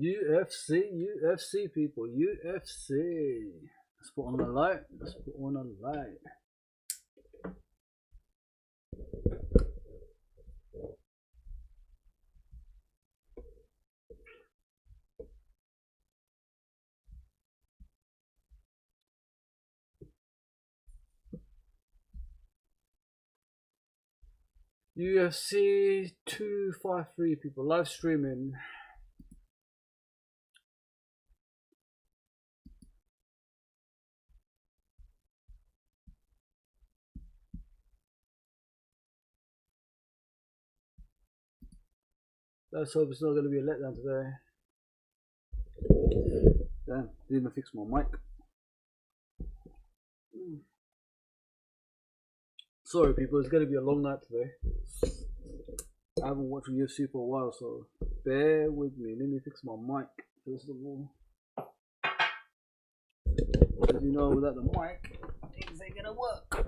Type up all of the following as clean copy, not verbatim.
UFC people, UFC. Let's put on the light. Let's put on the light. UFC 253 people live streaming. Let's hope it's not going to be a letdown today. Damn, didn't even fix my mic. Sorry people, it's going to be a long night today. I haven't watched UFC for a while, so bear with me. Let me fix my mic first of all. As you know, without the mic, things ain't gonna work.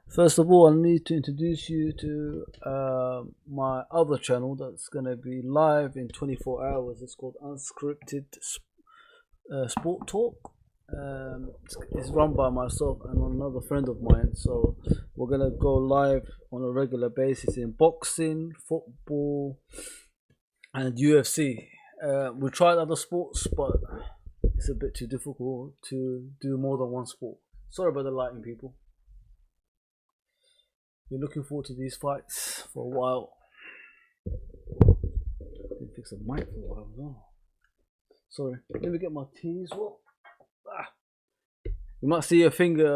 First of all, I need to introduce you to my other channel that's gonna be live in 24 hours. It's called Unscripted Sport Talk. It's run by myself and another friend of mine, so we're gonna go live on a regular basis in boxing, football, and UFC. We tried other sports, but it's a bit too difficult to do more than one sport. Sorry about the lighting, people. Been looking forward to these fights for a while. Didn't fix the mic for a while as well. Sorry, let me get my tea as well. You might see a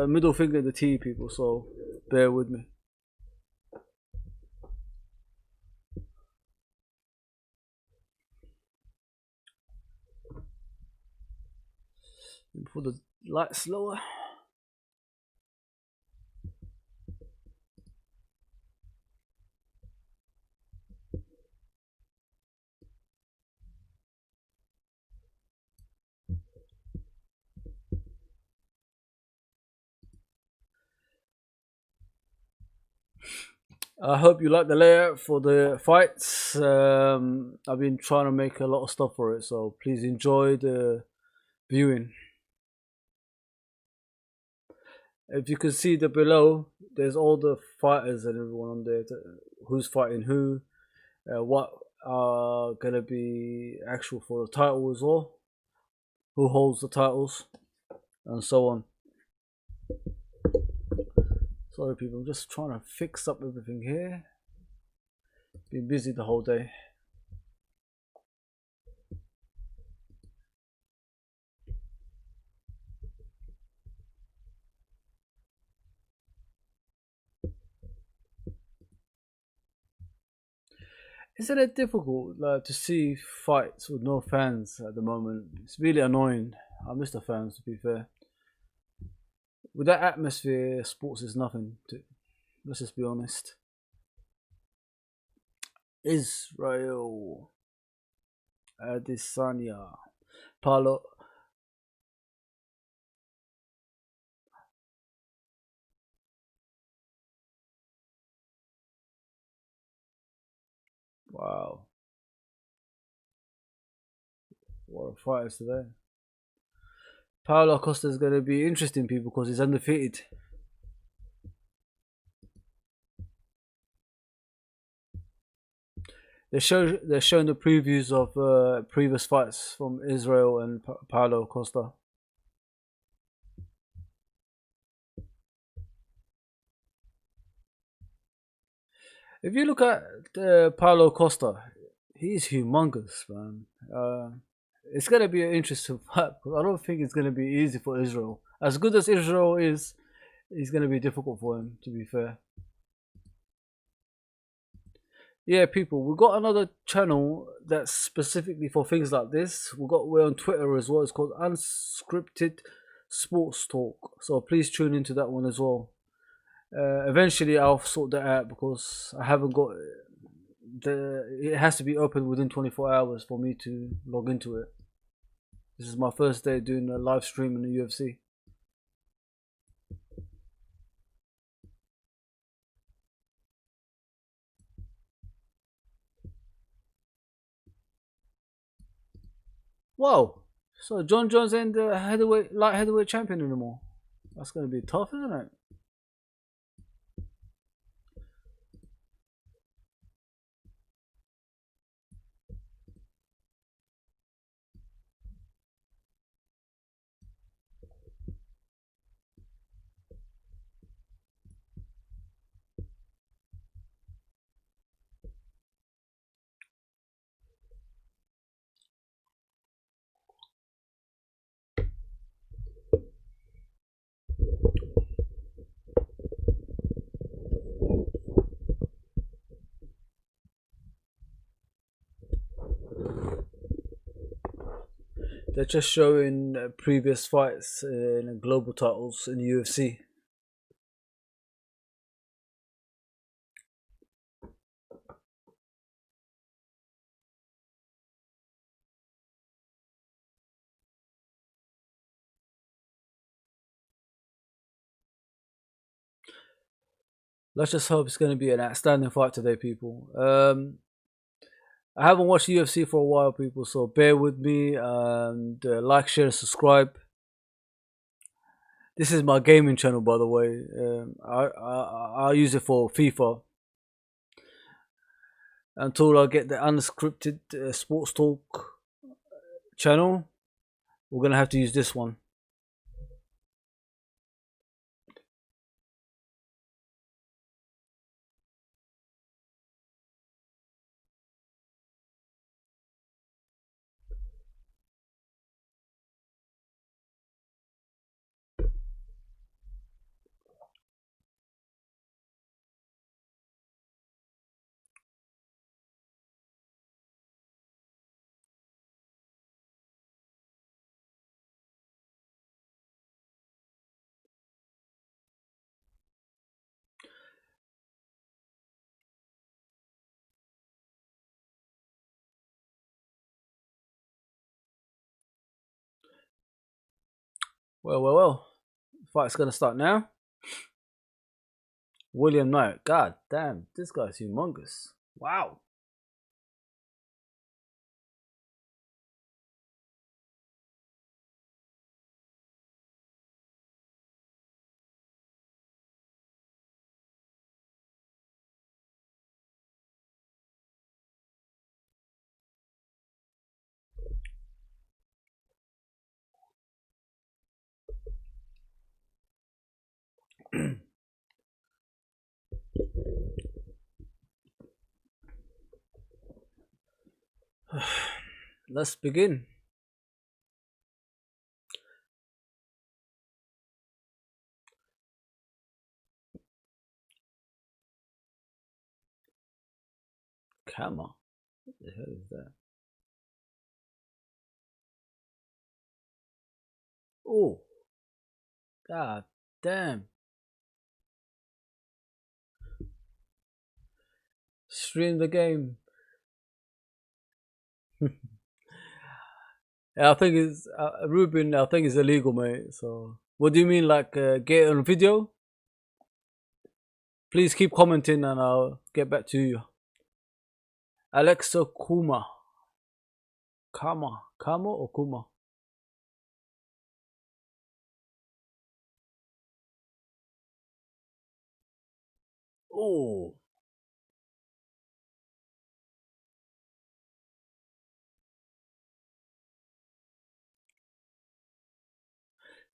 middle finger in the tea, people, so bear with me. Put the light slower. I hope you like the layout for the fights. I've been trying to make a lot of stuff for it, so please enjoy the viewing. If you can see the below, there's all the fighters and everyone on there, who's fighting who, what are gonna be actual for the title as well, who holds the titles, and so on. Sorry people, I'm just trying to fix up everything here. Been busy the whole day. Isn't it difficult to see fights with no fans at the moment? It's really annoying. I miss the fans, to be fair. With that atmosphere, sports is nothing. Let's just be honest. Israel Adesanya Paulo. Wow, what a fighters today. Paulo Costa is going to be interesting, people, because he's undefeated. They're showing the previews of previous fights from Israel and Paulo Costa. If you look at Paulo Costa, he's humongous, man. It's gonna be an interesting fight because I don't think it's gonna be easy for Israel. As good as Israel is, it's gonna be difficult for him, to be fair. Yeah, people, we've got another channel that's specifically for things like this. We're on Twitter as well. It's called Unscripted Sports Talk. So please tune into that one as well. Eventually I'll sort that out because I haven't got it has to be open within 24 hours for me to log into it. This is my first day doing a live stream in the UFC. Whoa! So John Jones ain't the light heavyweight champion anymore. That's gonna be tough, isn't it? They're just showing previous fights in global titles in the UFC. Let's just hope it's going to be an outstanding fight today, people. I haven't watched UFC for a while, people, so bear with me and like, share, and subscribe. This is my gaming channel, by the way. I use it for FIFA until I get the unscripted sports talk channel. We're gonna have to use this one. Well. Fight's gonna start now. William Knight. God damn, this guy's humongous. Wow. Let's begin. Camera. What the hell is that? Oh, god damn. Stream the game. Yeah, I think it's Ruben. I think it's illegal, mate. So, what do you mean, like get it on video? Please keep commenting, and I'll get back to you. Alexa Kama or Kuma? Oh,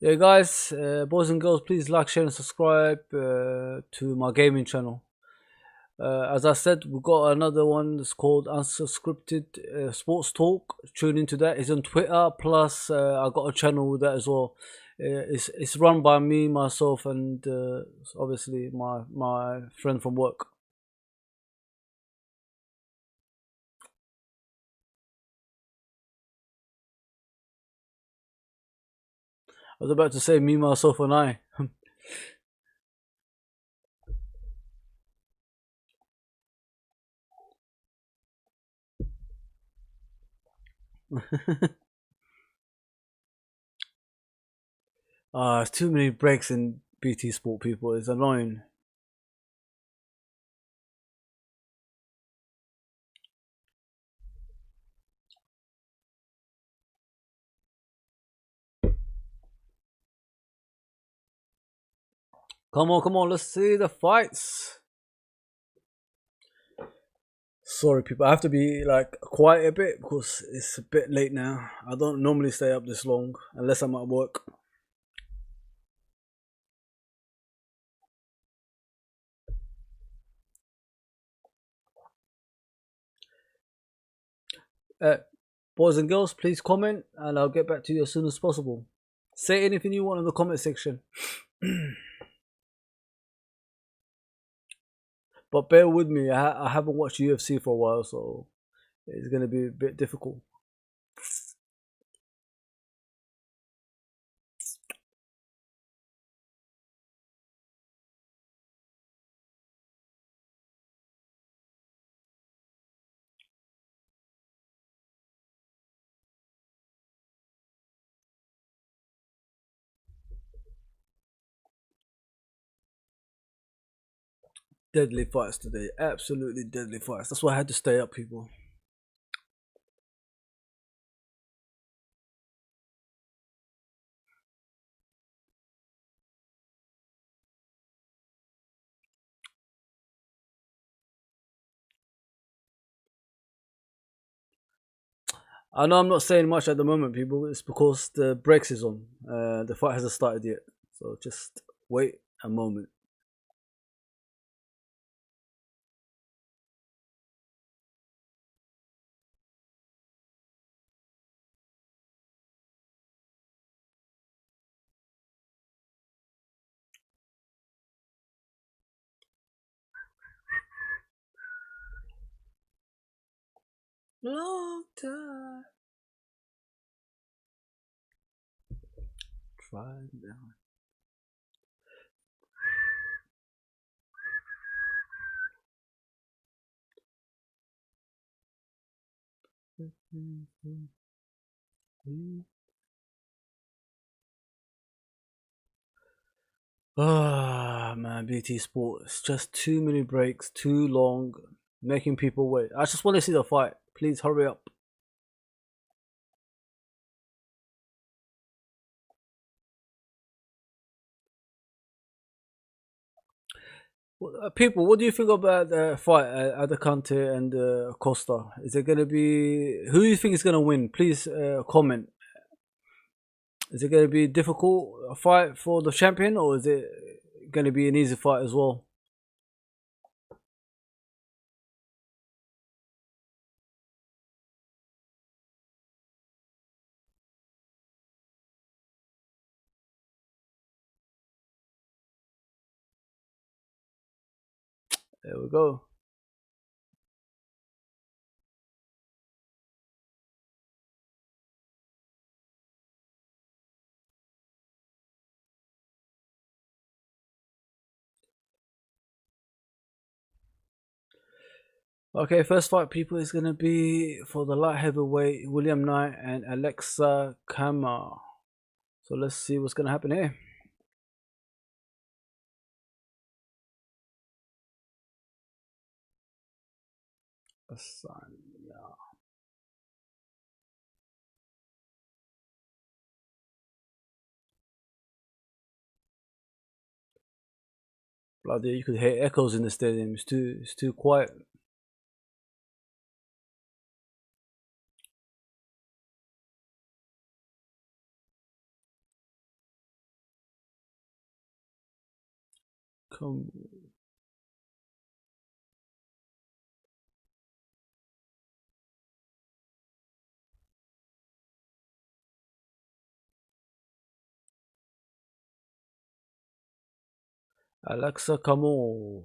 yeah, guys, boys and girls, please like, share, and subscribe to my gaming channel. As I said, we've got another one that's called Unscripted Sports Talk. Tune into that. It's on Twitter. Plus, I got a channel with that as well. It's run by me, myself, and obviously my friend from work. I was about to say me, myself, and I. It's too many breaks in BT Sport, people. It's annoying. Come on, let's see the fights. Sorry, people, I have to be like quiet a bit because it's a bit late now. I don't normally stay up this long unless I'm at work. Uh, Boys and girls, please comment and I'll get back to you as soon as possible. Say anything you want in the comment section. But bear with me, I haven't watched UFC for a while, so it's going to be a bit difficult. Deadly fights today, absolutely deadly fights. That's why I had to stay up, people. I know I'm not saying much at the moment, people. It's because the brakes is on. The fight hasn't started yet, so just wait a moment. Long time. Try down. Ah, man, BT Sport. It's just too many breaks, too long, making people wait. I just want to see the fight. Please hurry up. People, what do you think about the fight Adekante and Costa? Is it gonna be who do you think is gonna win? Please comment. Is it gonna be a difficult fight for the champion, or is it gonna be an easy fight as well? There we go. Okay, first fight, people, is gonna be for the light heavyweight William Knight and Alexa Kama. So let's see what's gonna happen here. Asanya. Bloody, you could hear echoes in the stadium. It's too quiet. Come, Alexa, come on.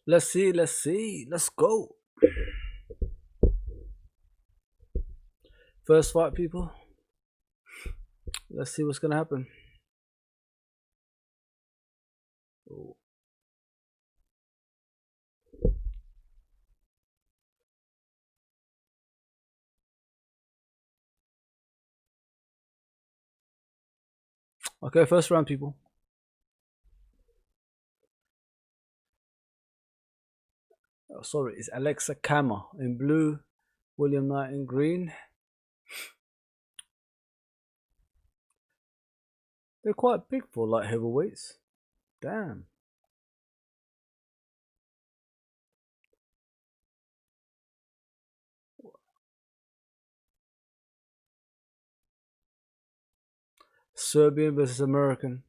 Let's see, let's see. Let's go. First fight, people. Let's see what's gonna happen. Oh. Okay, first round, people. Oh, sorry, it's Alexa Kama in blue, William Knight in green. They're quite big for light heavyweights. Damn. Serbian versus American.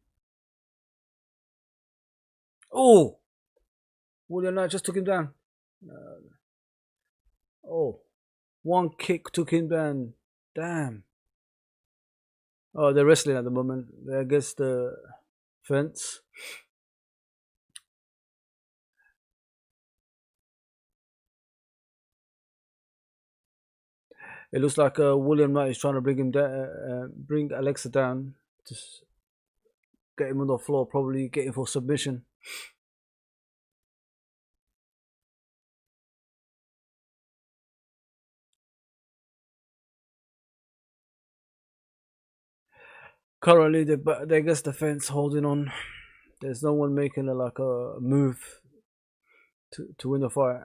Oh! William Knight just took him down. Oh. One kick took him down. Damn. Oh, they're wrestling at the moment. They're against the fence. It looks like William Knight is trying to bring him down, bring Alexa down, just get him on the floor, probably get him for submission. Currently, they're against the fence, holding on. There's no one making a move to win the fight.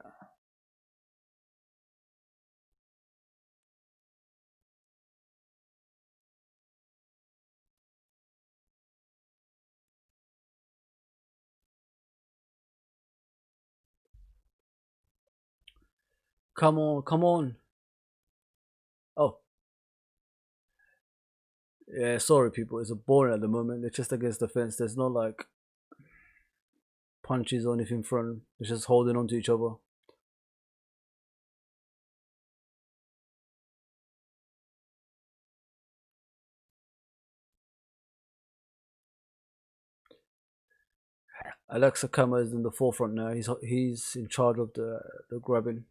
Come on, come on. Oh, yeah, sorry, people. It's a boring at the moment. They're just against the fence. There's no like punches or anything front. They're just holding on to each other. Alexa Kama is in the forefront now. He's in charge of the grabbing.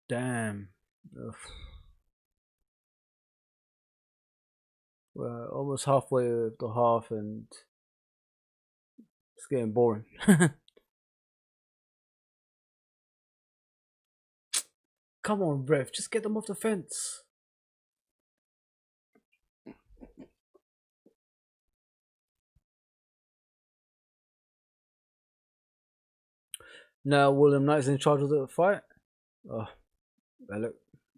Damn. Ugh. We're almost halfway of the half and it's getting boring. Come on, ref, just get them off the fence. Now William Knight's in charge of the fight. Oh,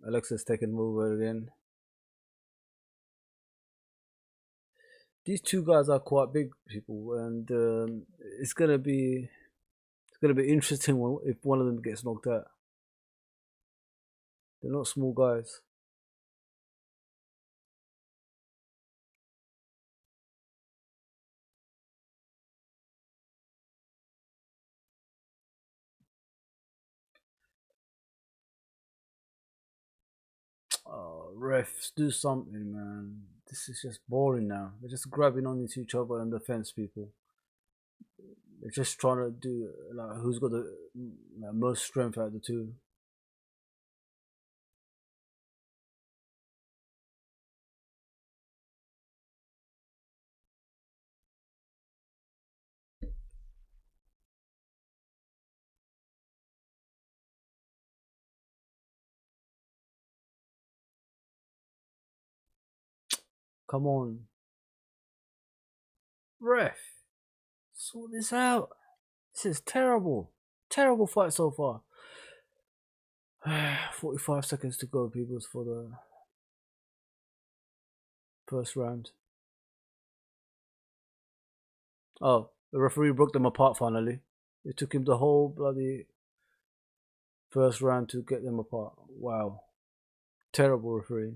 Alexa's taking over again. These two guys are quite big people, and it's gonna be interesting if one of them gets knocked out. They're not small guys. Oh, refs, do something, man. This is just boring now. They're just grabbing onto each other and the fence people. They're just trying to do like who's got the most strength out of the two. Come on, ref, sort this out. This is terrible. Terrible fight so far. 45 seconds to go, peoples, for the first round. Oh, the referee broke them apart finally. It took him the whole bloody first round to get them apart. Wow. Terrible referee.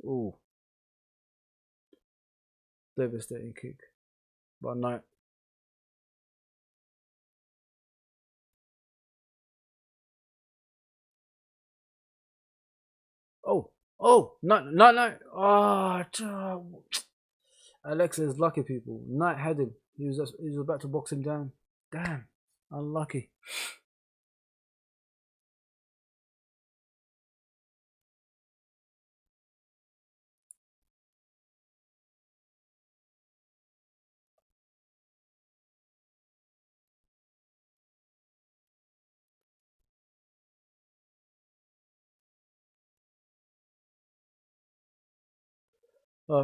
Ooh. Devastating kick by Knight. Oh, Oh, Knight. Oh, Alexa is lucky, people. Knight had him. He was about to box him down. Damn, unlucky.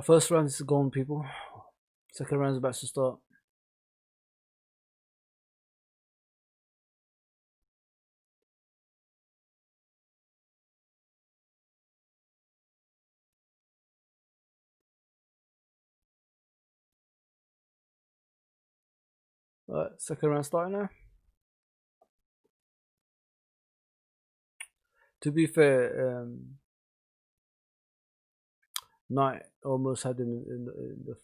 First round is gone, people. Second round is about to start. Second round starting now. To be fair, Knight almost had him in the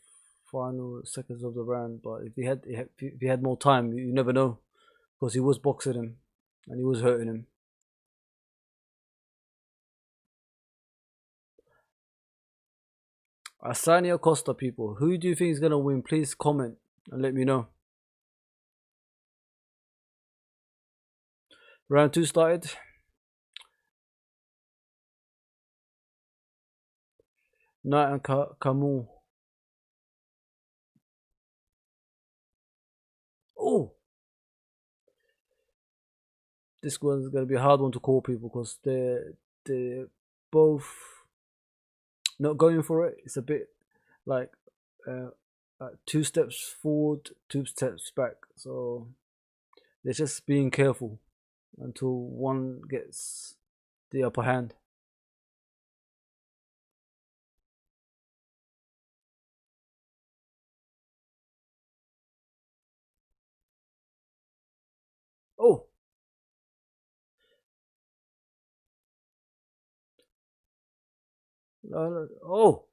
final seconds of the round, but if he had more time, you never know, because he was boxing him and he was hurting him. Asania Costa, people. Who do you think is gonna win? Please comment and let me know. Round 2 started. Knight and Camus. Oh, this one's gonna be a hard one to call, people, because they're both not going for it. It's a bit like uh, 2 steps forward, 2 steps back. So they're just being careful until one gets the upper hand. Oh, oh,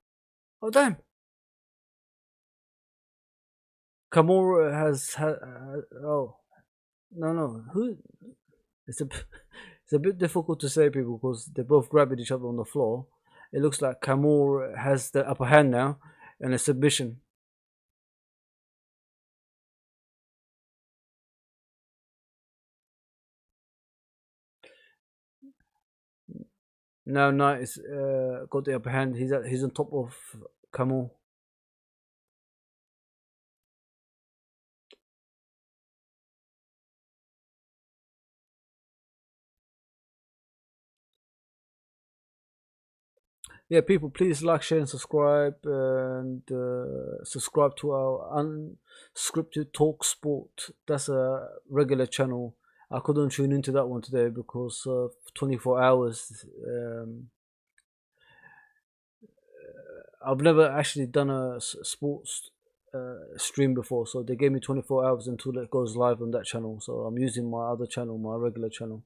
oh, damn! Kamura oh, no. Who? It's a it's a bit difficult to say, people, because they're both grabbing each other on the floor. It looks like Kamura has the upper hand now and a submission. Now Knight is got the upper hand. He's on top of Kamura. Yeah, people, please like, share, and subscribe, and subscribe to our unscripted talk sport. That's a regular channel. I couldn't tune into that one today because 24 hours. I've never actually done a sports stream before, so they gave me 24 hours until it goes live on that channel. So I'm using my other channel, my regular channel.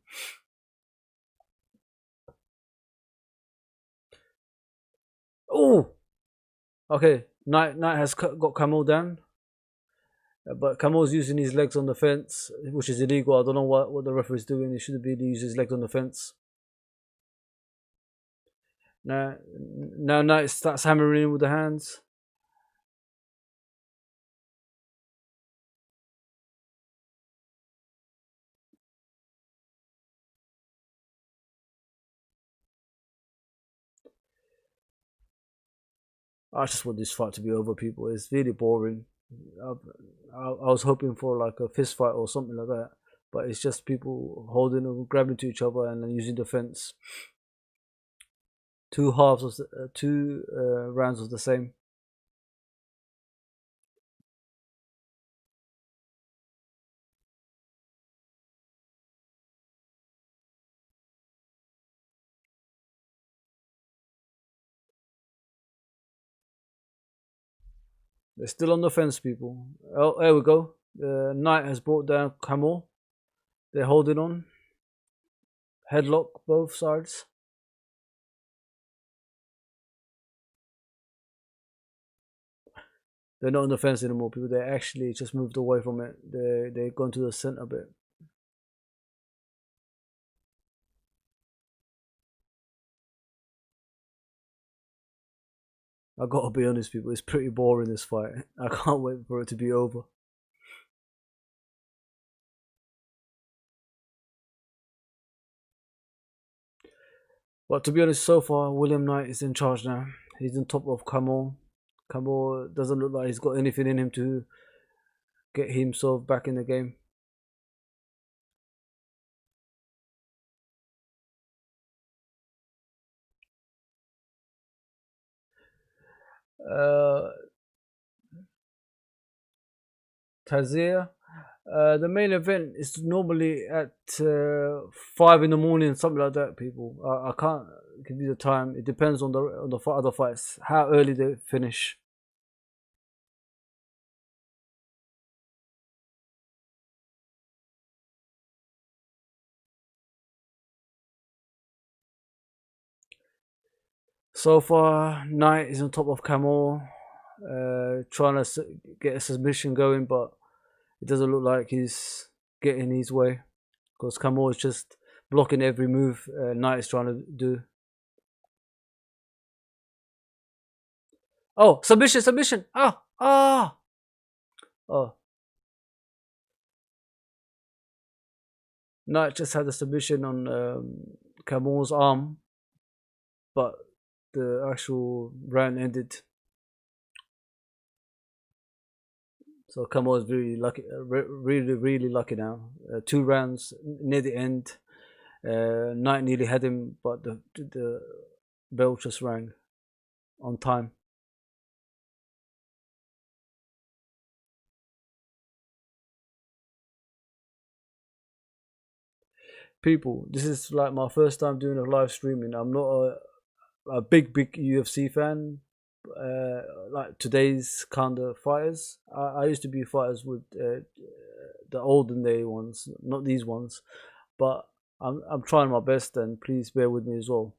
Oh, okay. Knight has got Camel down, but Camel's using his legs on the fence, which is illegal. I don't know what the referee's doing. He shouldn't be using his legs on the fence. Now Knight starts hammering in with the hands. I just want this fight to be over, people. It's really boring. I, I was hoping for like a fist fight or something like that, but it's just people holding and grabbing to each other and then using the fence. Two halves of two rounds of the same. They're still on the fence, people. Oh, there we go. Knight has brought down Camel. They're holding on. Headlock, both sides. They're not on the fence anymore, people. They actually just moved away from it. They're going to the center bit. I gotta be honest, people. It's pretty boring, this fight. I can't wait for it to be over. But to be honest, so far William Knight is in charge now. He's on top of Camel. Camel doesn't look like he's got anything in him to get himself back in the game. Uh, Tazir. The main event is normally at 5 in the morning, something like that. People, I can't give you the time. It depends on the other fights, how early they finish. So far, Knight is on top of Camel, trying to get a submission going, but it doesn't look like he's getting his way because Camel is just blocking every move Knight is trying to do. Oh, submission, submission! Ah, ah! Oh, Knight just had a submission on Camel's arm, but the actual round ended. So Camel is really lucky, really lucky now. 2 rounds near the end. Knight nearly had him, but the bell just rang on time. People, this is like my first time doing a live streaming. I'm not a big UFC fan. Like today's kind of fighters. I used to be fighters with the olden day ones, not these ones. But I'm trying my best, and please bear with me as well.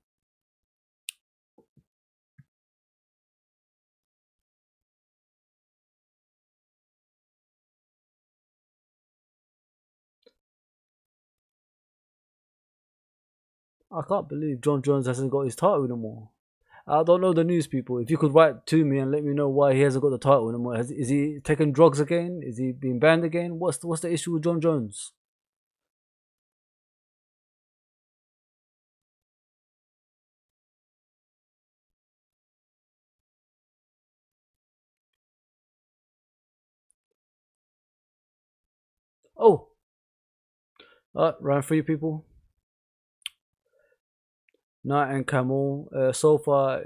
I can't believe John Jones hasn't got his title anymore. I don't know the news, people. If you could write to me and let me know why he hasn't got the title anymore. Is he taking drugs again? Is he being banned again? What's the issue with John Jones? Oh, round 3, people. Knight and Camel. So far,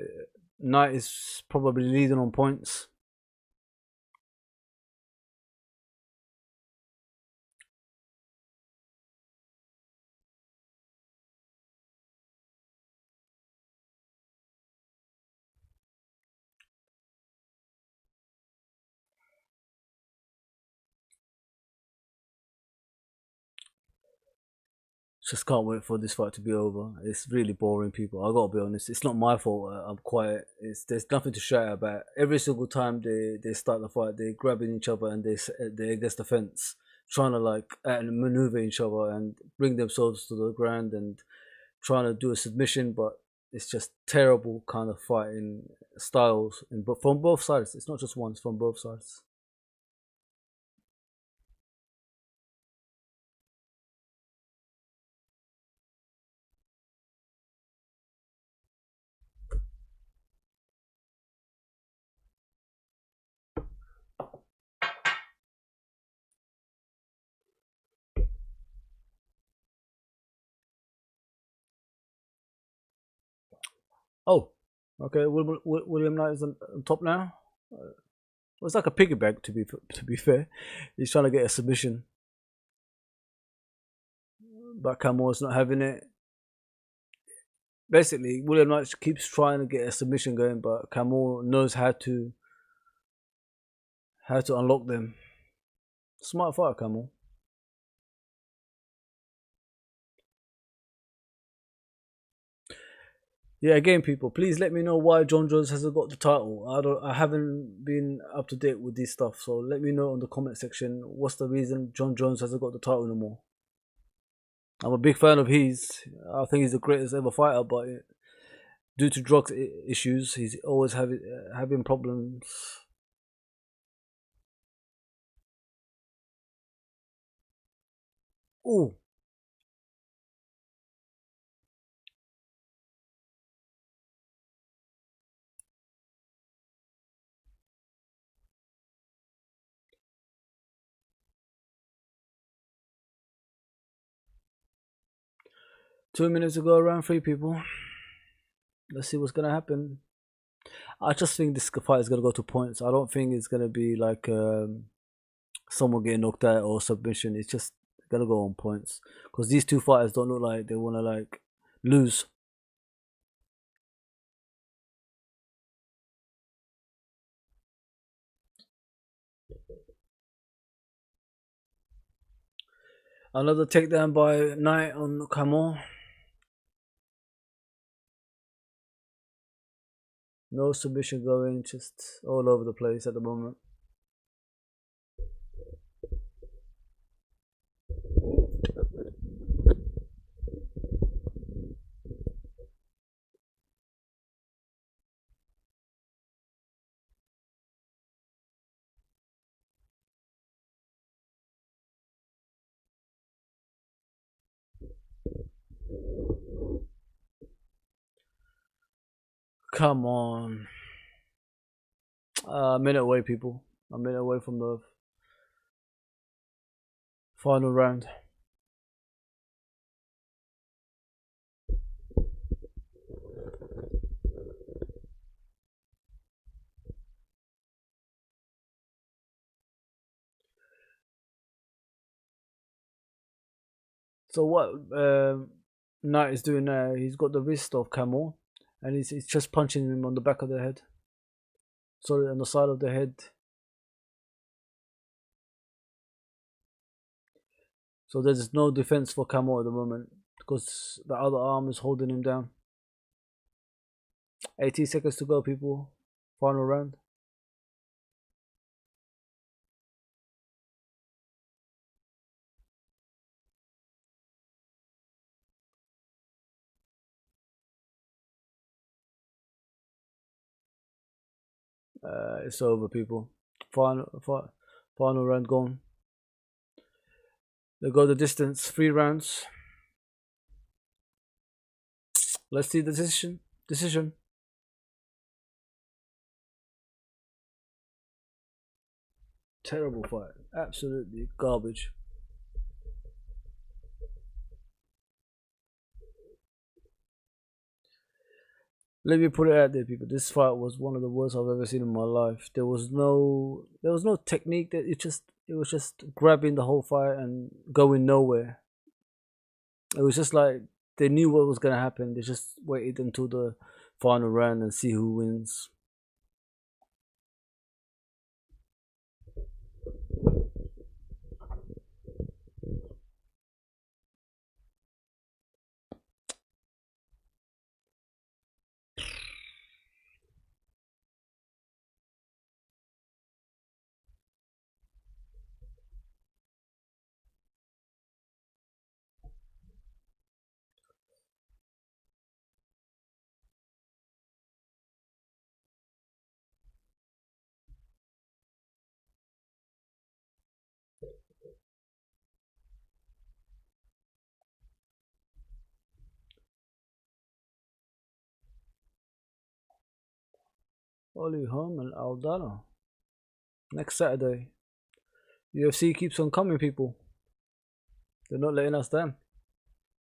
Knight is probably leading on points. Just can't wait for this fight to be over. It's really boring, people. I gotta be honest. It's not my fault. I'm quiet. There's nothing to shout about. Every single time they start the fight, they're grabbing each other and they against the fence, trying to like maneuver each other and bring themselves to the ground and trying to do a submission. But it's just terrible kind of fighting styles, but from both sides. It's not just one. It's from both sides. Oh, okay. William Knight is on top now. Well, it's like a piggyback to be fair. He's trying to get a submission, but Camore's not having it. Basically, William Knight keeps trying to get a submission going, but Camore knows how to unlock them. Smart fighter, Camore. Yeah, again, people, please let me know why John Jones hasn't got the title. I haven't been up to date with this stuff, so let me know in the comment section what's the reason John Jones hasn't got the title anymore. I'm a big fan of his. I think he's the greatest ever fighter, but due to drug issues. He's always having problems. Oh, 2 minutes ago, around three people. Let's see what's gonna happen. I just think this fight is gonna go to points. I don't think it's gonna be like someone getting knocked out or submission. It's just gonna go on points because these two fighters don't look like they wanna like lose. Another takedown by Knight on Camon. No submission going, just all over the place at the moment. Come on. A minute away, people. A minute away from the final round. So what Knight is doing now, he's got the wrist of Camon and he's just punching him on the back of the head. Sorry, on the side of the head. So there's no defense for Camon at the moment because the other arm is holding him down. 18 seconds to go, people. Final round. It's over, people. Final round gone. They go the distance, 3 rounds. Let's see the decision. Terrible fight. Absolutely garbage. Let me put it out there, people. This fight was one of the worst I've ever seen in my life. There was no technique. That it was just grabbing the whole fight and going nowhere. It was just like they knew what was gonna happen. They just waited until the final round and see who wins. Oli Holm and Aldana. Next Saturday. UFC keeps on coming, people. They're not letting us down.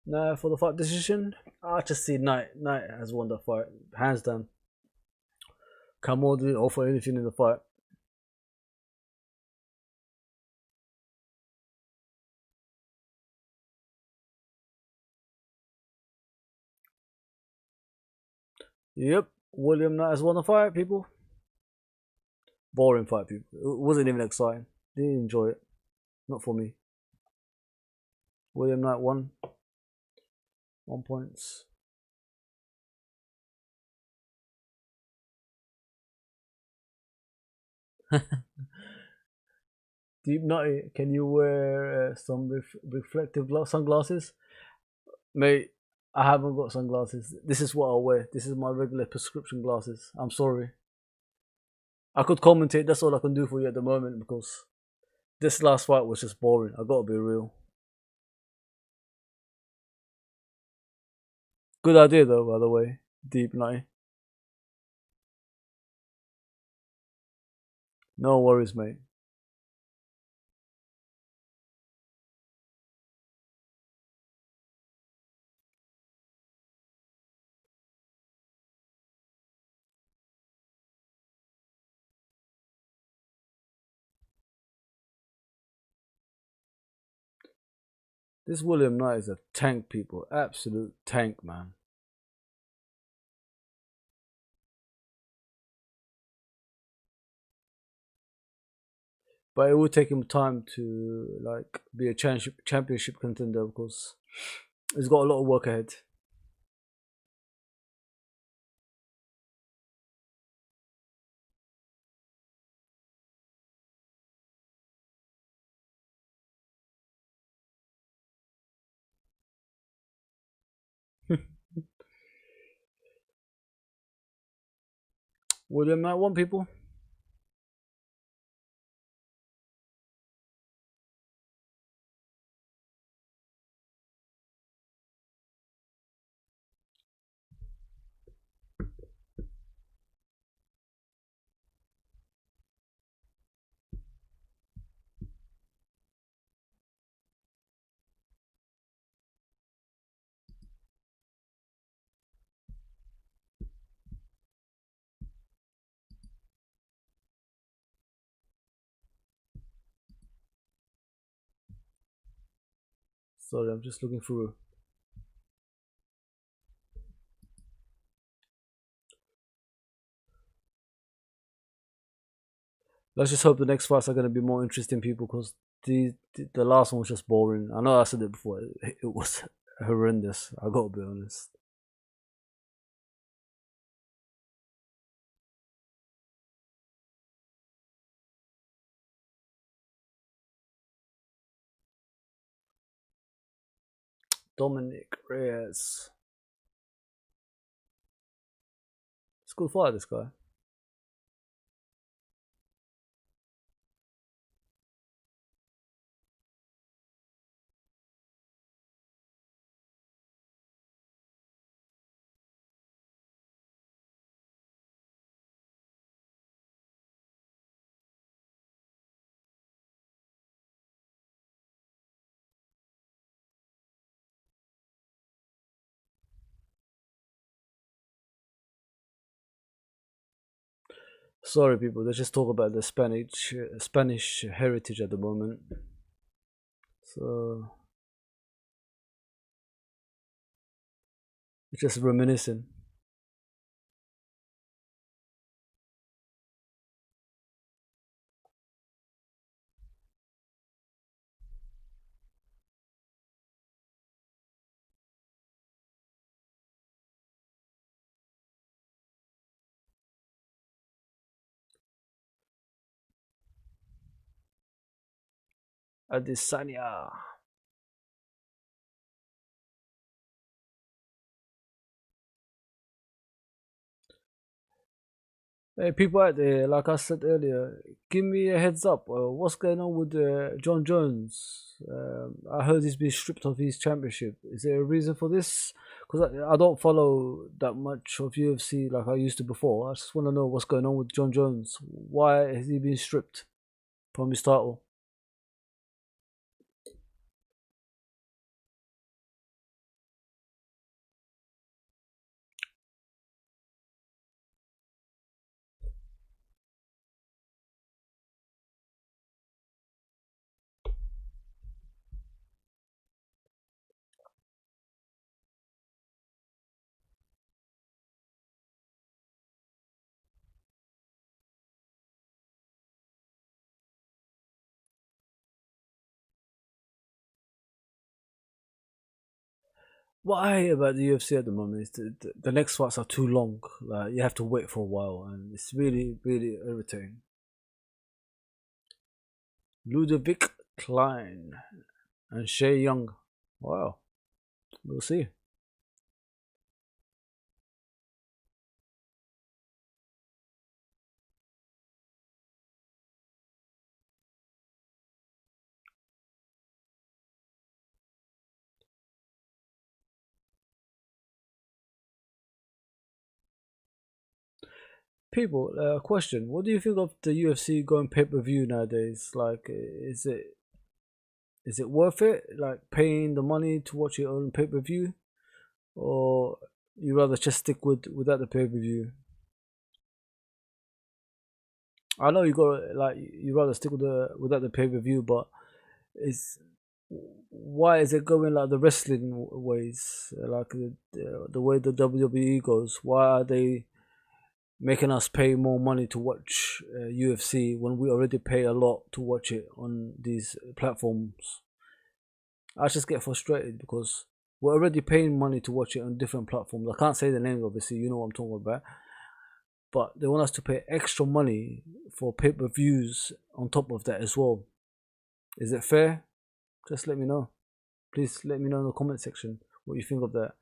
Now for the fight decision, I just see Knight has won the fight, hands down. Camon didn't offer anything in the fight. Yep, William Knight has won the fight, people. Boring fight, people. It wasn't even exciting. Didn't enjoy it. Not for me. William Knight won. 1 points. Deep Nutty, can you wear some reflective sunglasses? Mate, I haven't got sunglasses. This is what I wear. This is my regular prescription glasses. I'm sorry. I could commentate. That's all I can do for you at the moment because this last fight was just boring. I gotta be real. Good idea though, by the way. Deep night. No worries, mate. This William Knight is a tank, people. Absolute tank, man. But it will take him time to like be a championship contender because he's got a lot of work ahead. William Knight won, people. Sorry, I'm just looking through. Let's just hope the next fights are going to be more interesting, people, because the last one was just boring. I know I said it before. It was horrendous. I gotta be honest. Dominic Reyes. It's a good fight, this guy. Sorry, people. Let's just talk about the Spanish heritage at the moment. So it's just reminiscing. Adesanya. Hey, people out there, like I said earlier, give me a heads up. What's going on with John Jones? I heard he's been stripped of his championship. Is there a reason for this? Because I don't follow that much of UFC like I used to before. I just want to know what's going on with John Jones. Why has he been stripped from his title? What I hate about the UFC at the moment is the next fights are too long. Like you have to wait for a while, and it's really, really irritating. Ludovic Klein and Shea Young. Wow, we'll see. People, question: what do you think of the UFC going pay-per-view nowadays? Like, is it worth it? Like paying the money to watch your own pay-per-view, or you rather just stick without the pay-per-view? I know you got like you rather stick without the pay-per-view, but is why is it going like the wrestling ways, like the way the WWE goes? Why are they making us pay more money to watch UFC when we already pay a lot to watch it on these platforms? I just get frustrated because we're already paying money to watch it on different platforms. I can't say the names, obviously, you know what I'm talking about. But they want us to pay extra money for pay per views on top of that as well. Is it fair? Just let me know. Please let me know in the comment section what you think of that.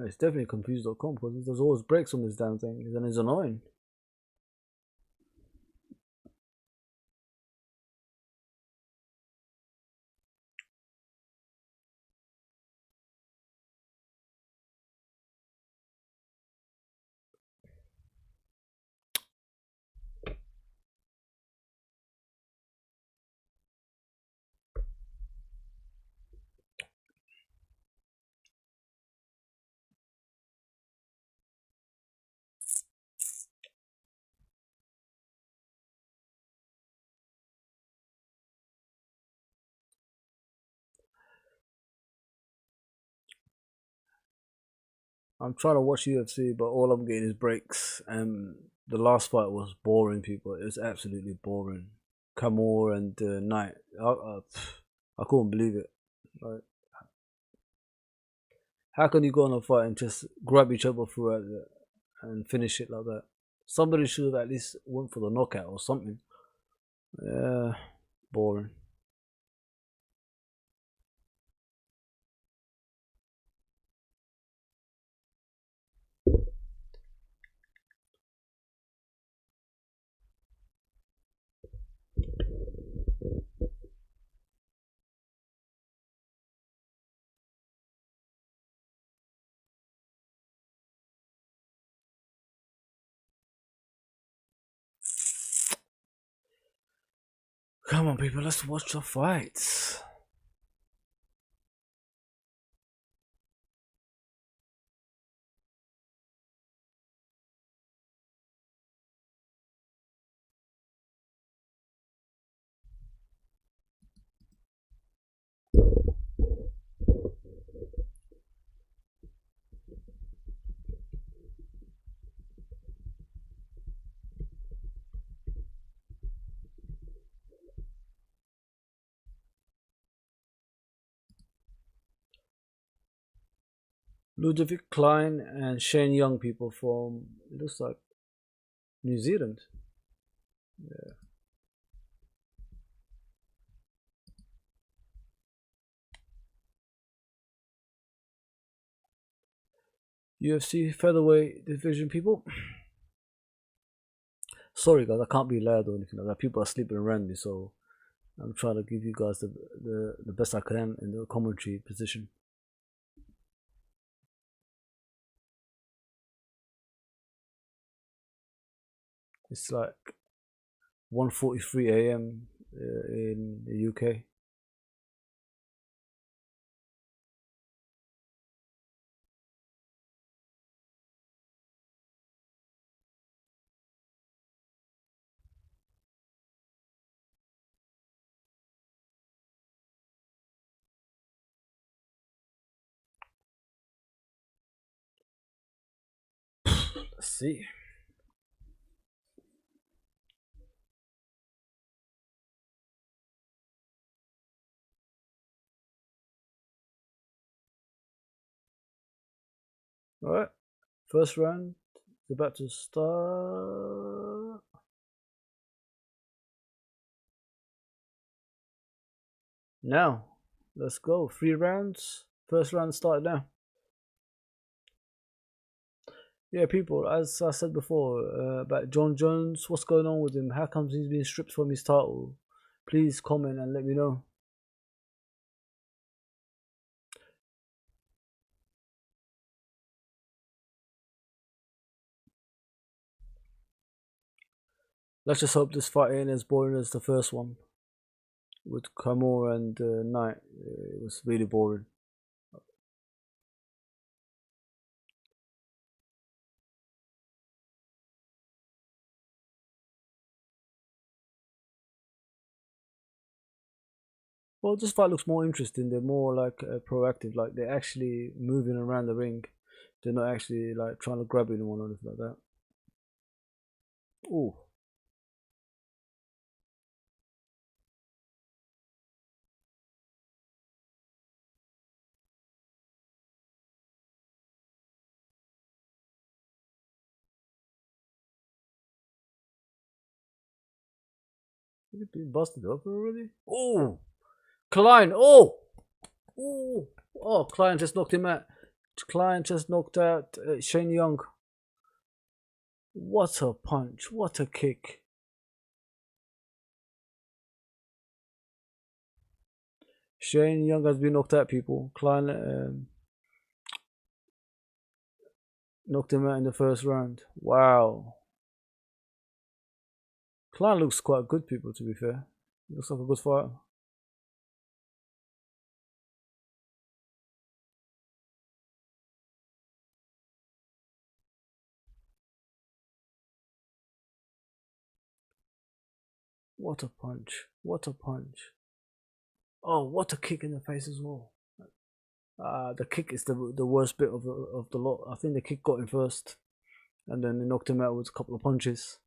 It's definitely confused.com because there's always breaks on this damn thing and it's annoying. I'm trying to watch UFC, but all I'm getting is breaks. And the last fight was boring, people. It was absolutely boring. Kamor and Knight. I couldn't believe it. Like, how can you go on a fight and just grab each other throughout it and finish it like that? Somebody should have at least went for the knockout or something. Yeah, boring. Come on, people, let's watch the fights. Ludovic Klein and Shane Young, people from, it looks like New Zealand. Yeah. UFC featherweight division, people. Sorry, guys, I can't be loud or anything like that. People are sleeping around me, so I'm trying to give you guys the best I can in the commentary position. It's like 1:43 a.m. In the UK. Let's see. All right, first round is about to start. Now, let's go. 3 rounds. First round started now. Yeah, people, as I said before about John Jones, what's going on with him? How comes he's been stripped from his title? Please comment and let me know. Let's just hope this fight ain't as boring as the first one with Kamura and Knight. It was really boring. Well, this fight looks more interesting. They're more like proactive, like they're actually moving around the ring. They're not actually like trying to grab anyone or anything like that. Oh, he's been busted up already. Oh, Klein. Oh, oh, Klein just knocked him out. Klein just knocked out Shane Young. What a punch! What a kick! Shane Young has been knocked out, people. Klein knocked him out in the first round. Wow. Klein looks quite good, people, to be fair. He looks like a good fighter. What a punch. What a punch. Oh, what a kick in the face as well. The kick is the worst bit of the lot. I think the kick got him first, and then they knocked him out with a couple of punches.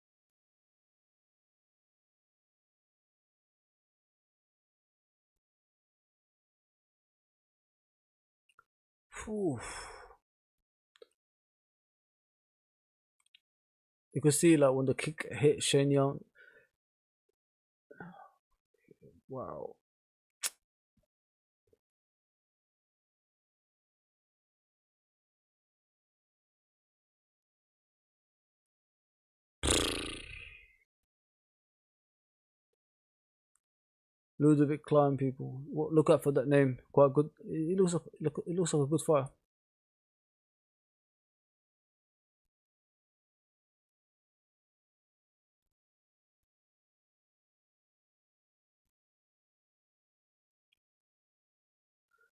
Whew. You can see like when the kick hit Shane Young. Wow. Ludovic Klein, people. Look out for that name. Quite good. He looks like it looks like a good fighter.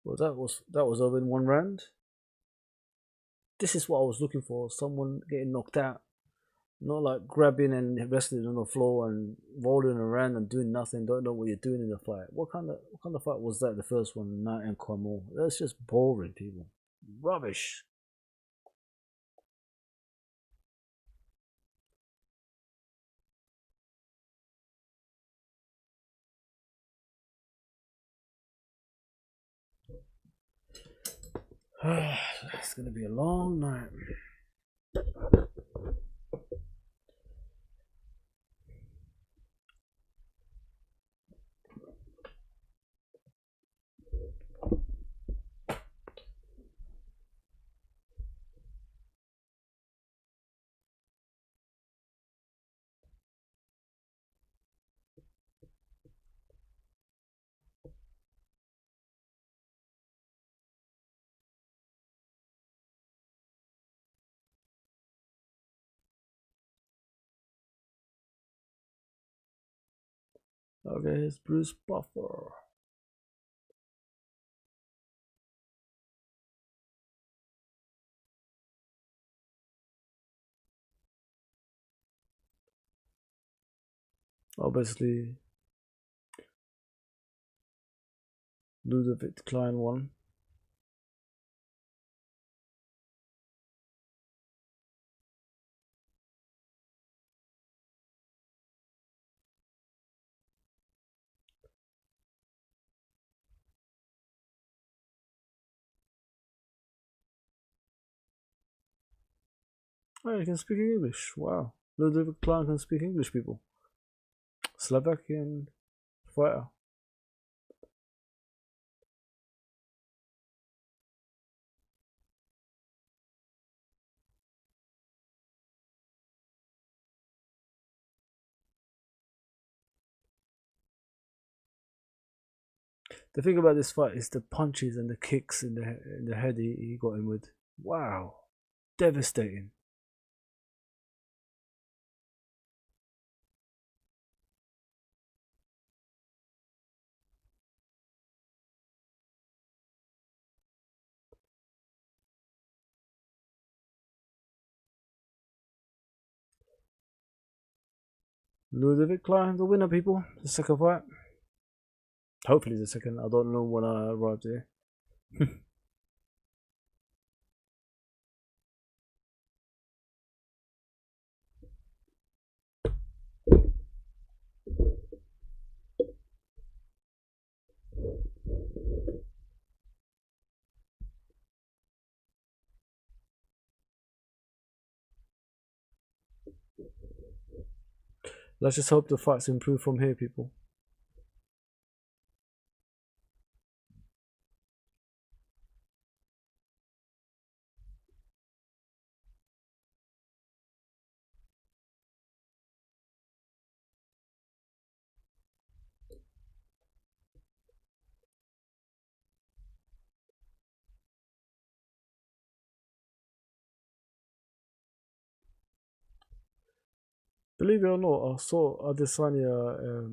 Well, that was over in one round. This is what I was looking for. Someone getting knocked out, not like grabbing and wrestling on the floor and rolling around and doing nothing. Don't know what you're doing in the fight. What kind of fight was that? The first one, Knight and Carmel. That's just boring, people. Rubbish. It's gonna be a long night. Okay, it's Bruce Buffer. Obviously, Ludovic Klein won. Oh, he can speak English. Wow. Ludovic Klein can speak English, people. Slovakian fighter. The thing about this fight is the punches and the kicks in the head he got him with. Wow, devastating. Ludovic Klein, the winner, people. The second fight. Hopefully the second. I don't know when I arrived here. Let's just hope the fights improve from here, people. Believe it or not, I saw Adesanya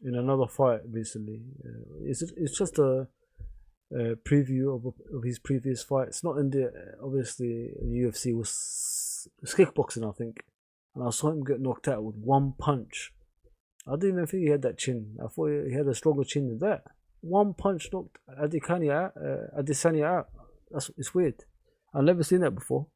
in another fight recently. It's just a preview of his previous fight. It's not in the obviously the UFC was it's kickboxing, I think, and I saw him get knocked out with one punch. I didn't even think he had that chin. I thought he had a stronger chin than that. One punch knocked Adesanya out. It's weird. I've never seen that before.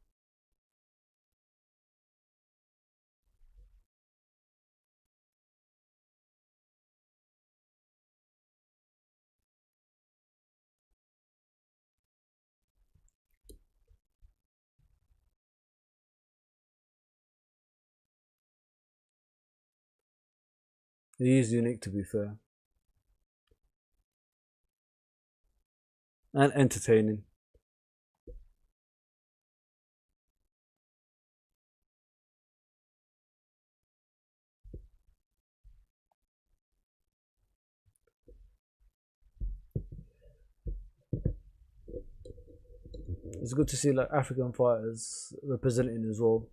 He is unique, to be fair, and entertaining. It's good to see like African fighters representing as well.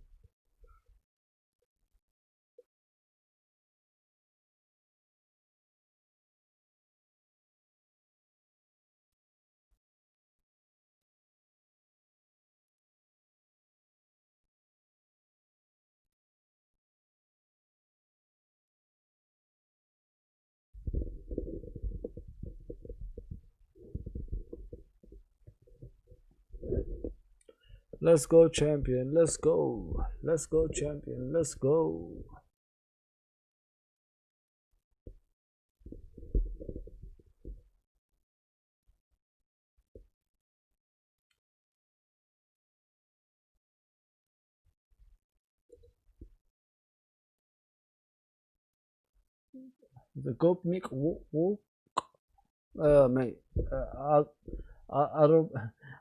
Let's go, champion. Let's go. Let's go, champion. Let's go. The Gopnik walk. Mate, I don't.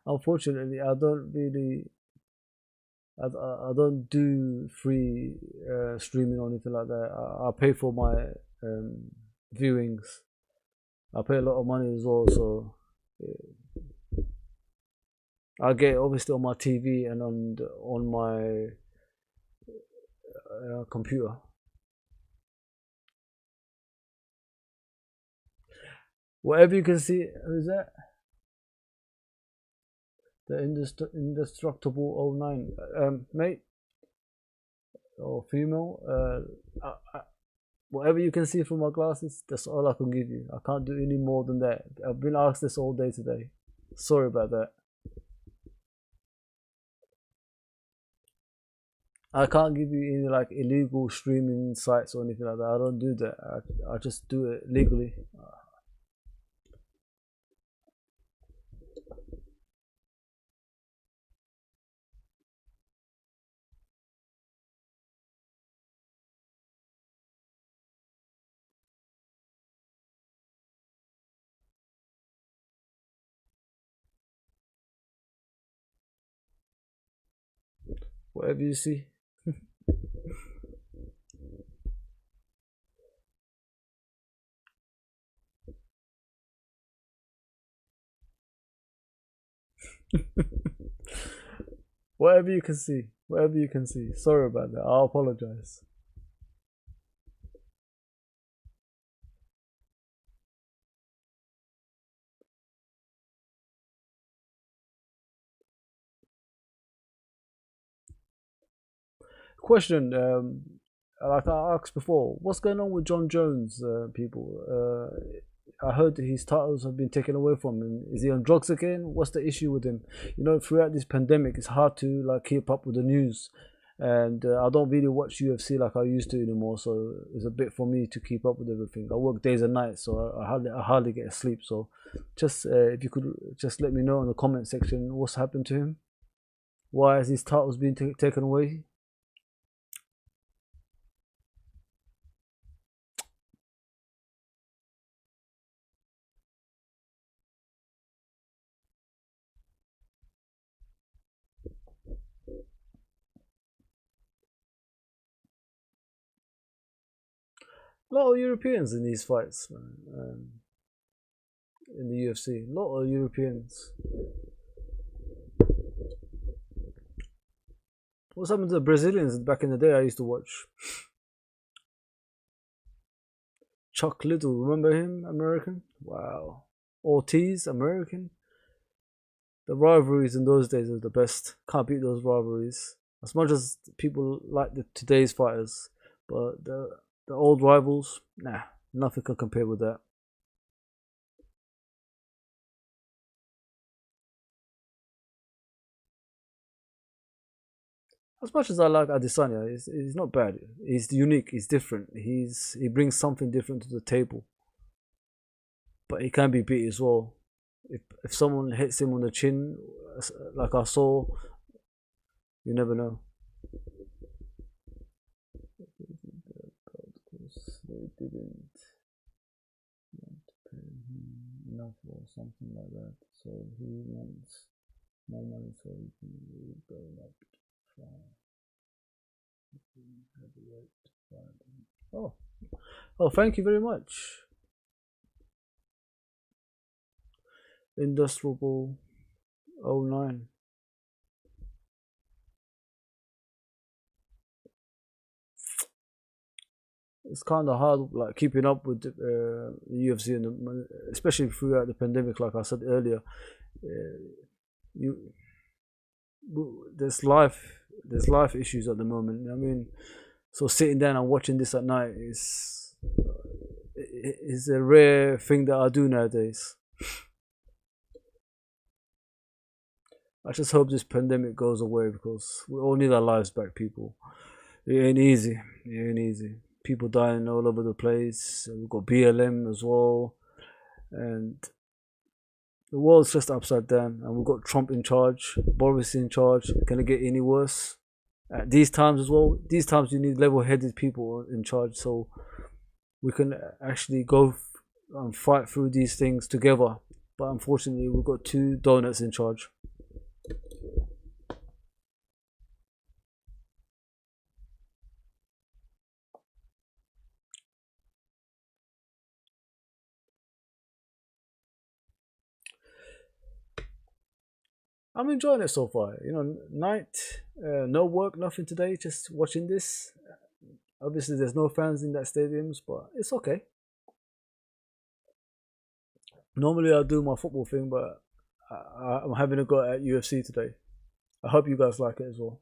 Unfortunately, I don't really. I don't do free streaming or anything like that. I pay for my viewings. I pay a lot of money as well, so I get it obviously on my TV and on my computer. Whatever you can see, who's that? The indestructible '09, mate or female. Whatever you can see from my glasses, that's all I can give you. I can't do any more than that. I've been asked this all day today. Sorry about that. I can't give you any like illegal streaming sites or anything like that. I don't do that. I just do it legally. Whatever you see. Whatever you can see. Whatever you can see. Sorry about that. I'll apologize. Question. Like I asked before, what's going on with John Jones? People. I heard that his titles have been taken away from him. Is he on drugs again? What's the issue with him? You know, throughout this pandemic, it's hard to like keep up with the news, and I don't really watch UFC like I used to anymore. So it's a bit for me to keep up with everything. I work days and nights, so I hardly get sleep. So just if you could just let me know in the comment section what's happened to him. Why has his titles been taken away? A lot of Europeans in these fights, man. In the UFC, a lot of Europeans. What's happened to the Brazilians back in the day? I used to watch Chuck Liddell. Remember him? American. Wow. Ortiz, American. The rivalries in those days were the best. Can't beat those rivalries. As much as people like today's fighters, but the old rivals, nah, nothing can compare with that. As much as I like Adesanya, he's not bad. He's unique. He's different. He brings something different to the table. But he can be beat as well. If someone hits him on the chin, like I saw, you never know. They didn't want to pay him enough or something like that, so he wants more money so he can go up. Oh, oh, thank you very much. Industrial Ball 09. It's kind of hard, like keeping up with the UFC and especially throughout the pandemic. Like I said earlier, you there's life issues at the moment. I mean, so sitting down and watching this at night is a rare thing that I do nowadays. I just hope this pandemic goes away because we all need our lives back, people. It ain't easy. It ain't easy. People dying all over the place. We've got BLM as well, and the world's just upside down. And we've got Trump in charge, Boris in charge. Can it get any worse? At these times as well. These times you need level-headed people in charge, so we can actually go and fight through these things together. But unfortunately, we've got two donuts in charge. I'm enjoying it so far. You know, night, no work, nothing today, just watching this. Obviously, there's no fans in that stadiums, but it's okay. Normally, I do my football thing, but I'm having a go at UFC today. I hope you guys like it as well.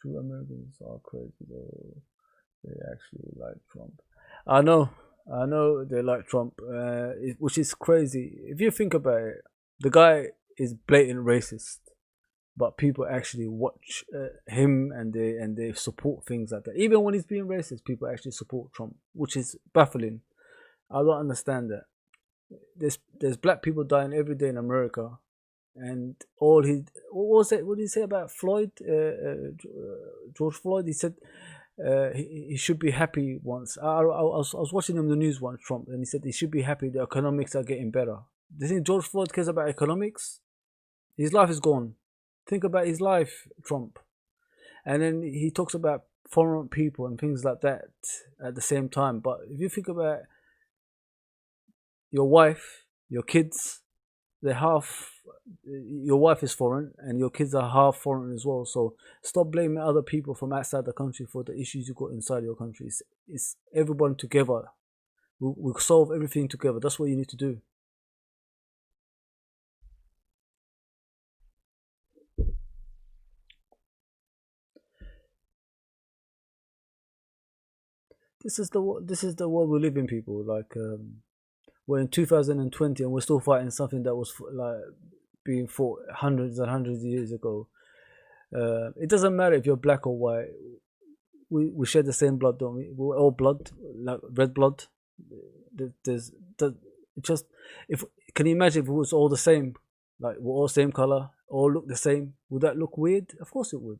True Americans are crazy though. They actually like Trump. I know, I know they like Trump, which is crazy. If you think about it, the guy is blatant racist, but people actually watch him and they support things like that. Even when he's being racist, people actually support Trump, which is baffling. I don't understand that. There's black people dying every day in America, and all he what was it? What did he say about Floyd? George Floyd. He said he should be happy once. I was watching him on the news once, Trump, and he said he should be happy the economics are getting better. Do you think George Floyd cares about economics? His life is gone. Think about his life, Trump. And then he talks about foreign people and things like that at the same time. But if you think about your wife, your kids, they're half. Your wife is foreign, and your kids are half foreign as well. So stop blaming other people from outside the country for the issues you got inside your country. It's everyone together. We'll solve everything together. That's what you need to do. This is the world we live in, people. Like we're in 2020 and we're still fighting something that was like being fought hundreds and hundreds of years ago. It doesn't matter if you're black or white. We share the same blood, don't we? We're all blood, like red blood. There's just if can you imagine if it was all the same, like we're all same color, all look the same? Would that look weird? Of course it would.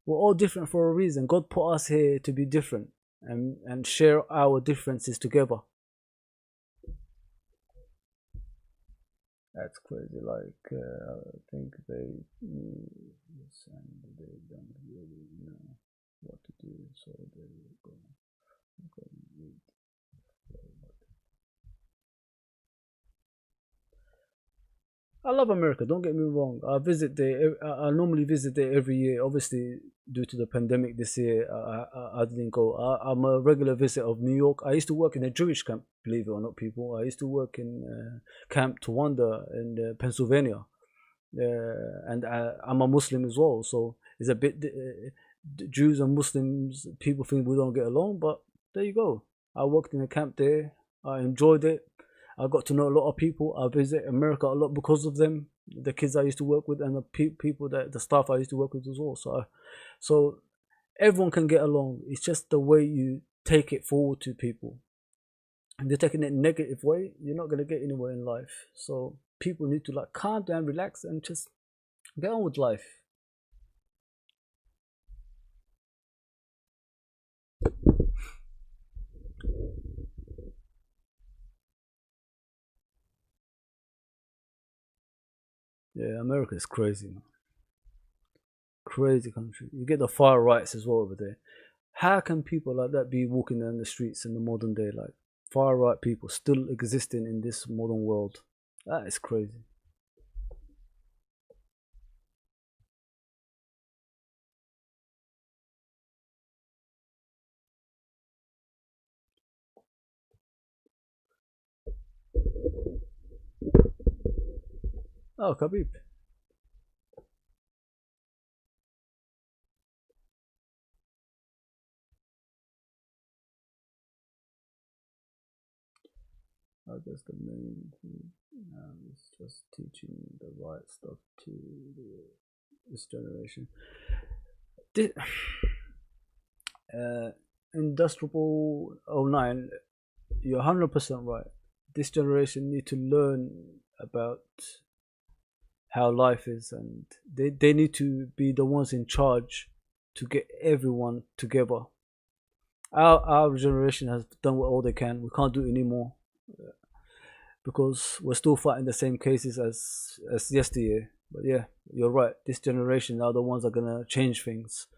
We're all different for a reason. God put us here to be different and share our differences together. That's crazy. Like I think they don't really know what to do, so they go and read. I love America. Don't get me wrong. I visit there. I normally visit there every year. Obviously, due to the pandemic this year, I didn't go. I'm a regular visitor of New York. I used to work in a Jewish camp. Believe it or not, people. I used to work in Camp Tawanda in Pennsylvania, and I'm a Muslim as well. So it's a bit Jews and Muslims. People think we don't get along, but there you go. I worked in a camp there. I enjoyed it. I got to know a lot of people. I visit America a lot because of them, the kids I used to work with, and the people that the staff I used to work with as well. So everyone can get along. It's just the way you take it forward to people. If you're taking it negative way, you're not gonna get anywhere in life. So people need to like calm down, relax, and just get on with life. Yeah, America is crazy, man. Crazy country. You get the far rights as well over there. How can people like that be walking down the streets in the modern day? Like far right people still existing in this modern world. That is crazy. Oh, Khabib. I guess the main thing now is just teaching the right stuff to this generation. Did, uh, Industrial '09, you're 100% right. This generation need to learn about how life is, and they need to be the ones in charge to get everyone together. Our generation has done what all they can. We can't do it anymore because we're still fighting the same cases as yesteryear. But yeah, you're right. This generation are the ones that are gonna change things.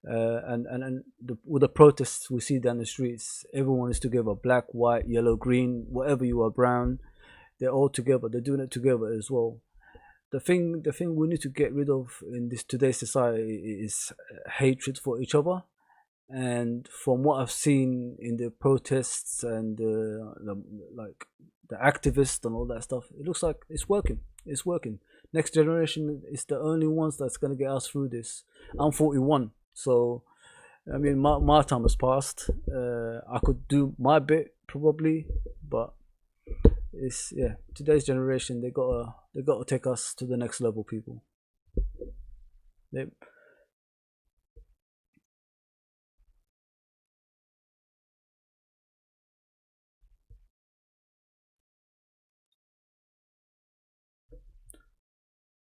With the protests we see down the streets, everyone is together. Black, white, yellow, green, whatever you are, brown. They're all together. They're doing it together as well. The thing we need to get rid of in this today's society is hatred for each other. And from what I've seen in the protests and like the activists and all that stuff, it looks like it's working. It's working. Next generation is the only ones that's gonna get us through this. I'm 41, so I mean my time has passed. I could do my bit probably, but it's yeah. Today's generation they gotta take us to the next level, people. They,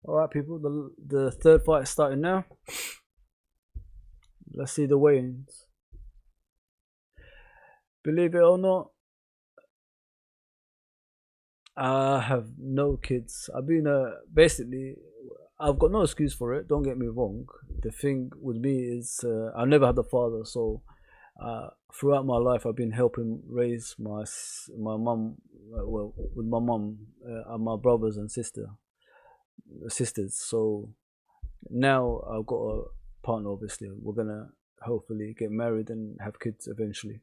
all right, people. The third fight is starting now. Let's see the weigh-ins. Believe it or not, I have no kids. I've been basically. I've got no excuse for it. Don't get me wrong. The thing with me is I never had a father, so throughout my life, I've been helping raise my mum, well, with my mum and my brothers and sisters. So now I've got a partner. Obviously, we're gonna hopefully get married and have kids eventually.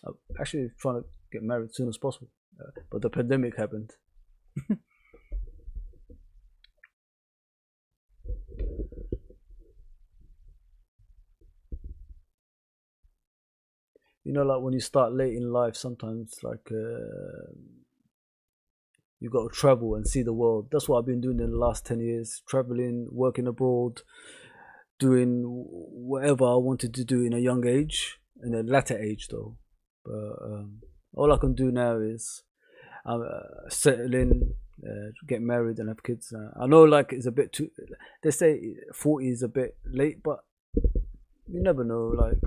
I'm actually trying to get married as soon as possible, but the pandemic happened. You know, like when you start late in life, sometimes like you got to travel and see the world. That's what I've been doing in the last 10 years: traveling, working abroad, doing whatever I wanted to do in a young age, in a latter age though. But all I can do now is settle in, get married, and have kids. I know, like it's a bit too. They say 40 is a bit late, but you never know. Like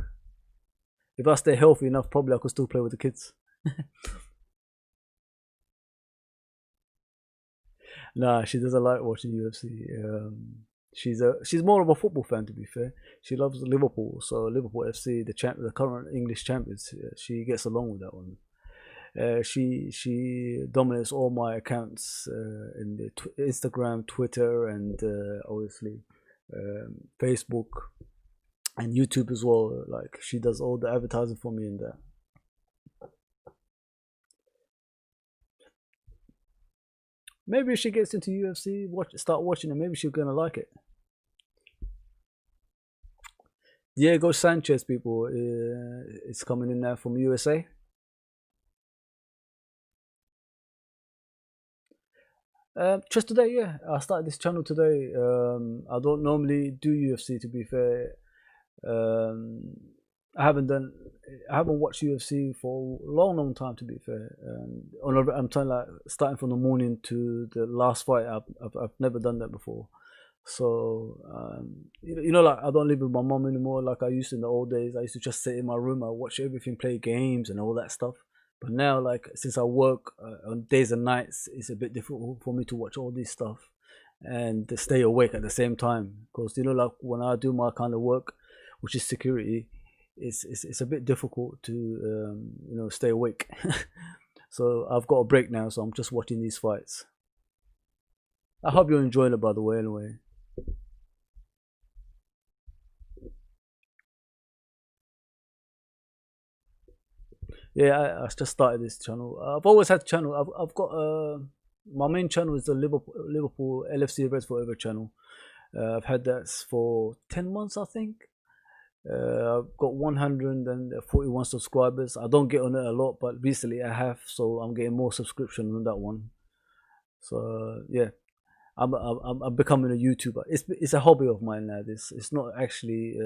if I stay healthy enough, probably I could still play with the kids. Nah, she doesn't like watching UFC. She's more of a football fan, to be fair. She loves Liverpool, so Liverpool FC, the current English champions. She gets along with that one. She dominates all my accounts in the Instagram, Twitter, and obviously Facebook and YouTube as well. Like she does all the advertising for me in there. Maybe if she gets into UFC, start watching it. Maybe she's gonna like it. Diego Sanchez, people, is coming in now from USA. Just today, yeah. I started this channel today. I don't normally do UFC, to be fair. Um, I haven't done, I haven't watched UFC for a long, long time, to be fair. I'm trying like starting from the morning to the last fight. I've never done that before. So like I don't live with my mom anymore like I used to in the old days. I used to just sit in my room, I watch everything, play games and all that stuff. But now, like since I work on days and nights, it's a bit difficult for me to watch all this stuff and to stay awake at the same time. Because like when I do my kind of work, which is security, it's a bit difficult to stay awake. So I've got a break now, so I'm just watching these fights. I hope you're enjoying it, by the way. Anyway. Yeah, I just started this channel. I've always had a channel. I've got my main channel is the Liverpool LFC Reds Forever channel. I've had that for 10 months, I think. I've got 141 subscribers. I don't get on it a lot, but recently I have, so I'm getting more subscription on that one. So yeah, I'm becoming a YouTuber. It's a hobby of mine now. This it's not actually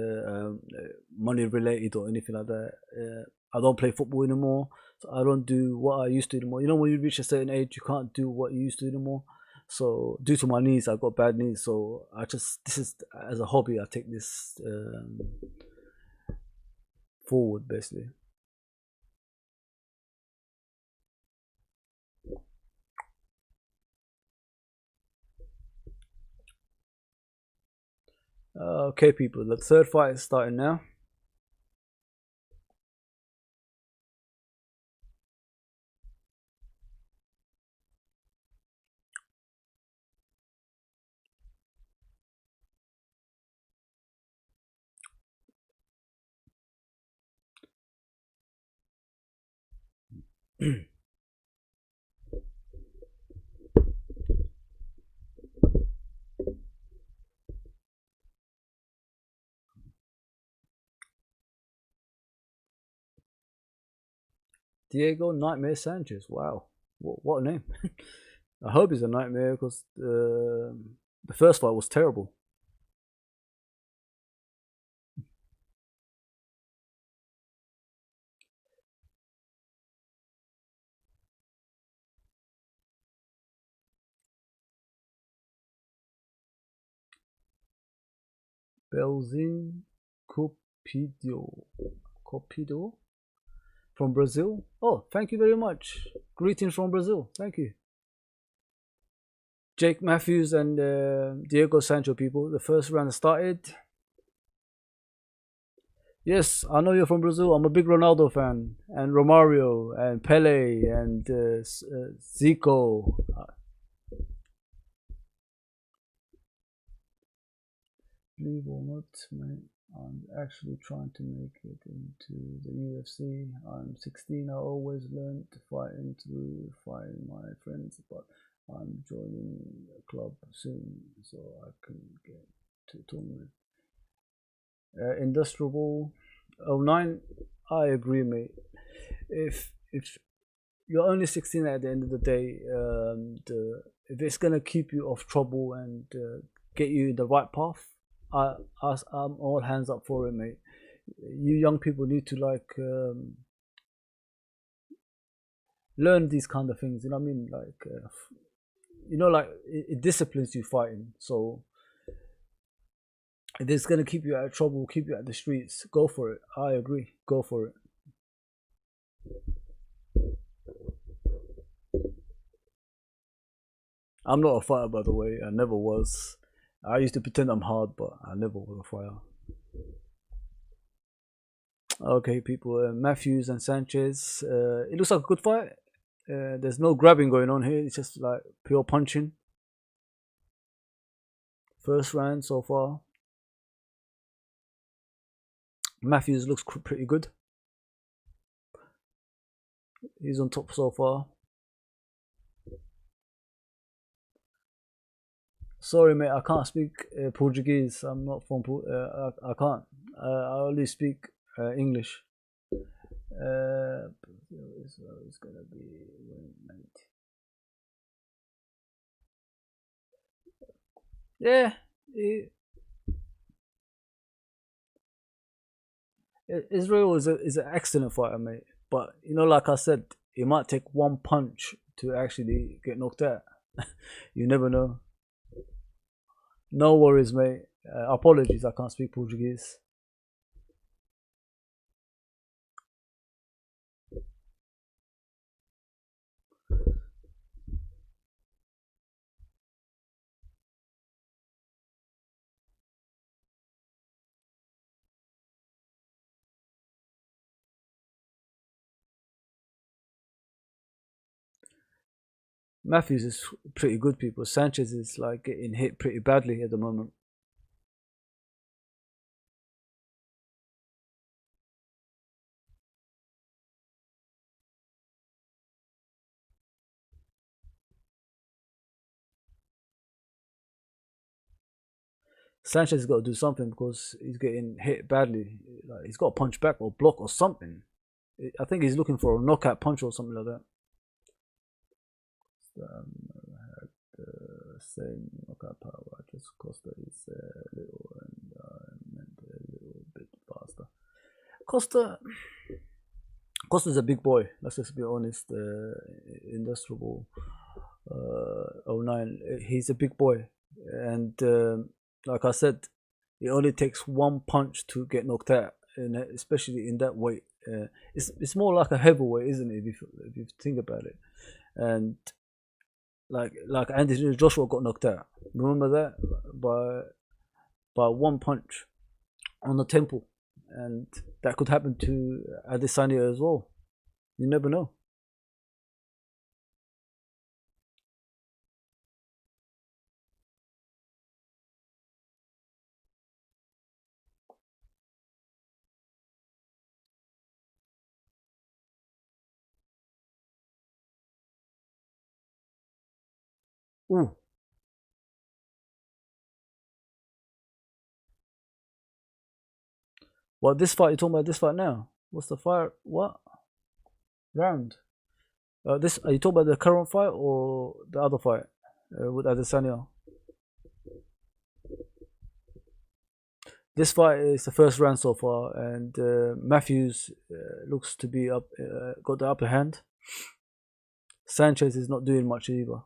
money related or anything like that. I don't play football anymore, so I don't do what I used to anymore. You know, when you reach a certain age, you can't do what you used to anymore. So due to my knees, I've got bad knees. So this is as a hobby. I take this forward basically. Okay, people. The third fight is starting now. Diego Nightmare Sanchez. Wow, what a name. I hope he's a nightmare because the first fight was terrible. Belzin Copido. Copido? From Brazil? Oh, thank you very much. Greetings from Brazil. Thank you. Jake Matthews and Diego Sancho, people. The first round started. Yes, I know you're from Brazil. I'm a big Ronaldo fan, and Romario, and Pele, and Zico. Believe or not, mate, I'm actually trying to make it into the UFC. I'm 16. I always learned to fight through fighting my friends, but I'm joining a club soon so I can get to tournament. Industrial Ball 09. I agree, mate. If you're only 16 at the end of the day, if it's gonna keep you off trouble and get you in the right path, I'm all hands up for it, mate. You young people need to learn these kind of things. You know what I mean? It disciplines you fighting. So if it's gonna keep you out of trouble, keep you out of the streets, go for it. I agree. Go for it. I'm not a fighter, by the way. I never was. I used to pretend I'm hard, but I never was a fighter. Okay, people. Matthews and Sanchez. It looks like a good fight. There's no grabbing going on here. It's just like pure punching. First round so far. Matthews looks pretty good. He's on top so far. Sorry, mate. I can't speak Portuguese. I'm not from. I can't. I only speak English. It's gonna be yeah. Israel is an excellent fighter, mate. But like I said, it might take one punch to actually get knocked out. You never know. No worries, mate. Apologies, I can't speak Portuguese. Matthews is pretty good, people. Sanchez is like getting hit pretty badly at the moment. Sanchez has got to do something because he's getting hit badly. Like, he's got to punch back or block or something. I think he's looking for a knockout punch or something like that. Had the same knockout power. Just Costa is a little and meant a little bit faster. Costa's a big boy. Let's just be honest. Industrial Ball 09. He's a big boy, and like I said, it only takes one punch to get knocked out, and especially in that weight. It's more like a heavyweight, isn't it? If you think about it, and like Anthony Joshua got knocked out. Remember that by one punch on the temple, and that could happen to Adesanya as well. You never know. Ooh, what this fight? You talking about this fight now? What's the fight? What round? This are you talking about the current fight or the other fight with Adesanya? This fight is the first round so far, and Matthews looks to be got the upper hand. Sanchez is not doing much either.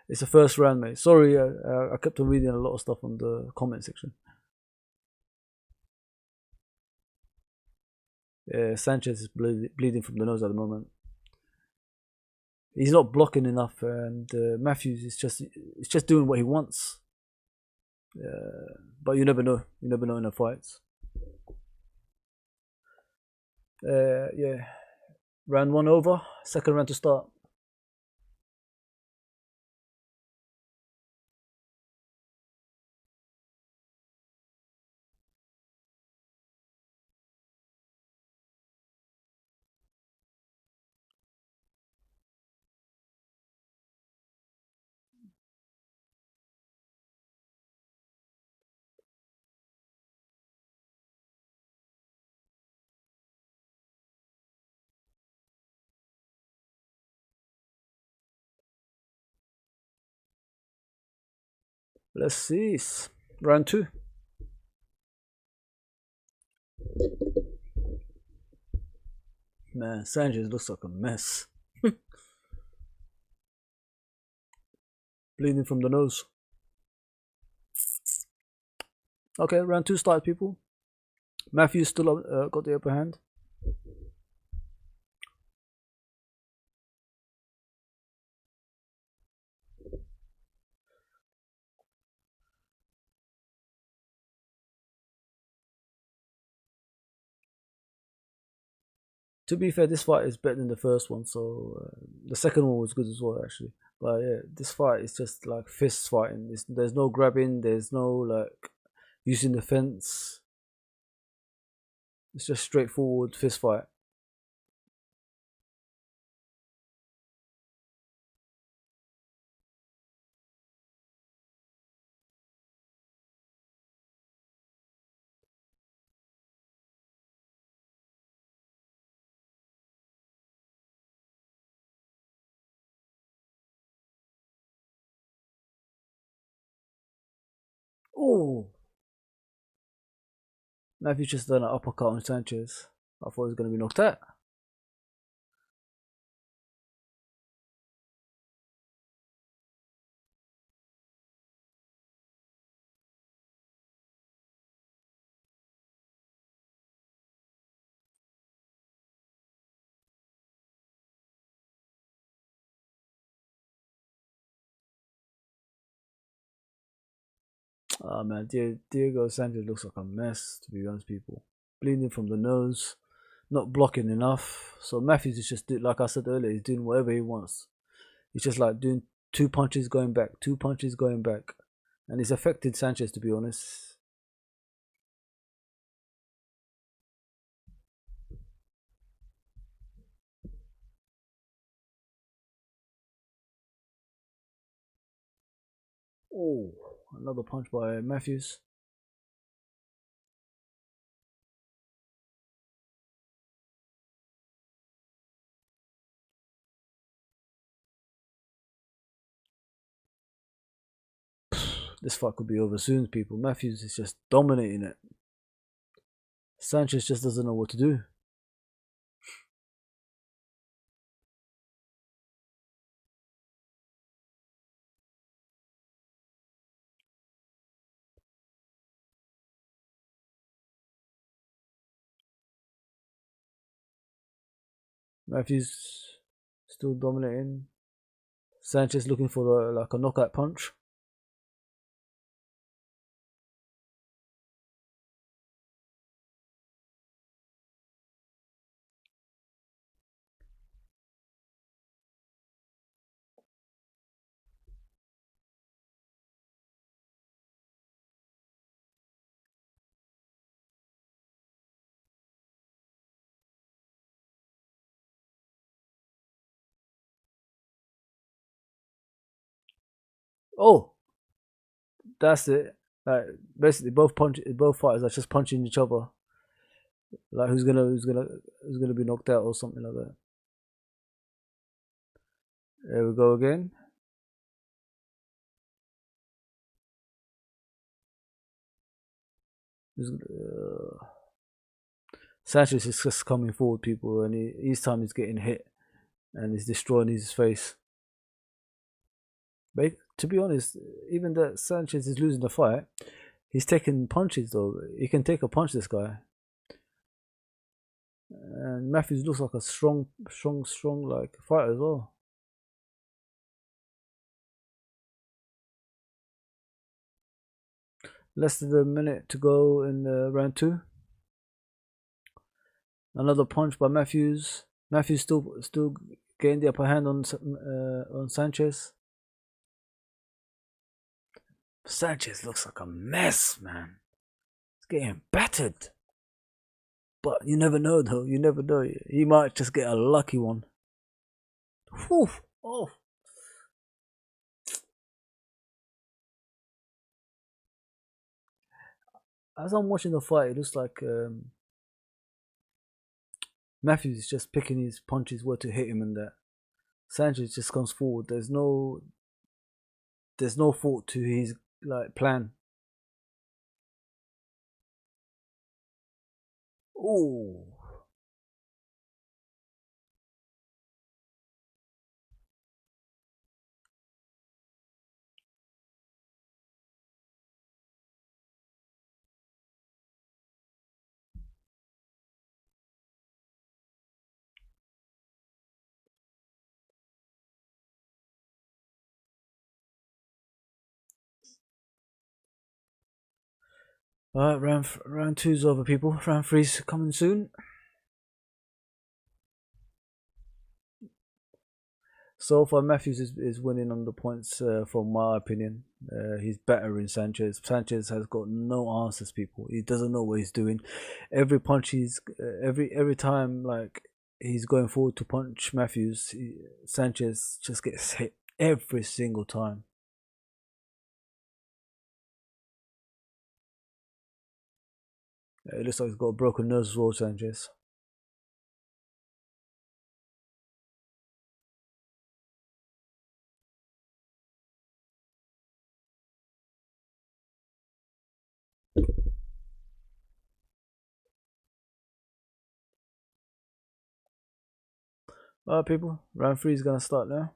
It's the first round, mate. Sorry, I kept on reading a lot of stuff on the comment section. Sanchez is bleeding from the nose at the moment. He's not blocking enough, and Matthews is just doing what he wants. But you never know. You never know in the fights. Yeah. Round one over. Second round to start. Let's see. Round two. Man, Sanchez looks like a mess. Bleeding from the nose. Okay, round two start, people. Matthews still got the upper hand. To be fair, this fight is better than the first one, so the second one was good as well, actually. But yeah, this fight is just like fist fighting. There's no grabbing, there's no like using the fence. It's just straightforward fist fight. Oh, Matthews just done an uppercut on Sanchez. I thought he was gonna be knocked out. Oh man, Diego Sanchez looks like a mess, to be honest, people. Bleeding from the nose, not blocking enough. So Matthews is just, like I said earlier, he's doing whatever he wants. He's just like doing two punches going back, two punches going back. And it's affected Sanchez, to be honest. Oh, another punch by Matthews. This fight could be over soon, people. Matthews is just dominating it. Sanchez just doesn't know what to do. Matthews still dominating. Sanchez looking for like a knockout punch. Oh, that's it. Like basically, both fighters are just punching each other. Like who's gonna be knocked out or something like that. There we go again. Sanchez is just coming forward, people, and each time he's getting hit and he's destroying his face. But to be honest, even that Sanchez is losing the fight, he's taking punches though. He can take a punch, this guy. And Matthews looks like a strong like fighter as well. Less than a minute to go in round 2. Another punch by Matthews. Matthews still getting the upper hand on Sanchez. Sanchez looks like a mess, man. He's getting battered. But you never know, though. You never know. He might just get a lucky one. Whew. Oh. As I'm watching the fight, it looks like Matthews is just picking his punches where to hit him, and that Sanchez just comes forward. There's no thought to his plan. Oh. Alright, round 2's over, people. Round 3's coming soon. So far, Matthews is winning on the points, from my opinion. He's better in Sanchez. Sanchez has got no answers, people. He doesn't know what he's doing. Every punch every time he's going forward to punch Matthews, Sanchez just gets hit every single time. It looks like he's got a broken nose as well, Sanchez. Alright, people. Round 3 is gonna start now.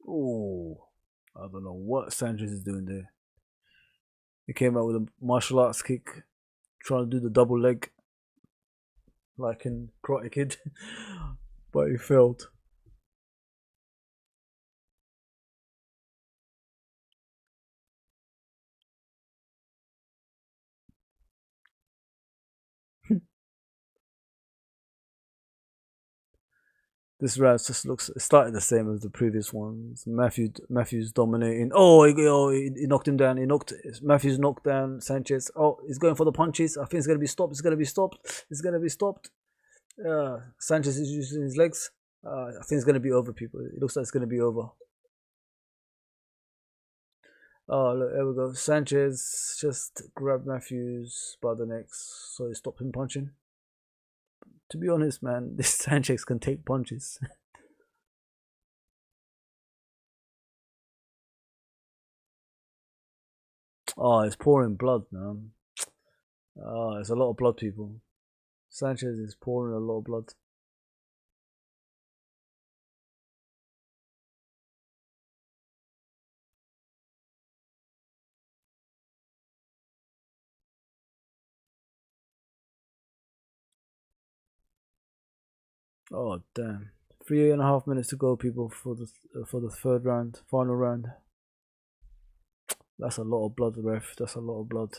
Oh, I don't know what Sanchez is doing there. He came out with a martial arts kick, trying to do the double leg, like in Karate Kid, but he failed. This round just started the same as the previous ones. Matthews dominating. Oh, he knocked him down. Matthews knocked down Sanchez. Oh, he's going for the punches. I think it's gonna be stopped. It's gonna be stopped. It's gonna be stopped. Sanchez is using his legs. I think it's gonna be over, people. It looks like it's gonna be over. Oh, look, there we go. Sanchez just grabbed Matthews by the neck, so he stopped him punching. To be honest, man, this Sanchez can take punches. Oh, it's pouring blood, man. Oh, it's a lot of blood, people. Sanchez is pouring a lot of blood. Oh, damn. 3.5 minutes to go, people, for the third round, final round. That's a lot of blood, ref. That's a lot of blood.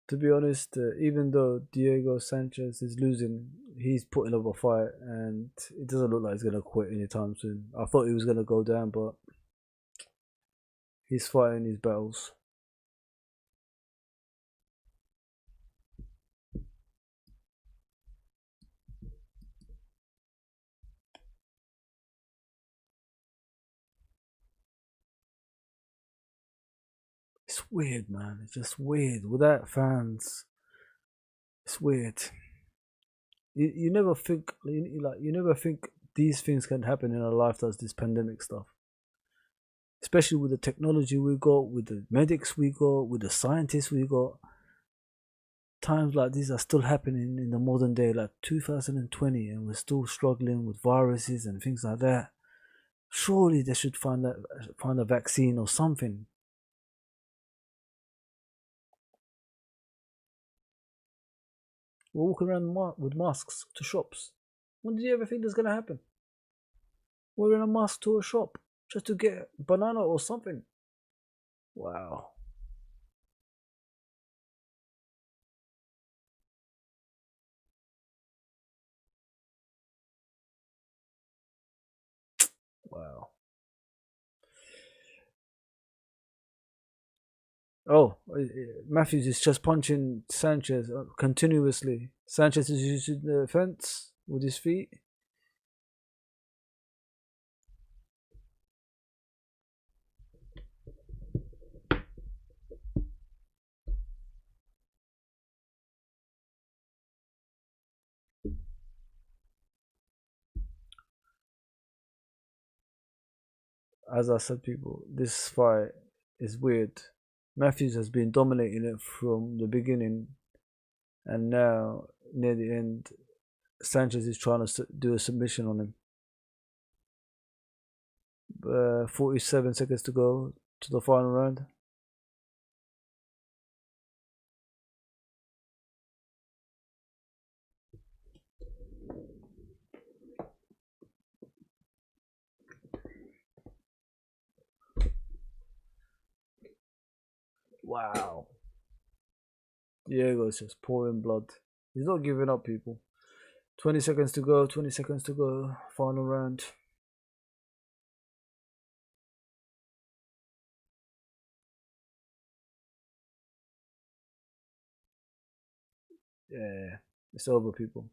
To be honest, even though Diego Sanchez is losing, he's putting up a fight, and it doesn't look like he's gonna quit anytime soon. I thought he was gonna go down, but he's fighting his battles. It's weird, man. It's just weird. Without fans, it's weird. You never think you never think these things can happen in our life. Does this pandemic stuff, especially with the technology we got, with the medics we got, with the scientists we got. times like these are still happening in the modern day, like 2020, and we're still struggling with viruses and things like that. Surely they should find a vaccine or something. We're walking around with masks to shops. When did you ever think this gonna happen? Wearing a mask to a shop just to get a banana or something. Wow. Wow. Oh, Matthews is just punching Sanchez continuously. Sanchez is using the fence with his feet. As I said, people, this fight is weird. Matthews has been dominating it from the beginning, and now near the end, Sanchez is trying to do a submission on him. 47 seconds to go to the final round. Wow. Diego's just pouring blood. He's not giving up, people. 20 seconds to go, 20 seconds to go. Final round. Yeah, it's over, people.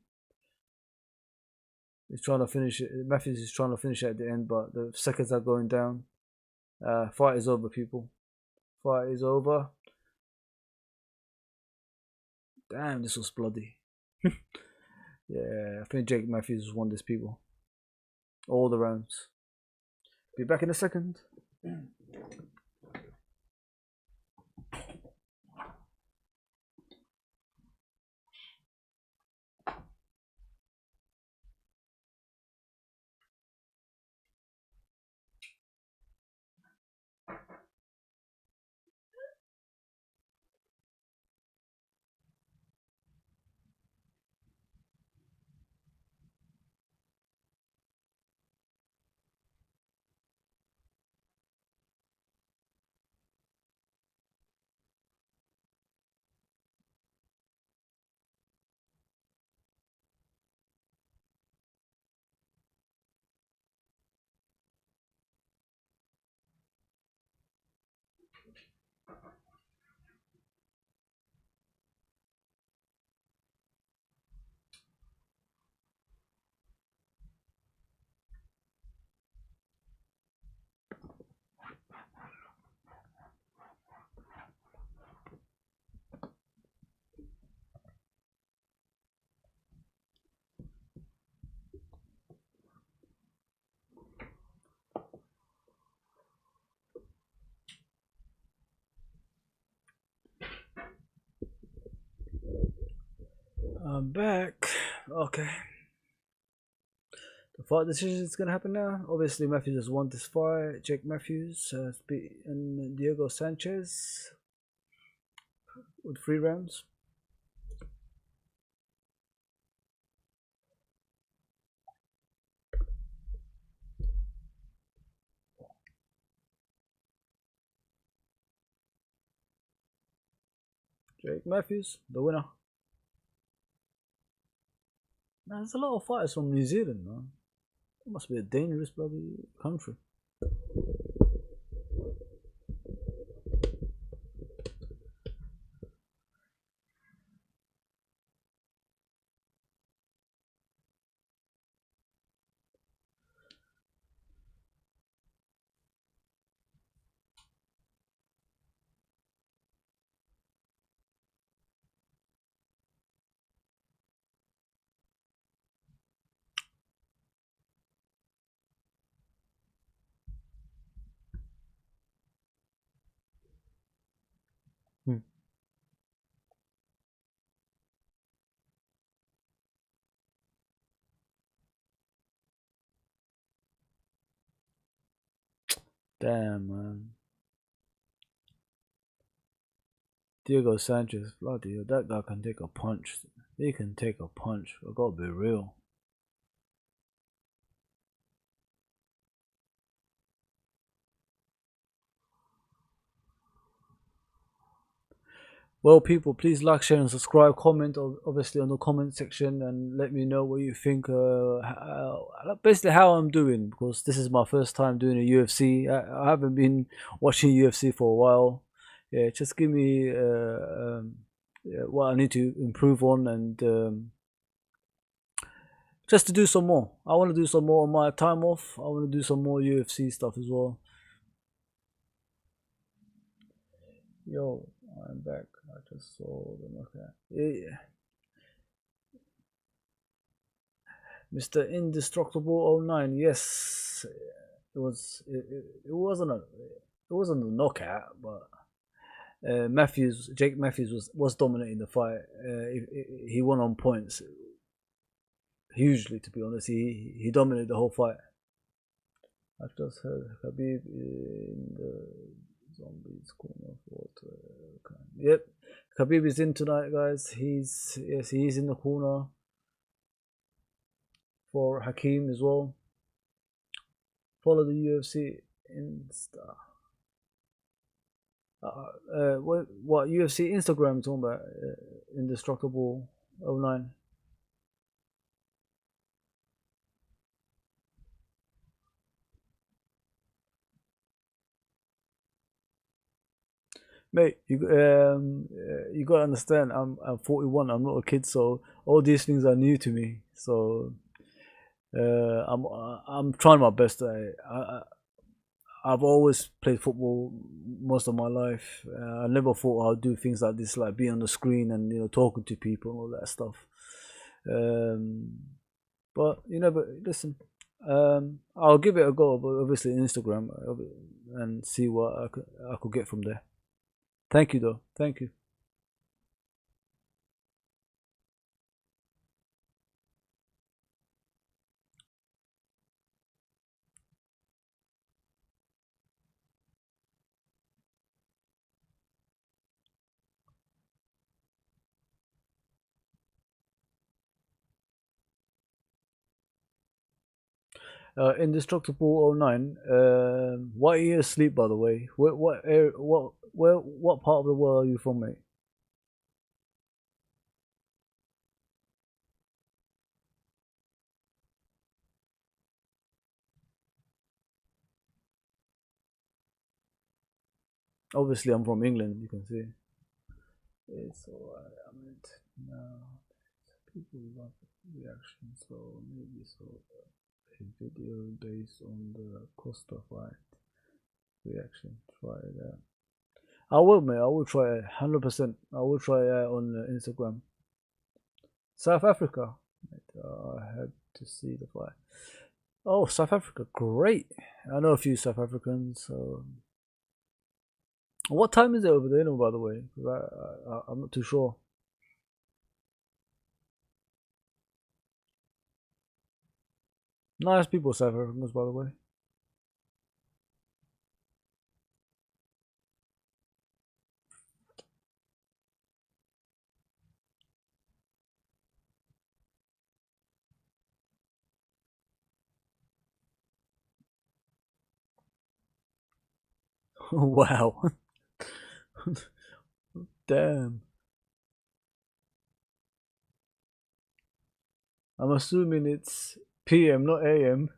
He's trying to finish it. Matthews is trying to finish it at the end, but the seconds are going down. Fight is over, people. Fight is over. Damn, this was bloody. Yeah, I think Jake Matthews won this, people. All the rounds. Be back in a second. I'm back. Okay. The fight decision is gonna happen now. Obviously, Matthews has won this fight. Jake Matthews has beaten Diego Sanchez with 3 rounds. Jake Matthews, the winner. Now, there's a lot of fighters from New Zealand, man. It must be a dangerous bloody country. Damn, man. Diego Sanchez, bloody hell, that guy can take a punch. He can take a punch. I gotta be real. Well, people, please like, share, and subscribe. Comment, obviously, on the comment section, and let me know what you think. Basically, how I'm doing, because this is my first time doing a UFC. I haven't been watching UFC for a while. Yeah, just give me yeah, what I need to improve on, and just to do some more. I want to do some more on my time off. I want to do some more UFC stuff as well. Yo, I'm back. I just saw the knockout. Yeah. Mr. Indestructible 09. Yes, it was. It wasn't a knockout, but Jake Matthews was dominating the fight. He won on points hugely. To be honest, he dominated the whole fight. I just heard Khabib in the zombies corner for Yep, Khabib is in tonight, guys. He's in the corner for Hakeem as well. Follow the UFC Insta. What UFC Instagram talking about? Indestructible 09. Mate, you gotta understand. I'm 41. I'm not a kid, so all these things are new to me. So I'm trying my best. I've always played football most of my life. I never thought I'd do things like this, like be on the screen and talking to people and all that stuff. Um, but but listen, I'll give it a go. But obviously Instagram and see what I could get from there. Thank you, though. Thank you. Indestructible 09. Why are you asleep, by the way? What part of the world are you from, mate? Obviously, I'm from England. You can see. It's alright. I mean, no, people love reaction, so maybe so. A video based on the Costa fight reaction. Try it out. I will, mate. I will try it. 100%. I will try it out on Instagram. South Africa. I had to see the fight. Oh, South Africa, great. I know a few South Africans. So, what time is it over there, by the way? I'm not too sure. Nice people, South Africans, by the way. Wow. Damn. I'm assuming it's PM, not AM.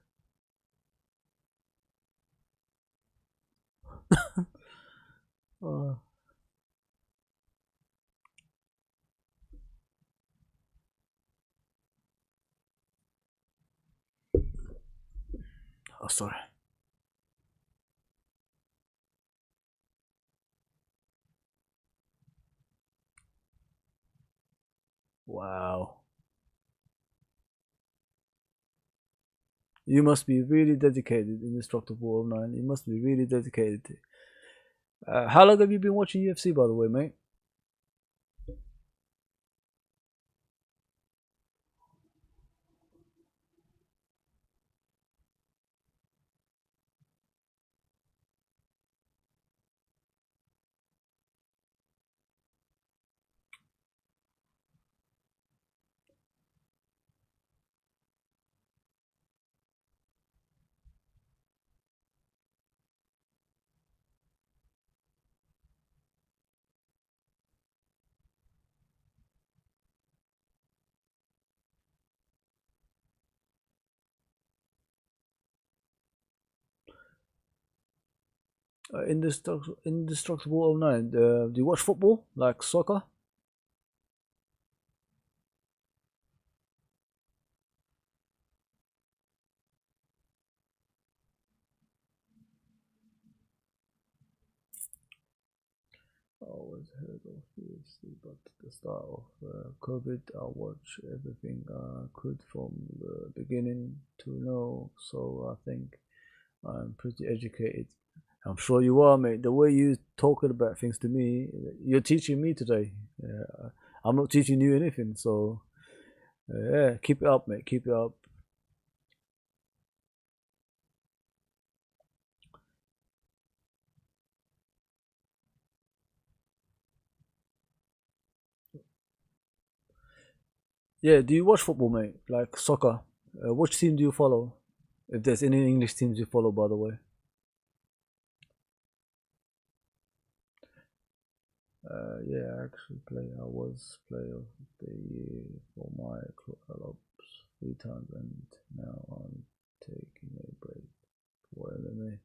Oh, oh sorry. Wow. You must be really dedicated, Indestructible 09. You must be really dedicated. How long have you been watching UFC, by the way, mate? Indestructible oh 09. Do you watch football like soccer? I always heard of UFC, but at the start of COVID, I watched everything I could from the beginning to know. So I think I'm pretty educated. I'm sure you are, mate. The way you talking about things to me, you're teaching me today. I'm not teaching you anything. So yeah, keep it up, mate. Keep it up. Yeah. Do you watch football, mate? Like soccer? Which team do you follow? If there's any English teams you follow, by the way. Yeah, I actually play. I was player of the year for my clubs 3 times, and now I'm taking a break for MMA.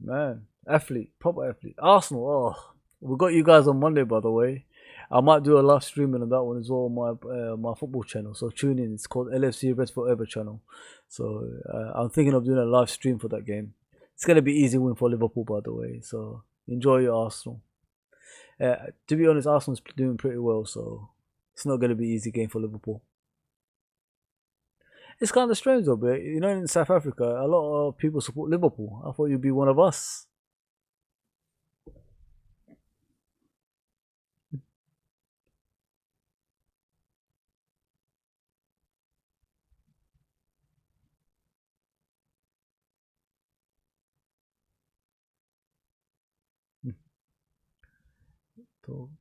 Man, athlete, proper athlete. Arsenal. Oh, we got you guys on Monday, by the way. I might do a live streaming on that one as well on my football channel. So tune in. It's called LFC Reds Forever channel. So I'm thinking of doing a live stream for that game. It's gonna be easy win for Liverpool, by the way. So enjoy your Arsenal. To be honest, Arsenal's doing pretty well, so it's not going to be an easy game for Liverpool. It's kind of strange though, but you know, in South Africa, a lot of people support Liverpool. I thought you'd be one of us. Talk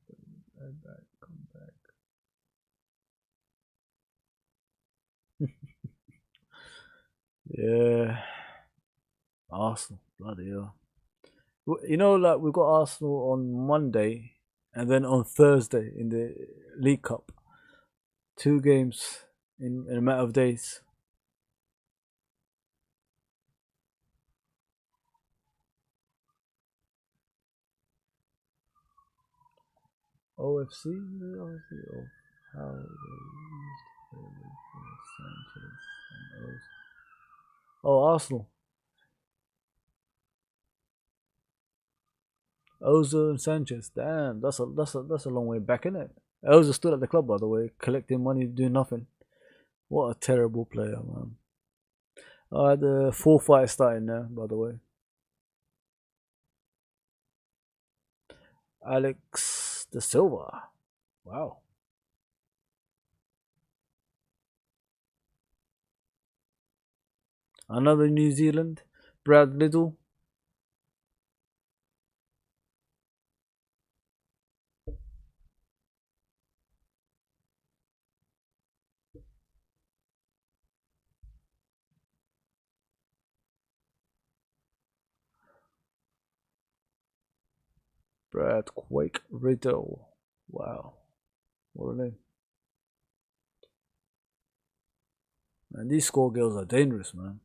back, come back. Yeah, Arsenal, bloody hell. You know, like we've got Arsenal on Monday, and then on Thursday in the League Cup. 2 games in a matter of days. OFC, obviously, of how they used to play with Sanchez and Oz. Oh, Arsenal. Ozil and Sanchez. Damn, that's a long way back, isn't it? Ozil stood at the club, by the way, collecting money, doing nothing. What a terrible player, man. The full fight starting now, by the way. Alex De Silva. Wow. Another New Zealand. Brad Little. Brad Quake Riddle. Wow. What a name. Man, these score girls are dangerous, man.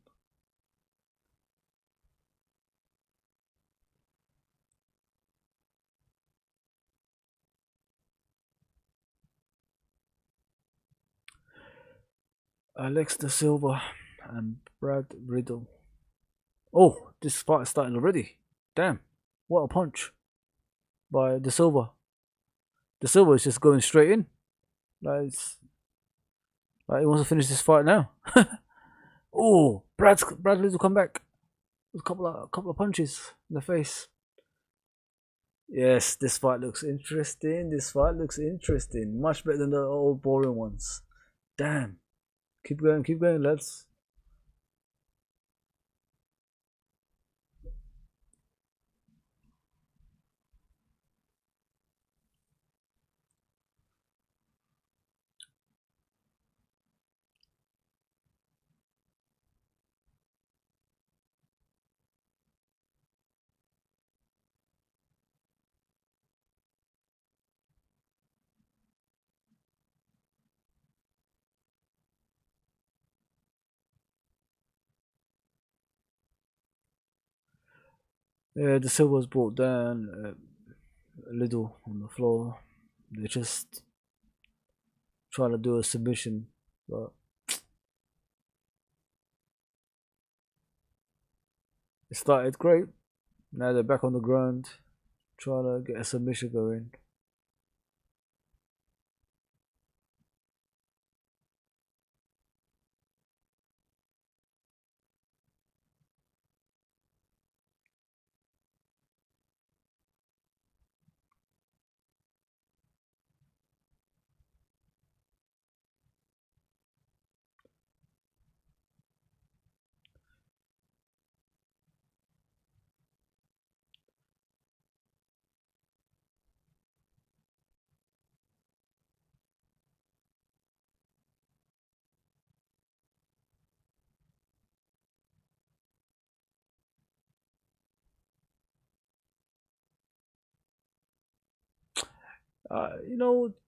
Alex De Silva and Brad Riddle. Oh, this fight is starting already. Damn. What a punch by De Silva. De Silva is just going straight in. Like he wants to finish this fight now. Oh, Brad Riddle come back with a couple of punches in the face. Yes, this fight looks interesting. This fight looks interesting. Much better than the old boring ones. Damn. Keep going, lads. The Silver's brought down a little on the floor. They just trying to do a submission, but it started great. Now they're back on the ground, trying to get a submission going.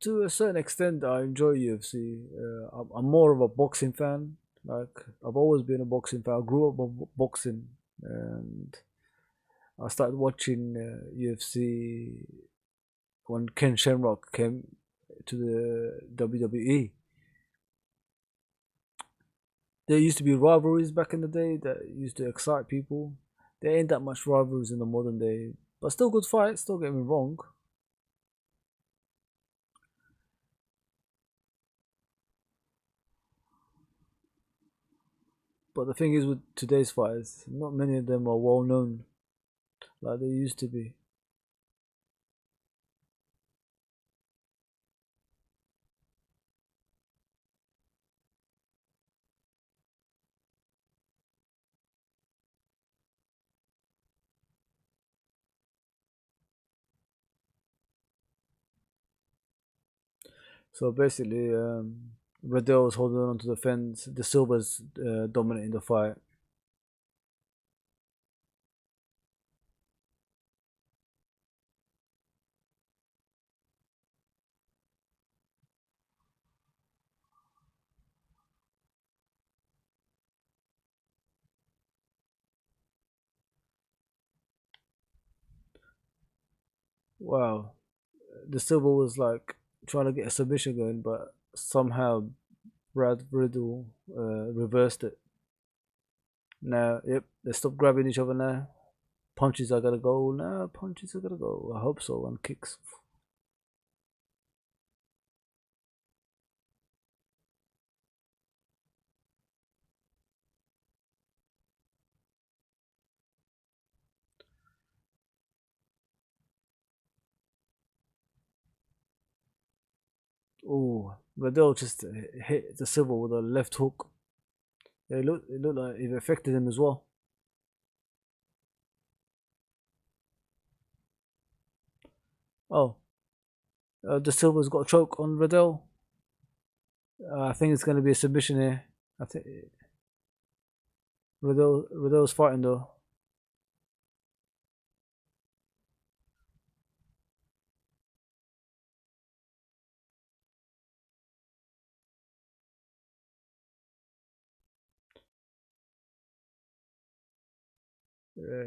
To a certain extent, I enjoy UFC. I'm more of a boxing fan. Like I've always been a boxing fan. I grew up with boxing, and I started watching UFC when Ken Shamrock came to the WWE. There used to be rivalries back in the day that used to excite people. There ain't that much rivalries in the modern day, but still good fights. Don't get me wrong. But the thing is with today's fighters, not many of them are well known like they used to be. So basically, Riddell was holding on to the fence. The Silvers dominating the fight. Wow, the Silver was like trying to get a submission going, but somehow Brad Riddle reversed it. Now, yep, they stopped grabbing each other now. Punches are gonna go now. Punches are gonna go. I hope so. And kicks. Oh, Riddle just hit the Silver with a left hook. It looked like it affected him as well. Oh, the Silver's got a choke on Riddle. I think it's going to be a submission here. I think Riddle's fighting though.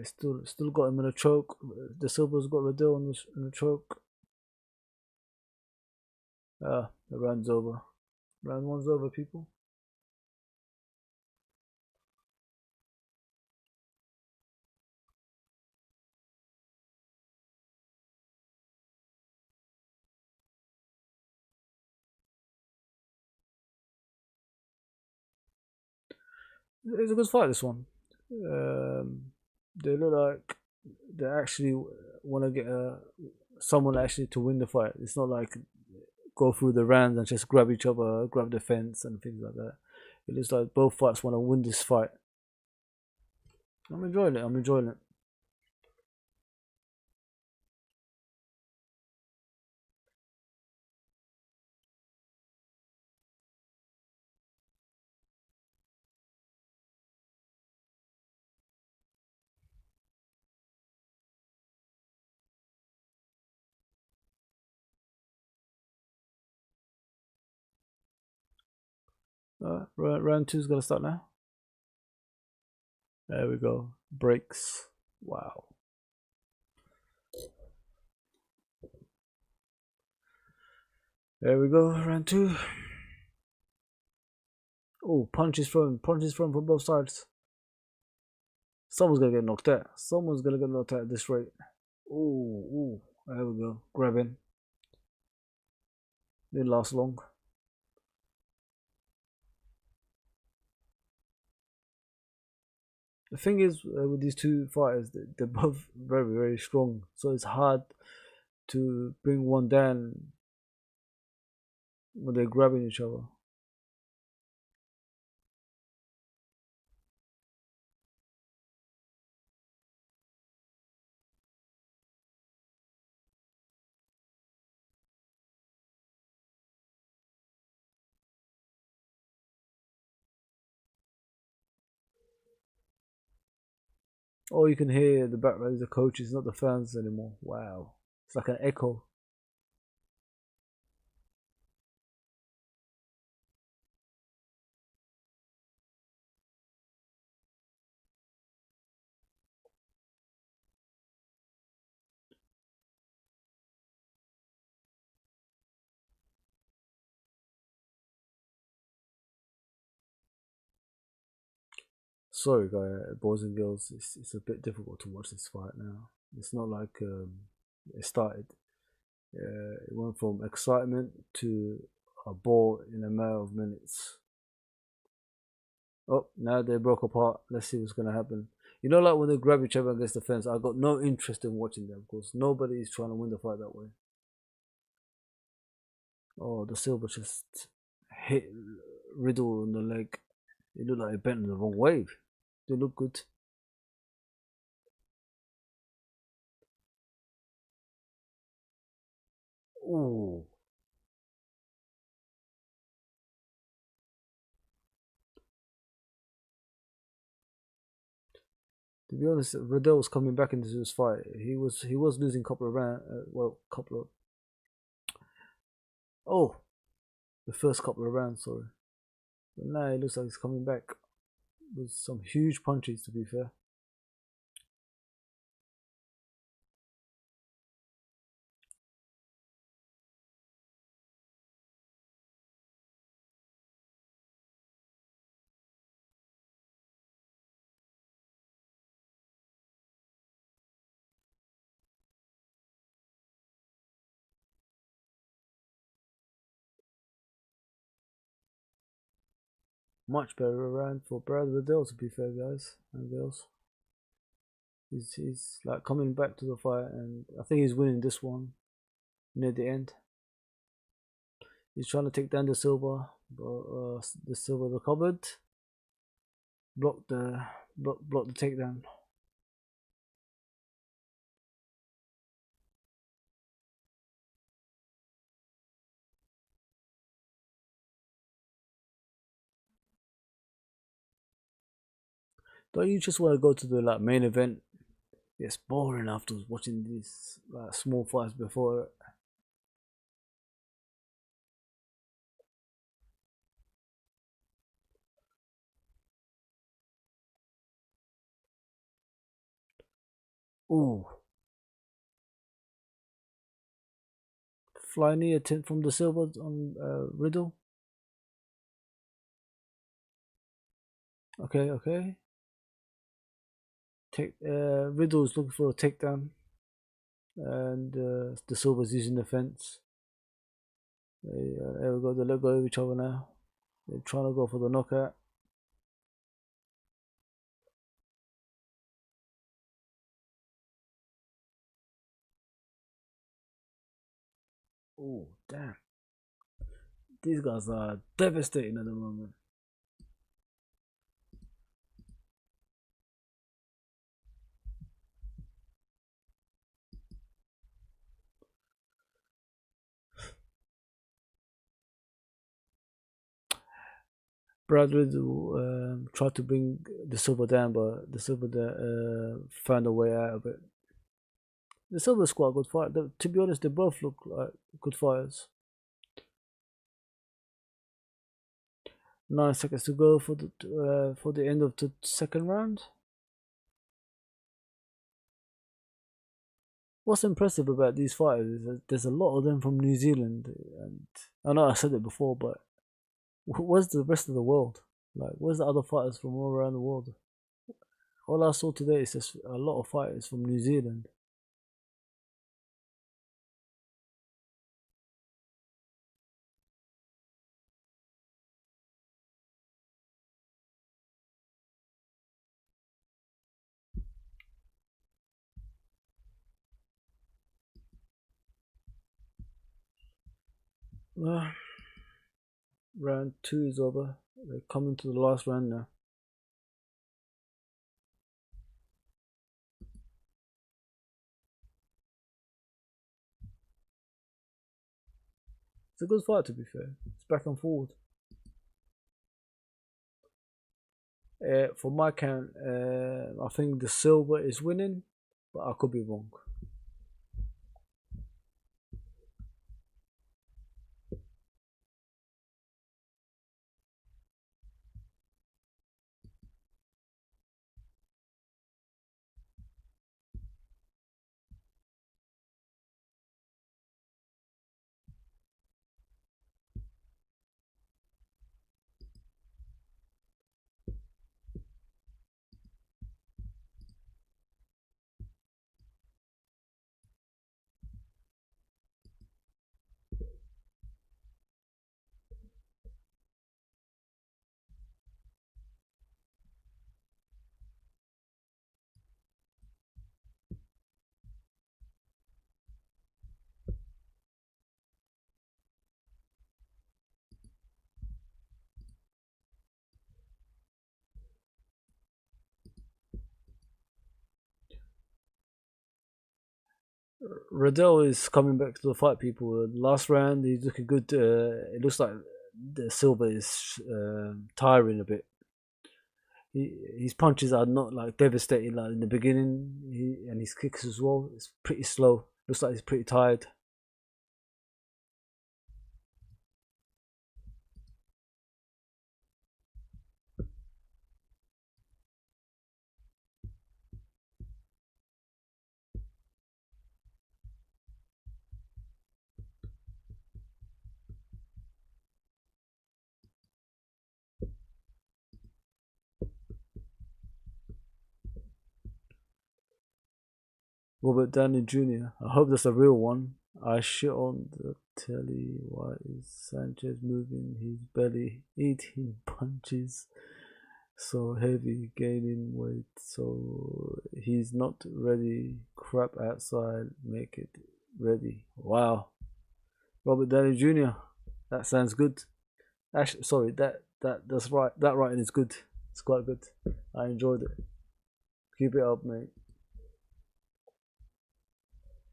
Still got him in a choke. The Silver's got Riddle in the choke. The round's over. Round one's over, people. It's a good fight, this one. Um, they look like they actually want to get someone actually to win the fight. It's not like go through the rounds and just grab each other, grab the fence and things like that. It looks like both fights want to win this fight. I'm enjoying it. I'm enjoying it. Round two's gonna start now. There we go. Breaks. Wow. There we go, round two. Oh, punches from both sides. Someone's gonna get knocked out. Someone's gonna get knocked out at this rate. Oh, there we go. Grabbing. Didn't last long. The thing is, with these two fighters, they're both very, very strong. So it's hard to bring one down when they're grabbing each other. Oh, you can hear the background of the coaches, not the fans anymore. Wow. It's like an echo. Sorry, boys and girls, it's a bit difficult to watch this fight now. It's not like it started. It went from excitement to a bore in a matter of minutes. Oh, now they broke apart. Let's see what's gonna happen. You know, like when they grab each other against the fence, I got no interest in watching them because nobody is trying to win the fight that way. Oh, the silver just hit Riddle on the leg. It looked like it bent in the wrong way. They look good. Ooh. To be honest, Riddle was coming back into this fight. He was losing a couple of rounds. Couple of oh, the first couple of rounds. Sorry, but now it looks like he's coming back with some huge punches. To be fair, much better round for Brad Riddle. To be fair, guys and girls, he's like coming back to the fight, and I think he's winning this one near the end. He's trying to take down the silver, but the silver recovered, blocked the takedown. Don't you just want to go to the like main event? It's boring after watching these like small fights before. Ooh, fly knee attempt from the silver on Riddle. Okay. Take Riddle's looking for a takedown, and the silver's using the fence. There we go. They let go of each other now. They're trying to go for the knockout. Oh damn! These guys are devastating at the moment. Brad Riddle tried to bring the silver down, but the silver found a way out of it. The silver squad good fight. To be honest, they both look like good fighters. 9 seconds to go for the end of the second round. What's impressive about these fighters is that there's a lot of them from New Zealand, and I know I said it before, but where's the rest of the world? Like, where's the other fighters from all around the world? All I saw today is just a lot of fighters from New Zealand. Uh, round 2 is over. They're coming to the last round now. It's a good fight, to be fair. It's back and forward. For my count, I think the silver is winning, but I could be wrong. Riddell is coming back to the fight, people. Last round, he's looking good. It looks like the silver is tiring a bit. His punches are not like devastating like in the beginning, and his kicks as well. It's pretty slow. Looks like he's pretty tired. Robert Downey Jr. I hope that's a real one. I shit on the telly. Why is Sanchez moving his belly, eating punches so heavy, gaining weight? So he's not ready. Crap outside, make it ready. Wow, Robert Downey Jr. That sounds good. Actually, sorry, that's right. That writing is good. It's quite good. I enjoyed it. Keep it up, mate.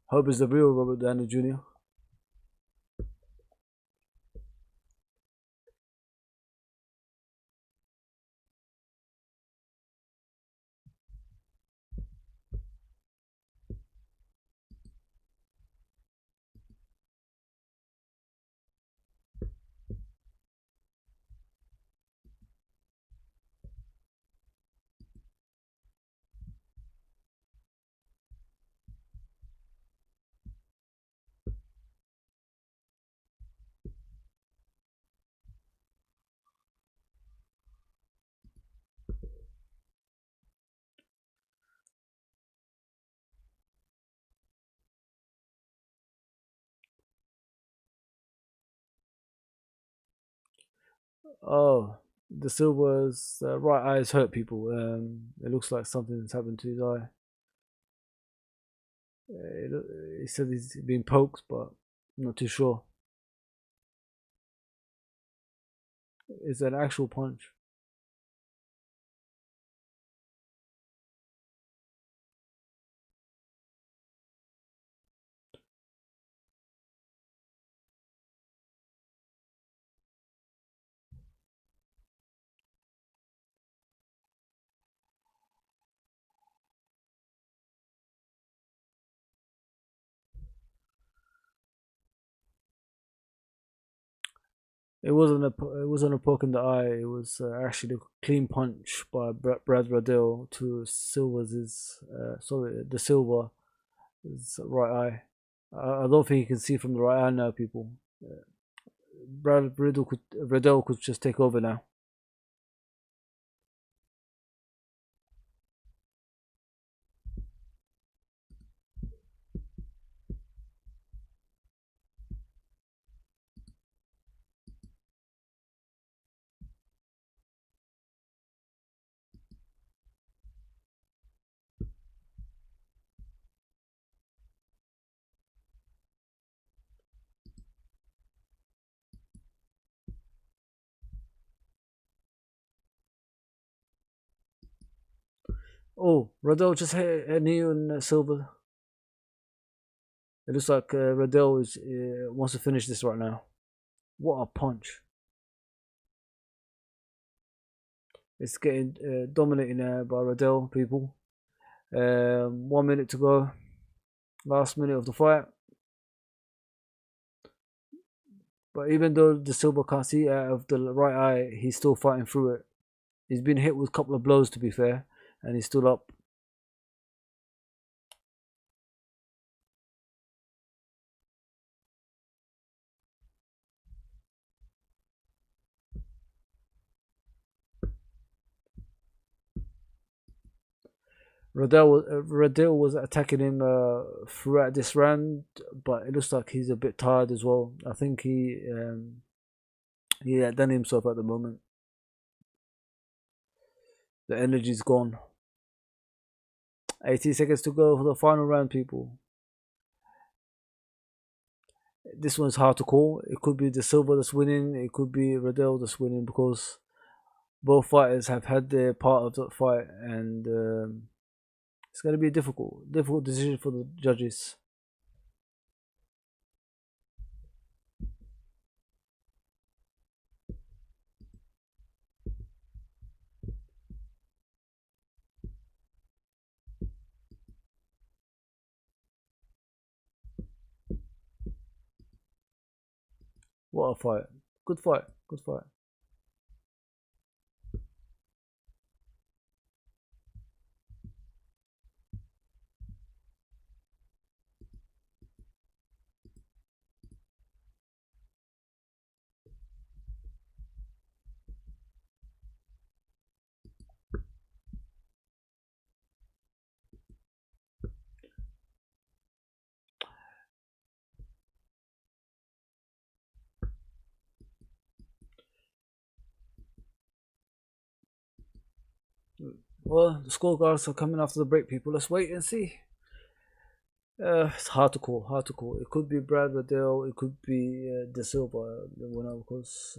Hope it's the real Robert Downey Jr. Oh, the Silver's right eye has hurt people. It looks like something's happened to his eye. He said he's been poked, but I'm not too sure. It's an actual punch. It wasn't a poke in the eye. It was actually a clean punch by Brad Riddell to the Silver's right eye. I don't think you can see from the right eye now, people. Riddle could just take over now. Oh, Riddle just hit a knee on Silver. It looks like Riddle is wants to finish this right now. What a punch! It's getting dominated now by Riddle people. 1 minute to go. Last minute of the fight. But even though the Silver can't see out of the right eye, he's still fighting through it. He's been hit with a couple of blows, to be fair, and he's still up. Riddle was attacking him throughout this round, but it looks like he's a bit tired as well. I think he outdone himself at the moment. The energy's gone. 80 seconds to go for the final round, people. This one's hard to call. It could be the Silver that's winning. It could be Riddle that's winning because both fighters have had their part of the fight, and it's going to be a difficult decision for the judges. What a fight! Good fight. Good fight. Well, the scorecards are coming after the break, people. Let's wait and see. It's hard to call. Hard to call. It could be Brad Riddell. It could be De Silva, the winner, because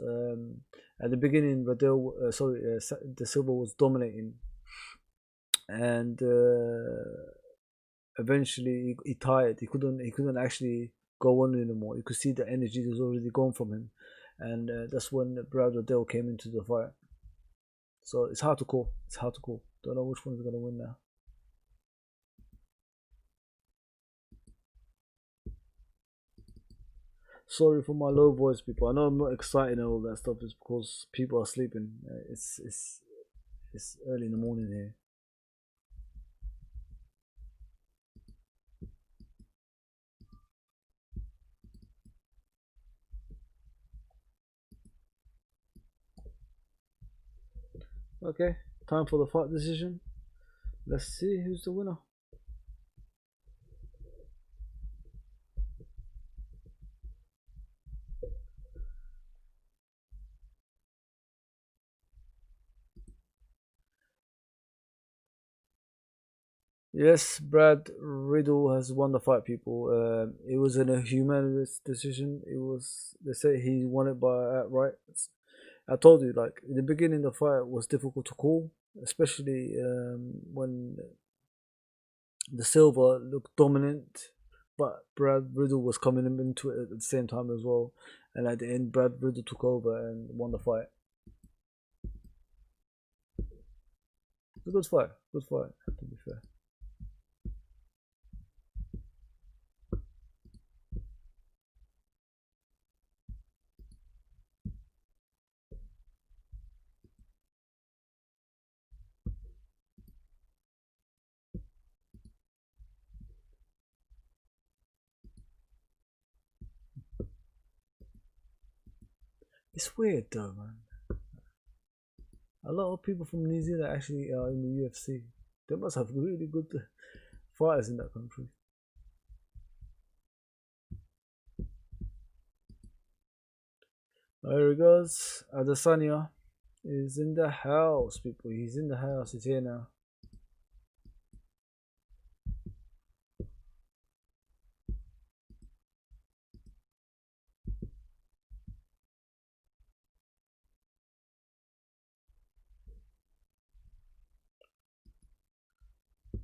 at the beginning, De Silva was dominating, and eventually he tired. He couldn't actually go on anymore. You could see the energy was already gone from him, and that's when Brad Riddell came into the fight. So it's hard to call. It's hard to call. Don't know which one's gonna win now. Sorry for my low voice, people. I know I'm not excited and all that stuff. It's because people are sleeping. It's early in the morning here. Okay, time for the fight decision. Let's see who's the winner. Yes, Brad Riddle has won the fight, people. It was in a unanimous decision. It was. They say he won it by outright. I told you, like in the beginning, the fight was difficult to call, especially when the Silva looked dominant, but Brad Riddle was coming into it at the same time as well. And at the end, Brad Riddle took over and won the fight. It's a good fight. Good fight, to be fair. It's weird though, man. A lot of people from New Zealand actually are in the UFC. They must have really good fighters in that country. There he goes. Adesanya is in the house, people. He's in the house. He's here now.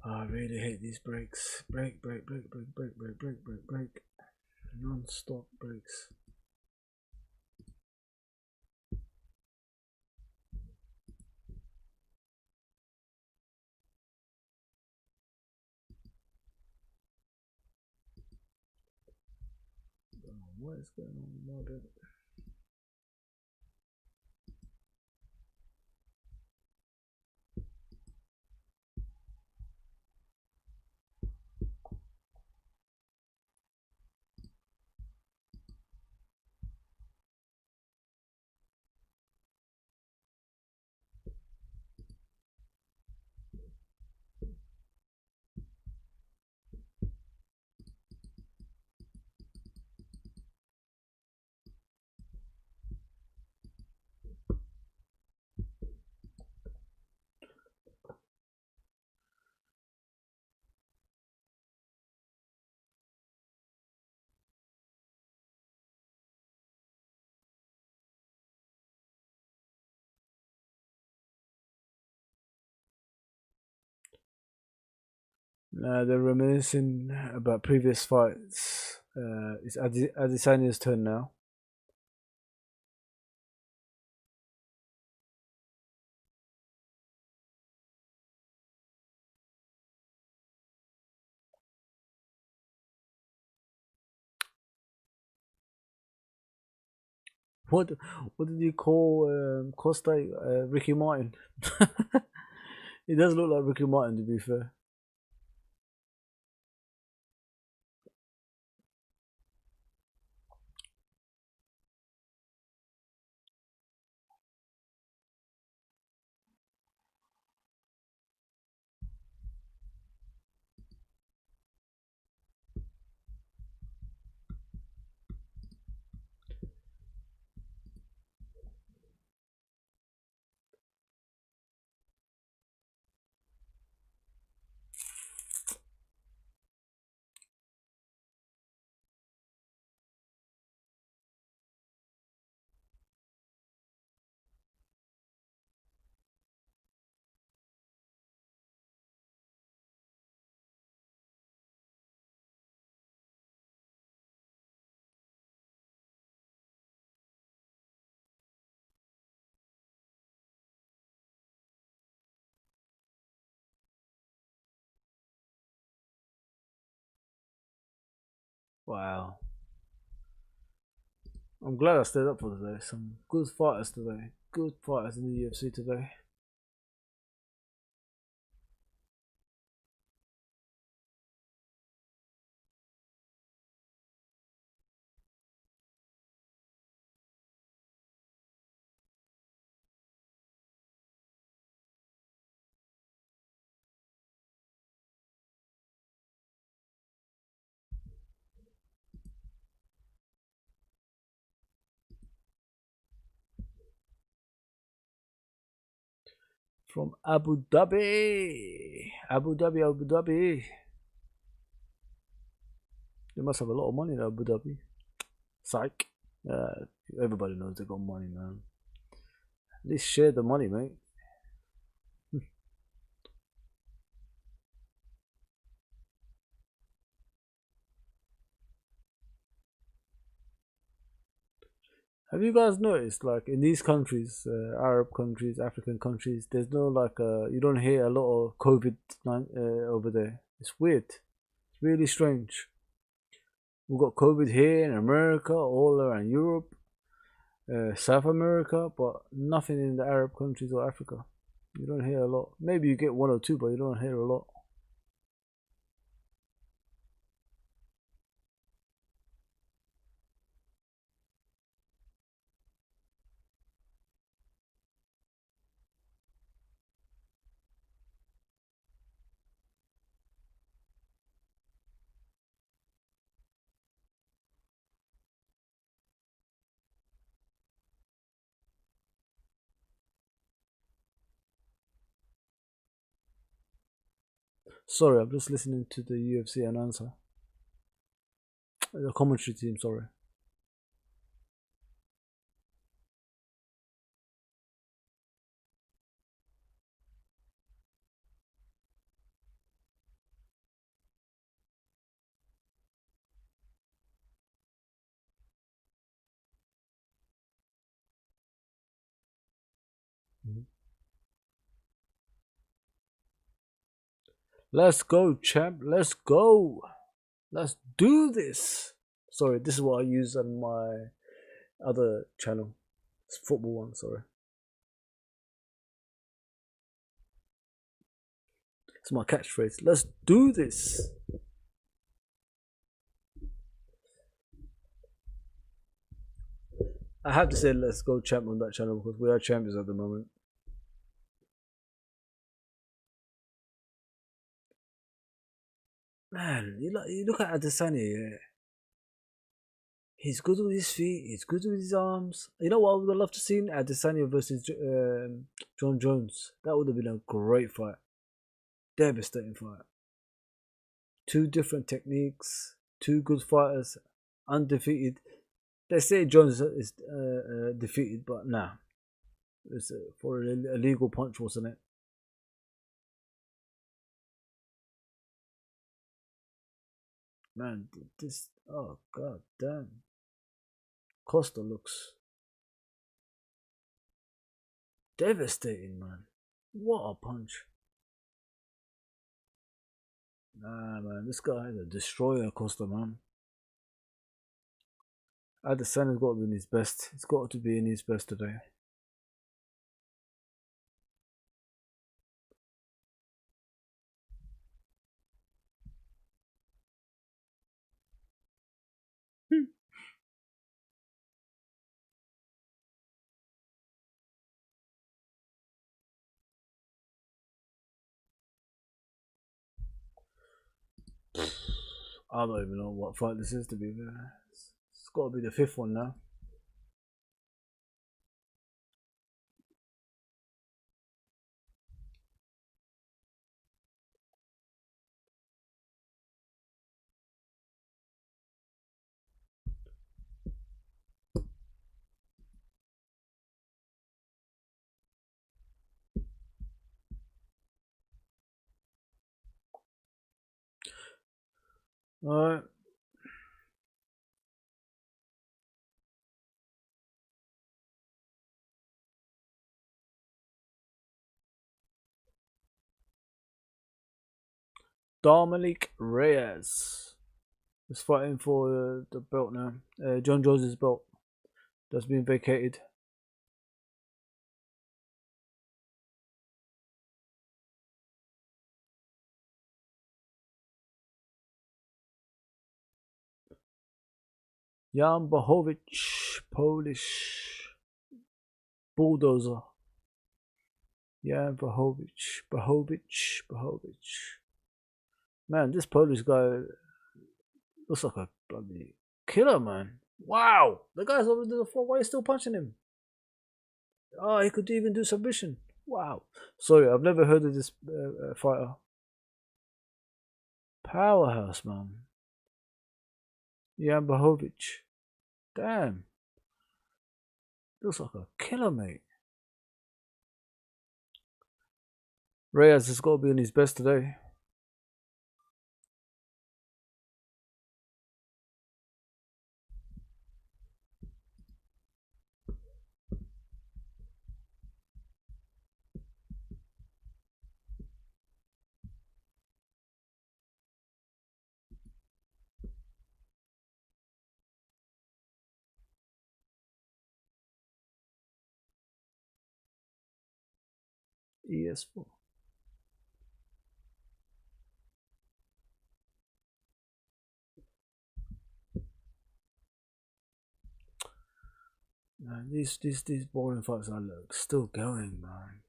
Oh, I really hate these breaks. Break, break, break, break, break, break, break, break, break. Non-stop breaks. Oh, what is going on with my bed? They're reminiscing about previous fights. It's Adesanya's turn now. What what did you call Costa? Ricky Martin. It does look like Ricky Martin, to be fair. Wow. I'm glad I stayed up for today. Some good fighters today. Good fighters in the UFC today. From Abu Dhabi. Abu Dhabi, Abu Dhabi. They must have a lot of money in Abu Dhabi. Psych. Uh, Everybody knows they got money, man. At least share the money, mate. Have you guys noticed, like in these countries, Arab countries, African countries, there's no like, you don't hear a lot of COVID over there. It's weird. It's really strange. We've got COVID here in America, all around Europe, South America, but nothing in the Arab countries or Africa. You don't hear a lot. Maybe you get one or two, but you don't hear a lot. Sorry, I'm just listening to the UFC announcer, the commentary team. Sorry. Mhm. Let's go, champ. Let's go. Let's do this. Sorry, this is what I use on my other channel. It's football one. Sorry, it's my catchphrase. Let's do this. I have to say, let's go, champ, on that channel because we are champions at the moment. Man, you look at Adesanya. Yeah. He's good with his feet. He's good with his arms. You know what I would have loved to see? Adesanya versus John Jones. That would have been a great fight. Devastating fight. Two different techniques. Two good fighters. Undefeated. They say Jones is defeated, but nah. It's for a legal punch, wasn't it? Man, this. Oh, god damn. Costa looks devastating, man. What a punch. Nah, man, this guy is a destroyer, Costa, man. Adesanya's got to be in his best. He's got to be in his best today. I don't even know what fight this is, to be fair. It's got to be the fifth one now. Alright. Dominic Reyes is fighting for the belt now. John Jones' belt that's been vacated. Jan Bohovic, Polish bulldozer. Jan Bohovic. Man, this Polish guy looks like a bloody killer, man. Wow, the guy's over the floor. Why are you still punching him? Oh, he could even do submission. Wow. Sorry, I've never heard of this fighter. Powerhouse, man. Jan Bohovic. Damn. Looks like a killer, mate. Reyes has got to be in his best today. ES4. Man, these boring fights are still going, man.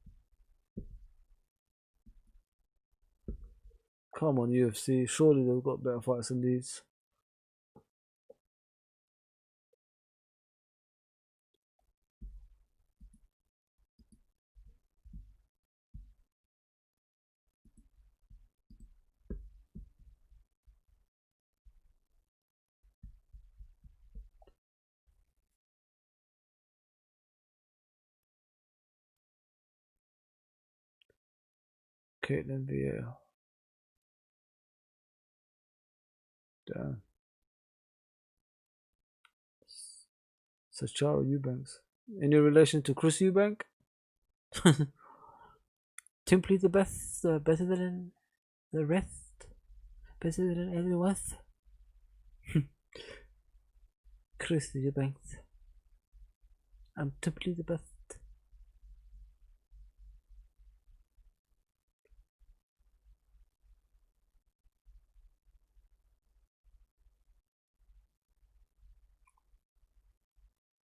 Come on, UFC. Surely they've got better fights than these. Caitlin Vieira. Damn. Sachara Eubanks. Any relation to Chris Eubank? Simply the best, better than the rest, better than anyone else. Chris Eubanks. I'm simply the best.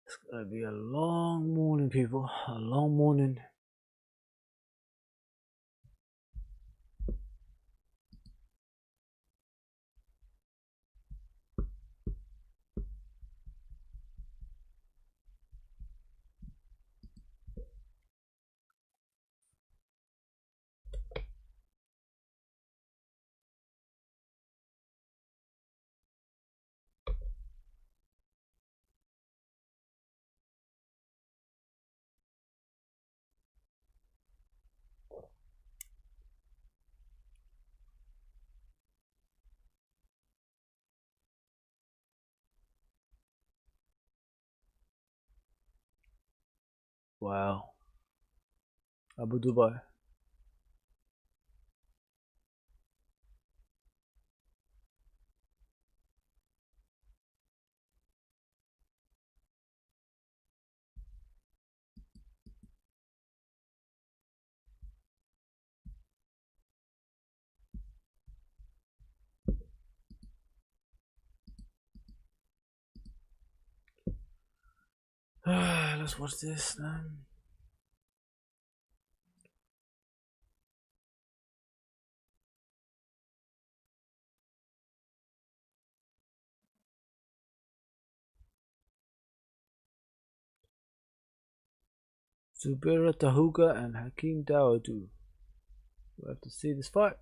It's gonna be a long morning, people. A long morning. Wow. Abu Dubai. Let's watch this, man. Zubaira Tahuga and Hakeem Dawodu. We have to see this fight.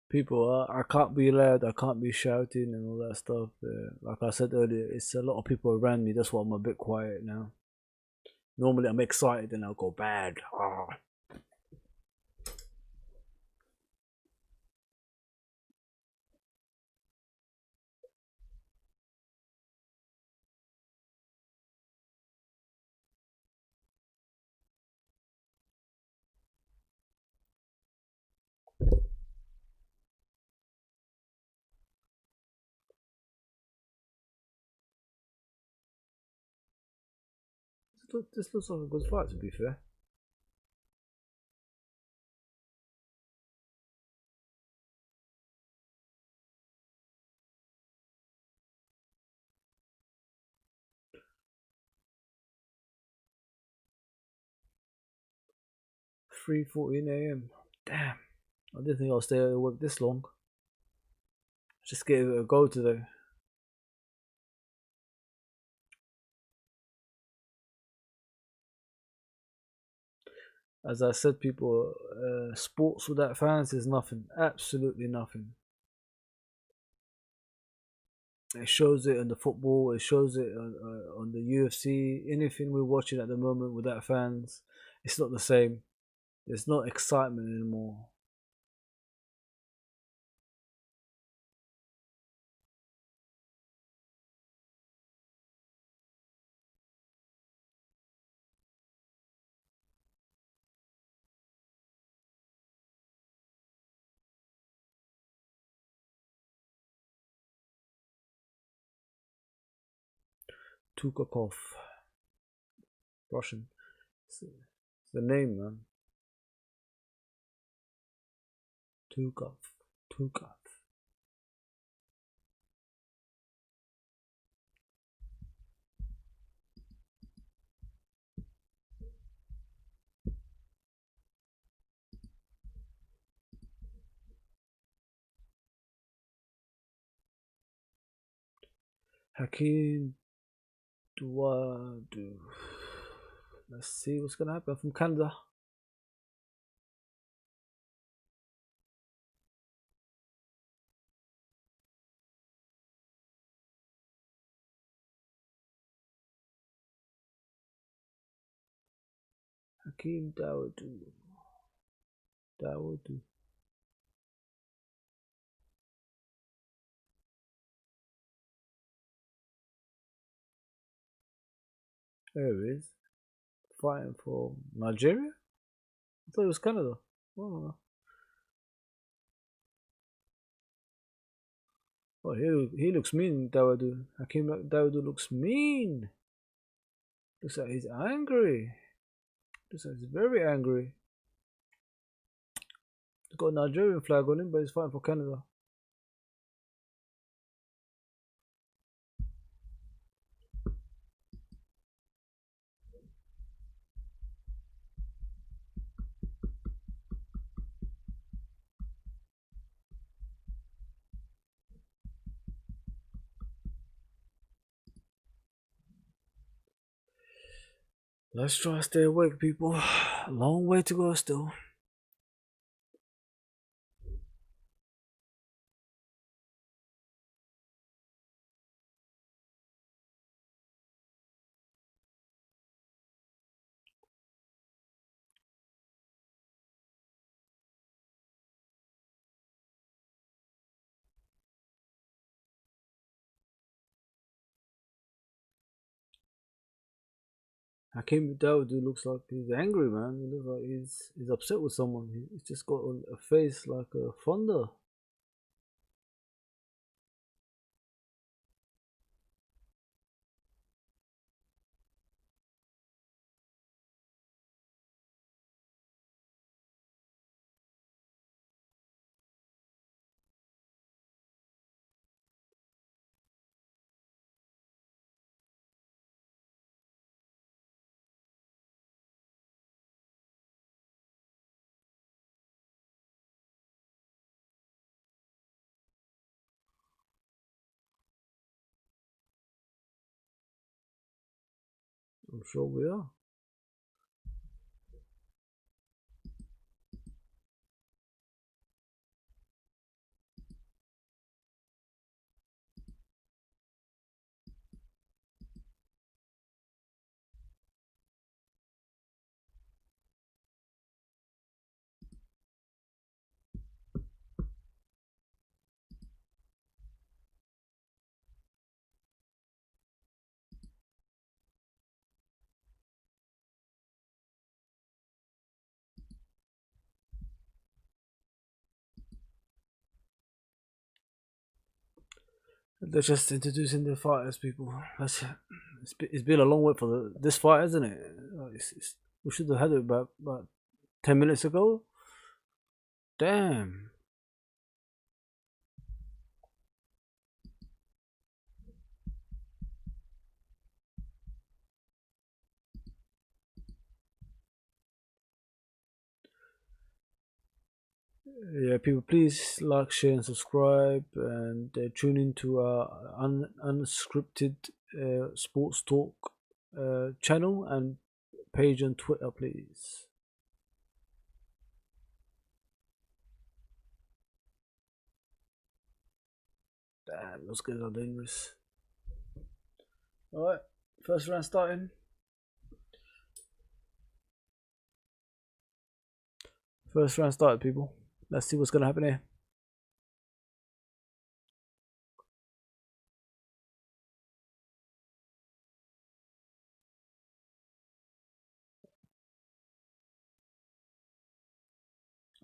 People, I can't be loud, I can't be shouting and all that stuff. Like I said earlier, it's a lot of people around me. That's why I'm a bit quiet now. Normally I'm excited and I'll go bad. This looks like a good fight, to be fair. (3:14 a.m.) Damn, I didn't think I'll stay at work this long. Just gave it a go today. As I said, people, sports without fans is nothing. Absolutely nothing. It shows it in the football. It shows it on the UFC. Anything we're watching at the moment without fans, it's not the same. There's no excitement anymore. Tukakov, Russian. It's the name, man. Tukov. Tukov. Hakeem Duadu. Let's see what's gonna happen from Canada. Hakeem Dawodu. Dawodu. There he is. Fighting for Nigeria? I thought it was Canada. Oh, oh he looks mean, Dawodu. Hakeem Dawodu looks mean. Looks like he's angry. Looks like he's very angry. He's got a Nigerian flag on him, but he's fighting for Canada. Let's try to stay awake, people. A long way to go still. Hakeem Dawodu looks like he's angry, man. He looks like he's upset with someone. He's just got a face like a thunder. I'm sure we are. They're just introducing the fighters, people. It's been a long wait for this fight, isn't it? We should have had it about 10 minutes ago. Damn. Yeah, people, please like, share, and subscribe, and tune into our unscripted sports talk channel and page on Twitter, please. Damn, those guys are dangerous. Alright, first round starting. First round started, people. Let's see what's gonna happen here.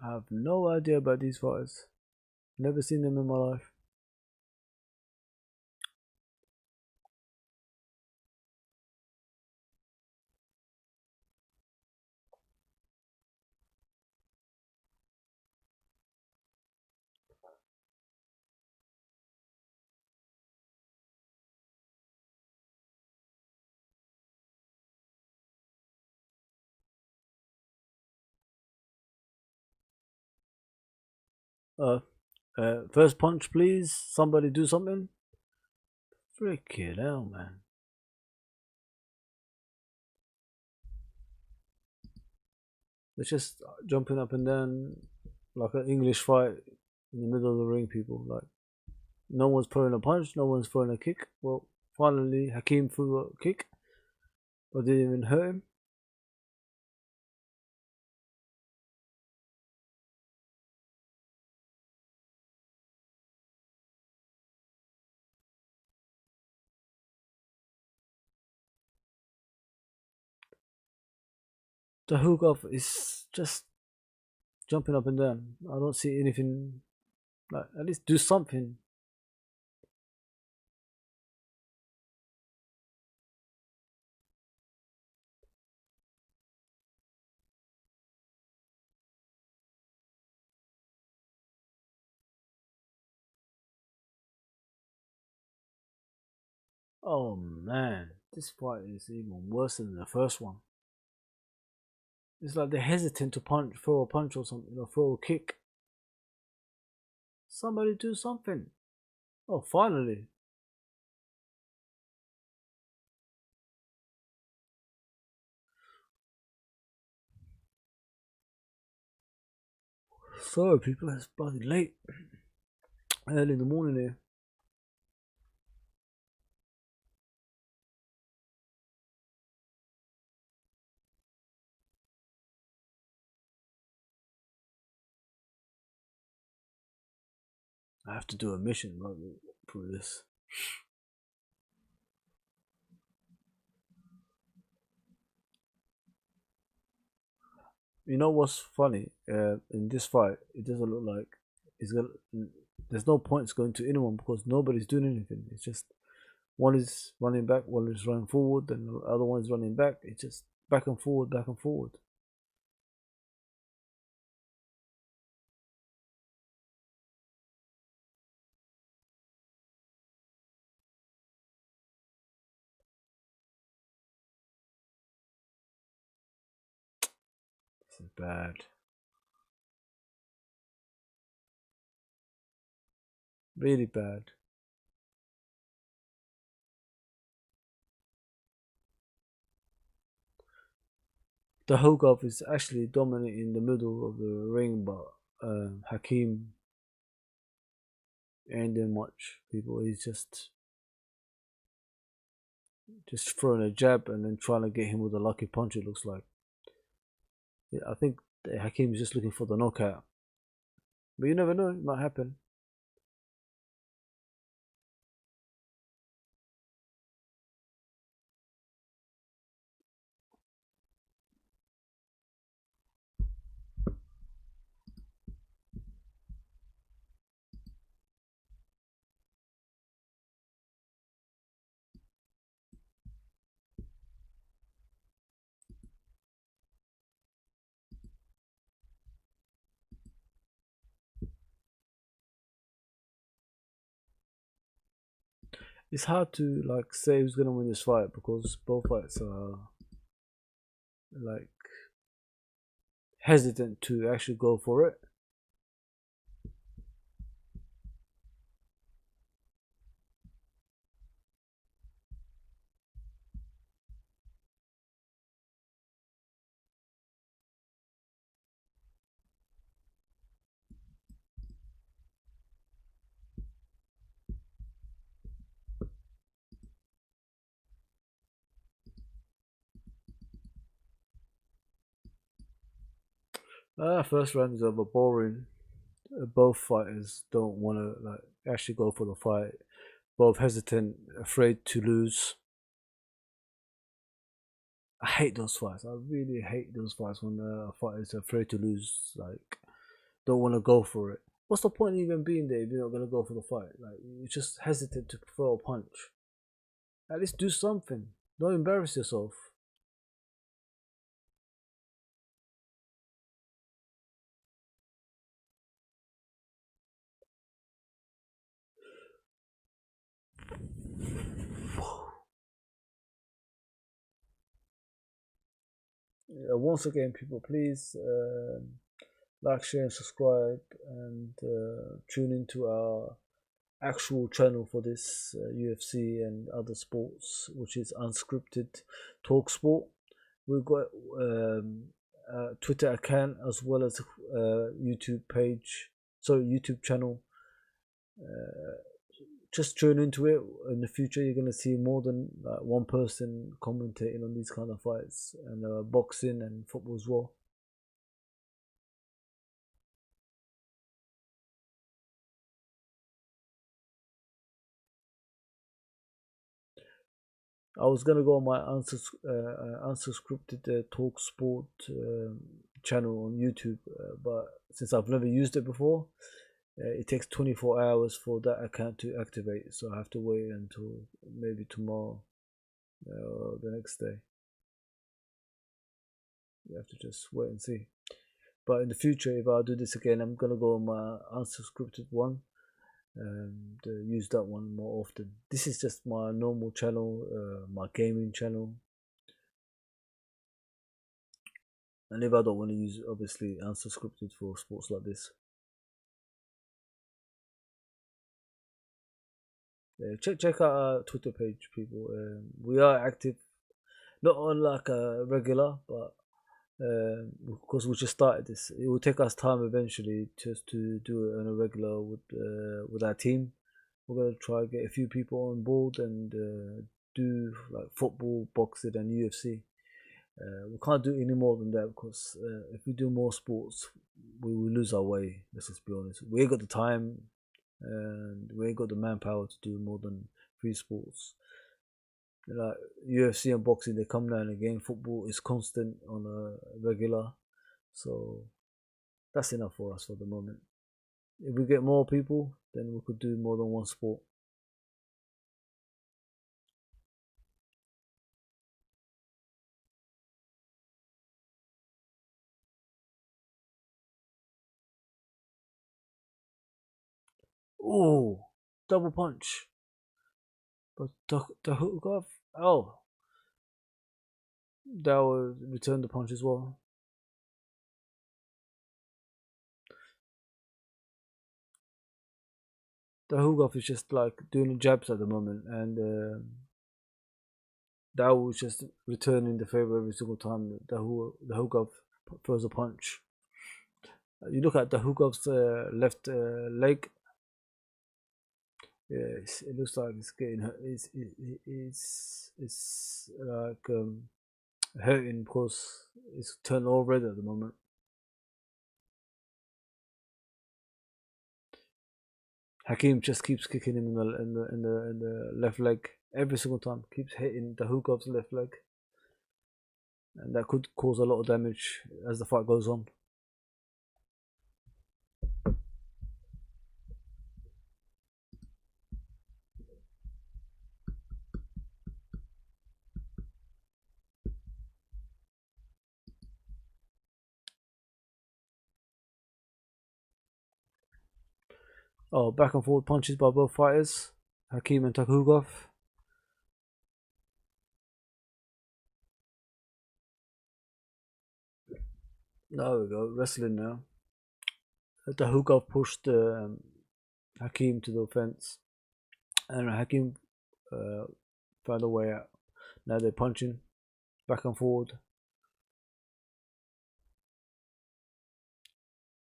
I have no idea about these fighters. Never seen them in my life. First punch, please. Somebody do something. Freaking hell, man. They're just jumping up and down like an English fight in the middle of the ring, people. Like, no one's throwing a punch, no one's throwing a kick. Well, finally, Hakeem threw a kick, but didn't even hurt him. The hookup is just jumping up and down. I don't see anything. Like, at least do something. Oh man, this fight is even worse than the first one. It's like they're hesitant to punch, throw a punch or something, or throw a kick. Somebody do something. Oh, finally. Sorry, people, it's bloody late. Early in the morning here. I have to do a mission for this. You know what's funny? In this fight, it doesn't look like it's gonna. There's no points going to anyone because nobody's doing anything. It's just one is running back, one is running forward, and the other one is running back. It's just back and forward, back and forward. This is bad, really bad. The Hogov is actually dominant in the middle of the ring, but Hakim ain't doing much. People, he's just throwing a jab and then trying to get him with a lucky punch. It looks like. Yeah, I think Hakim is just looking for the knockout, but you never know; it might happen. It's hard to like say who's gonna win this fight because both fights are like hesitant to actually go for it. First round is over boring. Both fighters don't want to like actually go for the fight. Both hesitant, afraid to lose. I hate those fights. I really hate those fights when a fighter is afraid to lose. Like, don't want to go for it. What's the point of even being there if you're not gonna go for the fight? Like, you're just hesitant to throw a punch. At least do something. Don't embarrass yourself. Once again, people, please like, share, and subscribe, and tune into our actual channel for this UFC and other sports, which is Unscripted Talk Sport. We've got a Twitter account as well as YouTube page, sorry, YouTube channel. Uh, just tune into it. In the future, you're gonna see more than one person commentating on these kind of fights and boxing and football as well. I was gonna go on my unsubscripted Talk Sport channel on YouTube, but since I've never used it before, it takes 24 hours for that account to activate. So I have to wait until maybe tomorrow or the next day. You have to just wait and see. But in the future, if I do this again, I'm gonna go on my unsubscripted one and use that one more often. This is just my normal channel, my gaming channel. And if I don't want to use, obviously, unsubscripted for sports like this. Check out our Twitter page, people. We are active, not on like a regular, but because we just started this, it will take us time eventually just to do it on a regular with our team. We're gonna try to get a few people on board and do like football, boxing, and UFC. We can't do any more than that because if we do more sports, we will lose our way. Let's just be honest. We ain't got the time and we ain't got the manpower to do more than 3 sports. Like UFC and boxing, they come now and again. Football is constant on a regular, so that's enough for us for the moment. If we get more people, then we could do more than 1 sport. Oh, double punch. But the hook off. Oh, that will return the punch as well. The hook off is just like doing jabs at the moment, and that will just return in the favor every single time the hook off throws a punch. You look at the hook off's left leg. Yeah, it looks like it's getting hurt. It's like hurting because it's turned all red at the moment. Hakim just keeps kicking him in the left leg every single time. Keeps hitting the hook off's left leg, and that could cause a lot of damage as the fight goes on. Oh, back and forth punches by both fighters, Hakim and Takugov. There we go, wrestling now. Takugov pushed Hakim to the fence, and Hakim uh, found a way out. Now they're punching back and forward.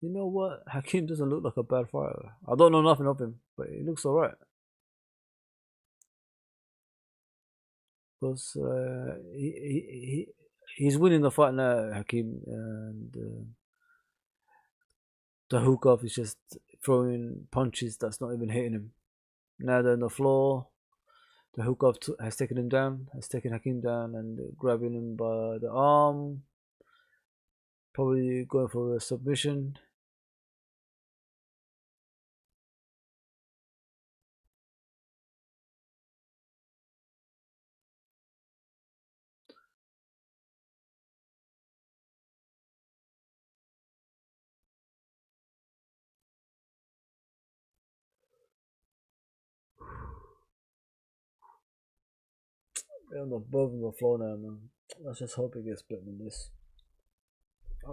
You know what? Hakim doesn't look like a bad fighter. I don't know nothing of him, but he looks alright. Because he's winning the fight now, Hakim, and the hook off is just throwing punches that's not even hitting him. Now they're on the floor. The hook off has taken him down, has taken Hakim down, and grabbing him by the arm. Probably going for a submission. They're on the both on the floor now, man. Let's just hope it gets split in this. Oh.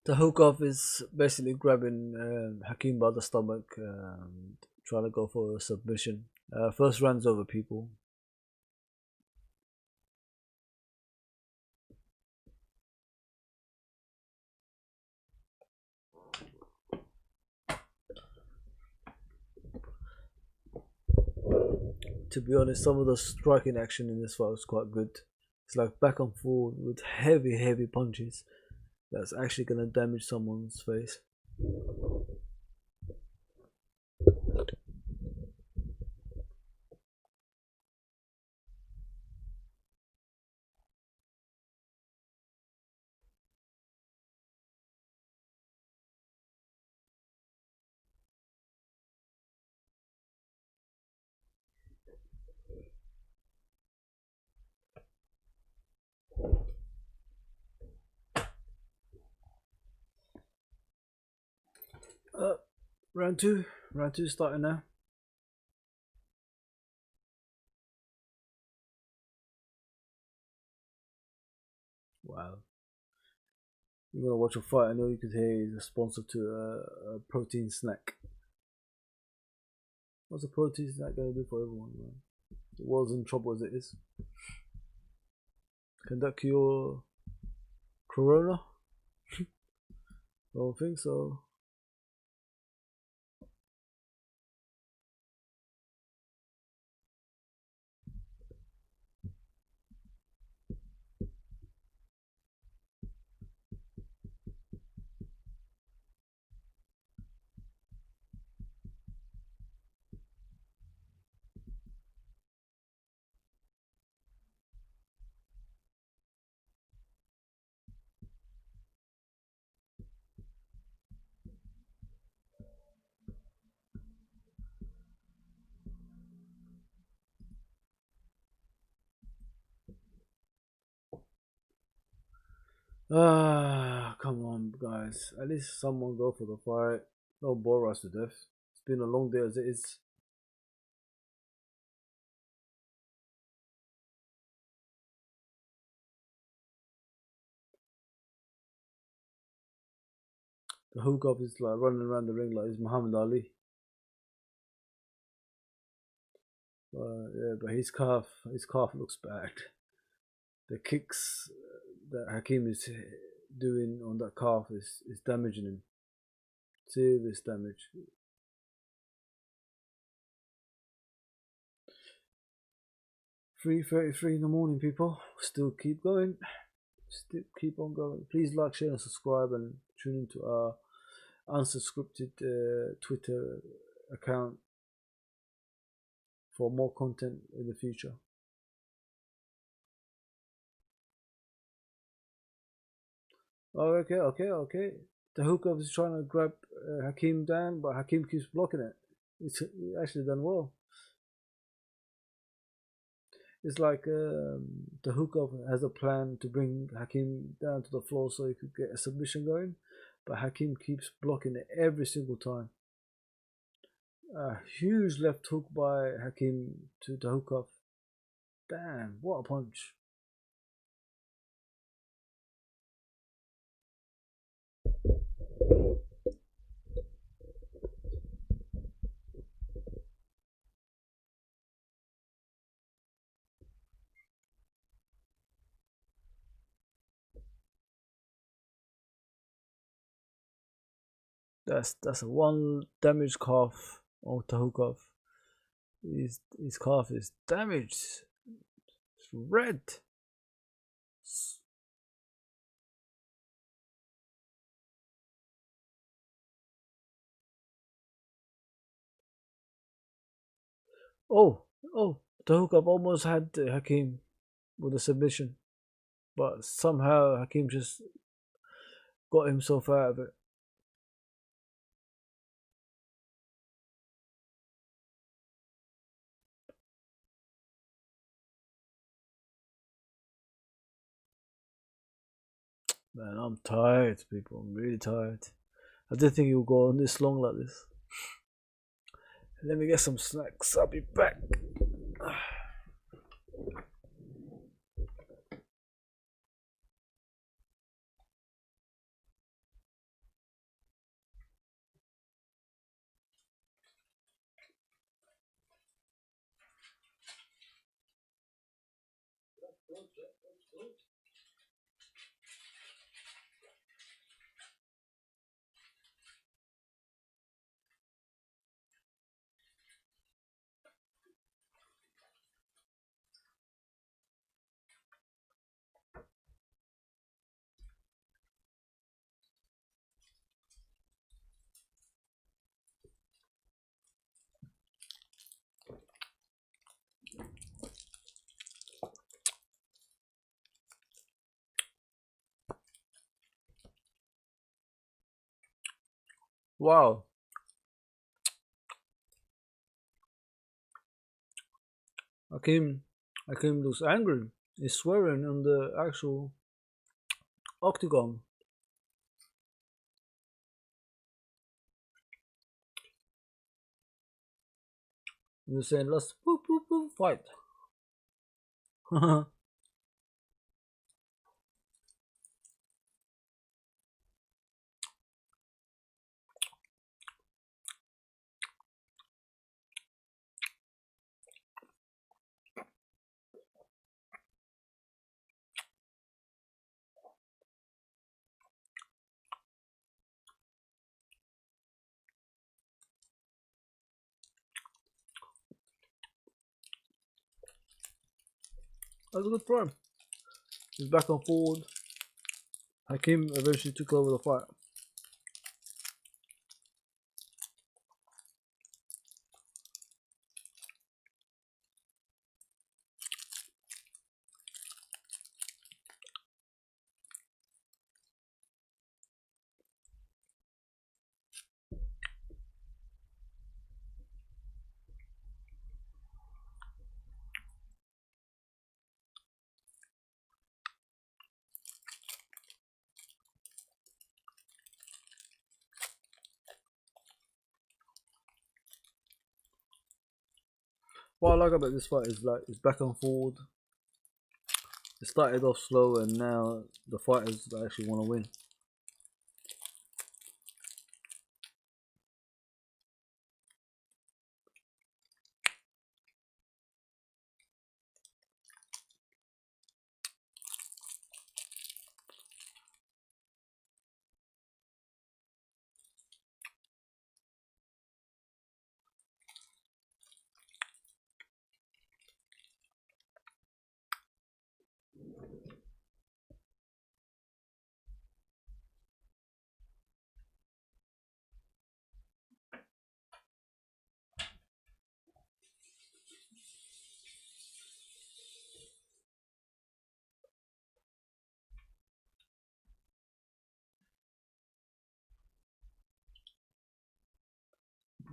The hook off is basically grabbing Hakim by the stomach, trying to go for a submission. First round's over, people. To be honest, some of the striking action in this fight was quite good. It's like back and forth with heavy punches that's actually gonna damage someone's face. Uh, round two. Round two starting now. Wow. You're gonna watch a fight and all you could hear is a sponsor to a protein snack. What's a protein snack gonna do for everyone, man? The world's in trouble as it is. Can that cure corona? I don't think so. Ah, come on, guys. At least someone go for the fight. Don't bore us to death. It's been a long day as it is. The hook up is like running around the ring like it's Muhammad Ali. Yeah, but his calf looks bad. The kicks that Hakim is doing on that calf is damaging him. Serious damage. 3:33 in the morning, people. Still keep going. Still keep on going. Please like, share, and subscribe, and tune into our unsubscripted Twitter account for more content in the future. Oh, okay. The hookup is trying to grab Hakim down, but Hakim keeps blocking it. It's actually done well. It's like the hookup has a plan to bring Hakim down to the floor so he could get a submission going, but Hakim keeps blocking it every single time. A huge left hook by Hakim to the hookup. Damn, what a punch. That's a one damaged calf on Tahukov. His calf is damaged. It's red. Oh, Tahukov almost had Hakim with a submission, but somehow Hakim just got himself out of it. Man, I'm tired, people. I'm really tired. I didn't think it would go on this long like this. Let me get some snacks. I'll be back. Wow. Hakim looks angry. He's swearing on the actual octagon. He's saying, let's boop, boop, boop, fight. That's a good prime. He's back and forward. Hakim eventually took over the fight. What I like about this fight is like it's back and forward. It started off slow and now the fighters actually want to win.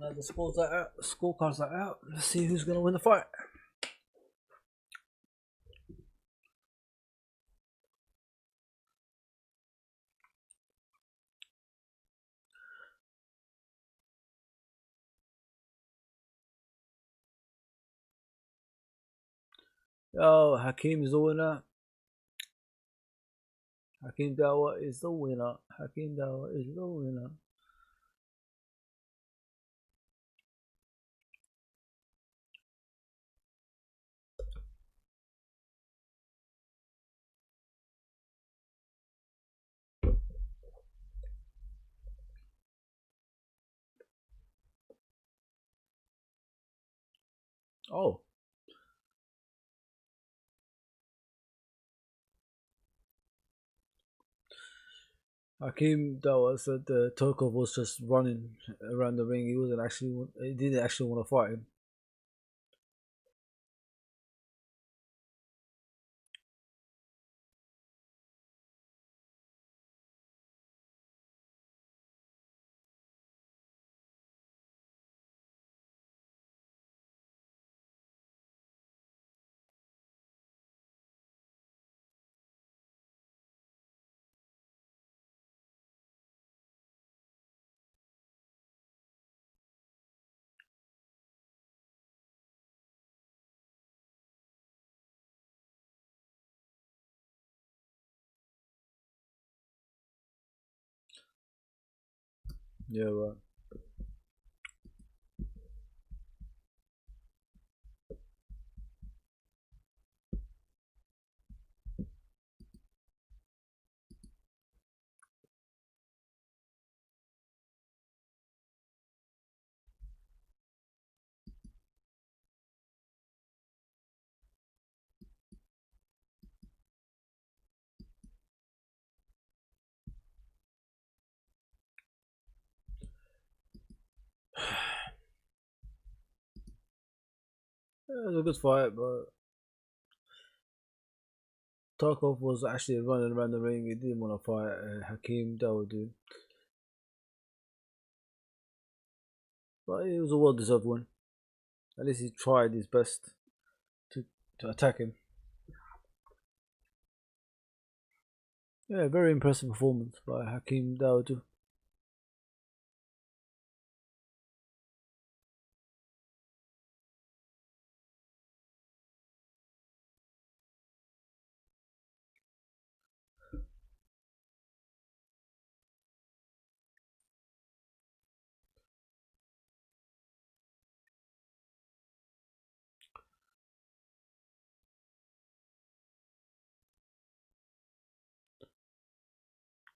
Now the scores are out. The scorecards are out. Let's see who's gonna win the fight. Oh, Hakim is the winner. Hakim Dawa is the winner. Hakim Dawa is the winner. Oh, Hakim Dawa said Tokov was just running around the ring. He wasn't actually. He didn't actually want to fight him. Yeah, right. Yeah, it was a good fight, but Tarkov was actually running around the ring. He didn't want to fight Hakim Dawood. but it was a well-deserved win. At least he tried his best to to attack him. Yeah, very impressive performance by Hakeem Dawodu.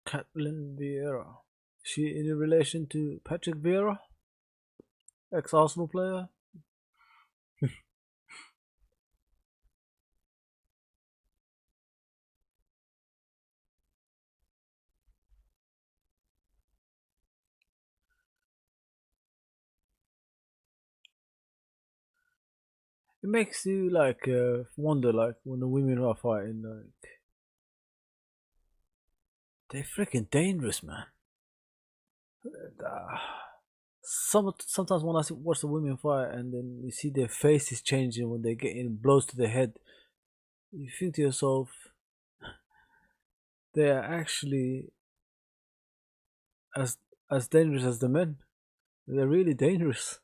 Katlin Vieira. She in relation to Patrick Vieira, ex-Arsenal player? It makes you like wonder, like when the women are fighting, like they're freaking dangerous, man. Uh, sometimes when watch the women fight, and then you see their faces changing when they get in blows to the head, you think to yourself, they are actually as as dangerous as the men. They're really dangerous.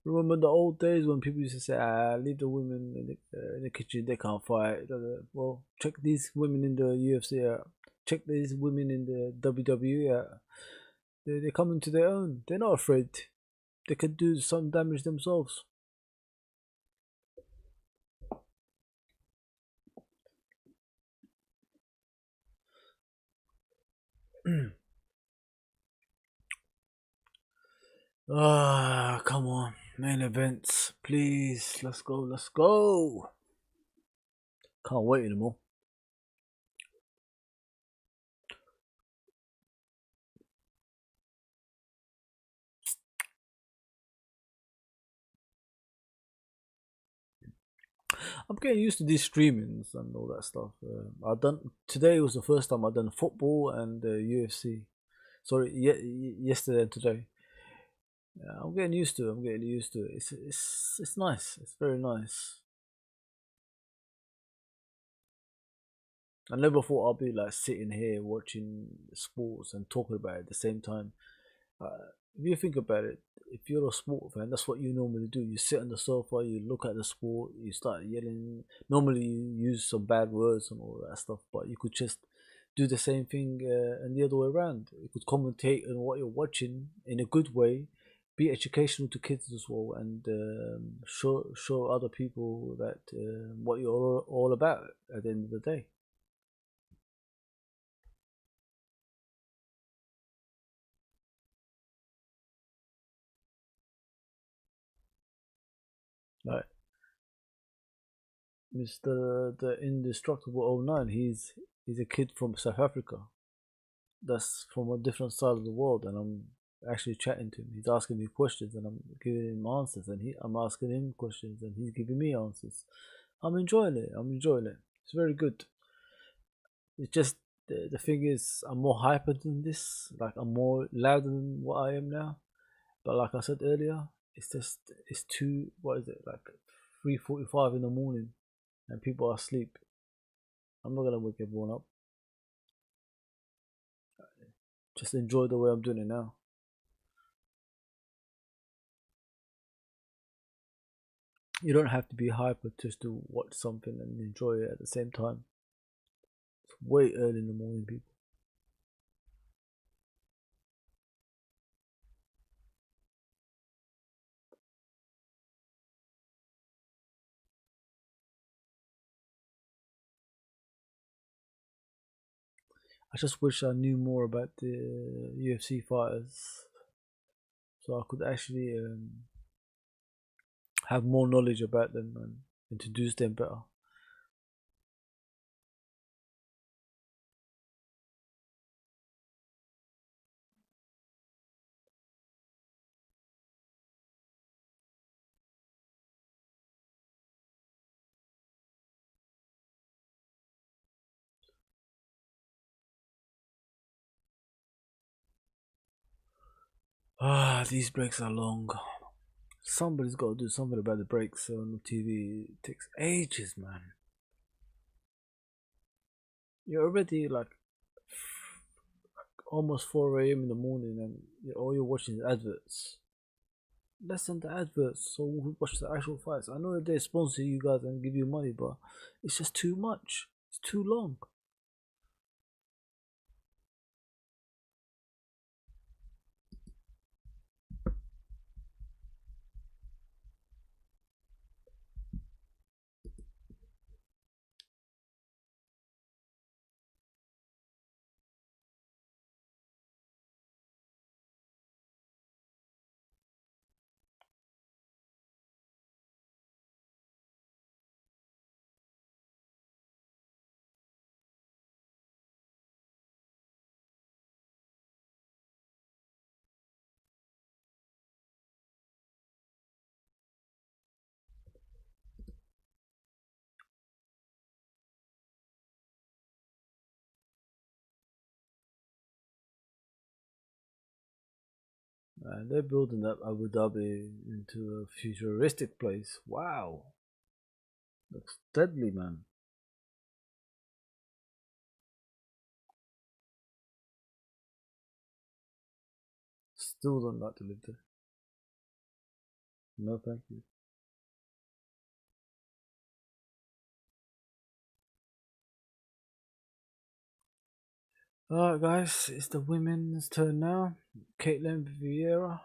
Remember the old days when people used to say, leave the women in the kitchen, they can't fight. Well, check these women in the UFC out. Check these women in the WWE out. They're coming to their own. They're not afraid. They could do some damage themselves. Come on. Main events. Please. Let's go. Let's go. Can't wait anymore. I'm getting used to these streamings and all that stuff. I done today was the first time I done football and UFC. Sorry, yesterday and today. Yeah, I'm getting used to it. I'm getting used to it. It's nice. It's very nice. I never thought I'd be like sitting here watching sports and talking about it at the same time. If you think about it, if you're a sport fan, that's what you normally do. You sit on the sofa, you look at the sport, you start yelling. Normally, you use some bad words and all that stuff, but you could just do the same thing and the other way around. You could commentate on what you're watching in a good way, be educational to kids as well, and show other people that what you're all about at the end of the day. Like Mr. the Indestructible '09, he's a kid from South Africa. That's from a different side of the world, and I'm actually chatting to him. He's asking me questions, and I'm giving him answers, and I'm asking him questions, and he's giving me answers. I'm enjoying it. I'm enjoying it. It's very good. It's just the thing is, I'm more hyper than this. Like I'm more louder than what I am now. But like I said earlier, it's too. What is it like? 3:45 in the morning, and people are asleep. I'm not gonna wake everyone up. Just enjoy the way I'm doing it now. You don't have to be hyper just to watch something and enjoy it at the same time. It's way early in the morning, people. I just wish I knew more about the UFC fighters so I could actually have more knowledge about them and introduce them better. Ah, these breaks are long. Somebody's got to do something about the breaks on the TV. It takes ages, man. You're already like almost 4 a.m. in the morning, and all you're watching is adverts. Listen to adverts, so we watch the actual fights. I know that they sponsor you guys and give you money, but it's just too much. It's too long. And they're building up Abu Dhabi into a futuristic place. Wow, looks deadly, man. Still don't like to live there. No, thank you. Alright, guys, it's the women's turn now. Caitlin Vieira.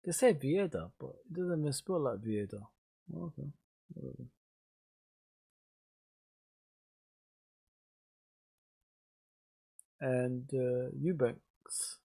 They say Vieda, but it doesn't even spell like Vieda. Okay. Whatever. And Eubanks.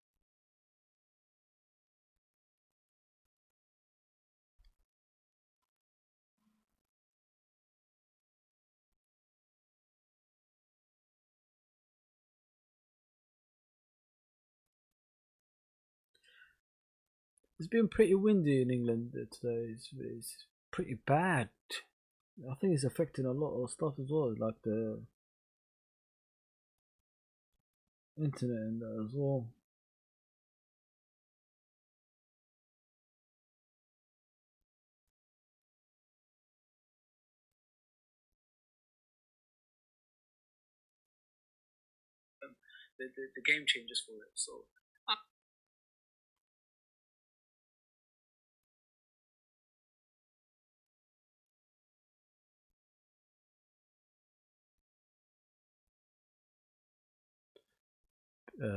It's been pretty windy in England today. It's pretty bad. I think it's affecting a lot of stuff as well, like the internet and that as well. The game changes for it. So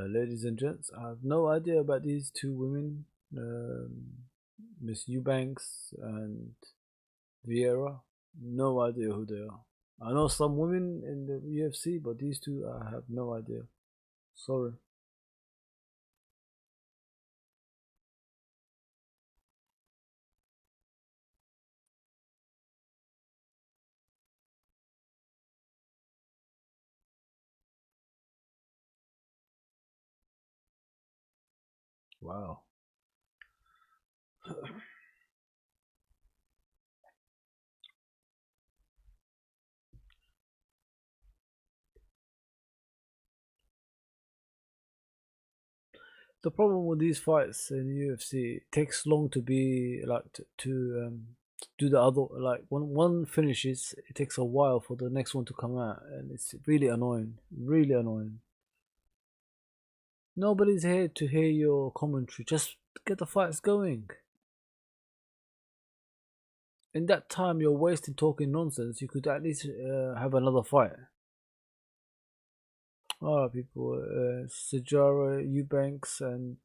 ladies and gents, I have no idea about these two women, Miss Eubanks and Vieira. No idea who they are. I know some women in the UFC, but these two I have no idea. Sorry. Wow. The problem with these fights in the UFC, it takes long to be like do the other, like when one finishes, it takes a while for the next one to come out, and it's really annoying. Really annoying. Nobody's here to hear your commentary. Just get the fights going. In that time you're wasting talking nonsense, you could at least have another fight. Alright, people. Sajara, Eubanks, and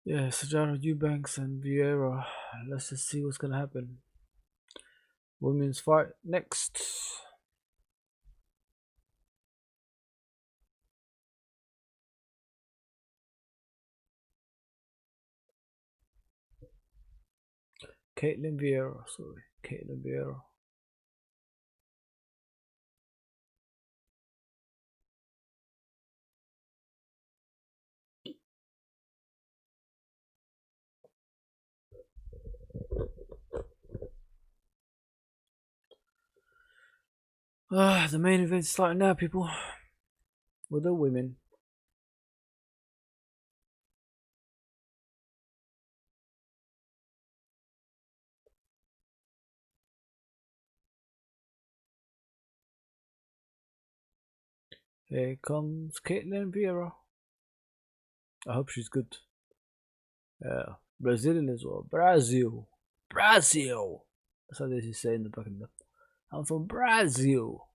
yeah, Sajara, Eubanks, and Vieira. Let's just see what's gonna happen. Women's fight next. Caitlin Vieira, sorry, Caitlin Vieira. The main event's starting now, people. With the women. Here comes Caitlin Vieira. I hope she's good. Yeah, Brazilian as well. Brazil. Brazil. That's how they say in the back of the. I'm from Brazil.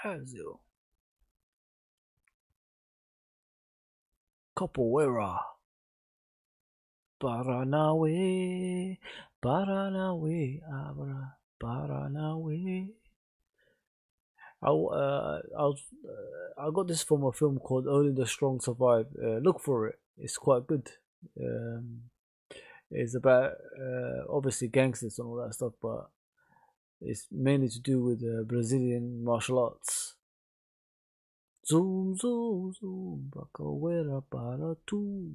Brazil. Capoeira. Paranauê. Paranauê. Abra. Paranauê. I got this from a film called Only the Strong Survive. Look for it. It's quite good. It's about obviously gangsters and all that stuff, but it's mainly to do with Brazilian martial arts. Zoom, zoom, zoom, Bacauera para tu,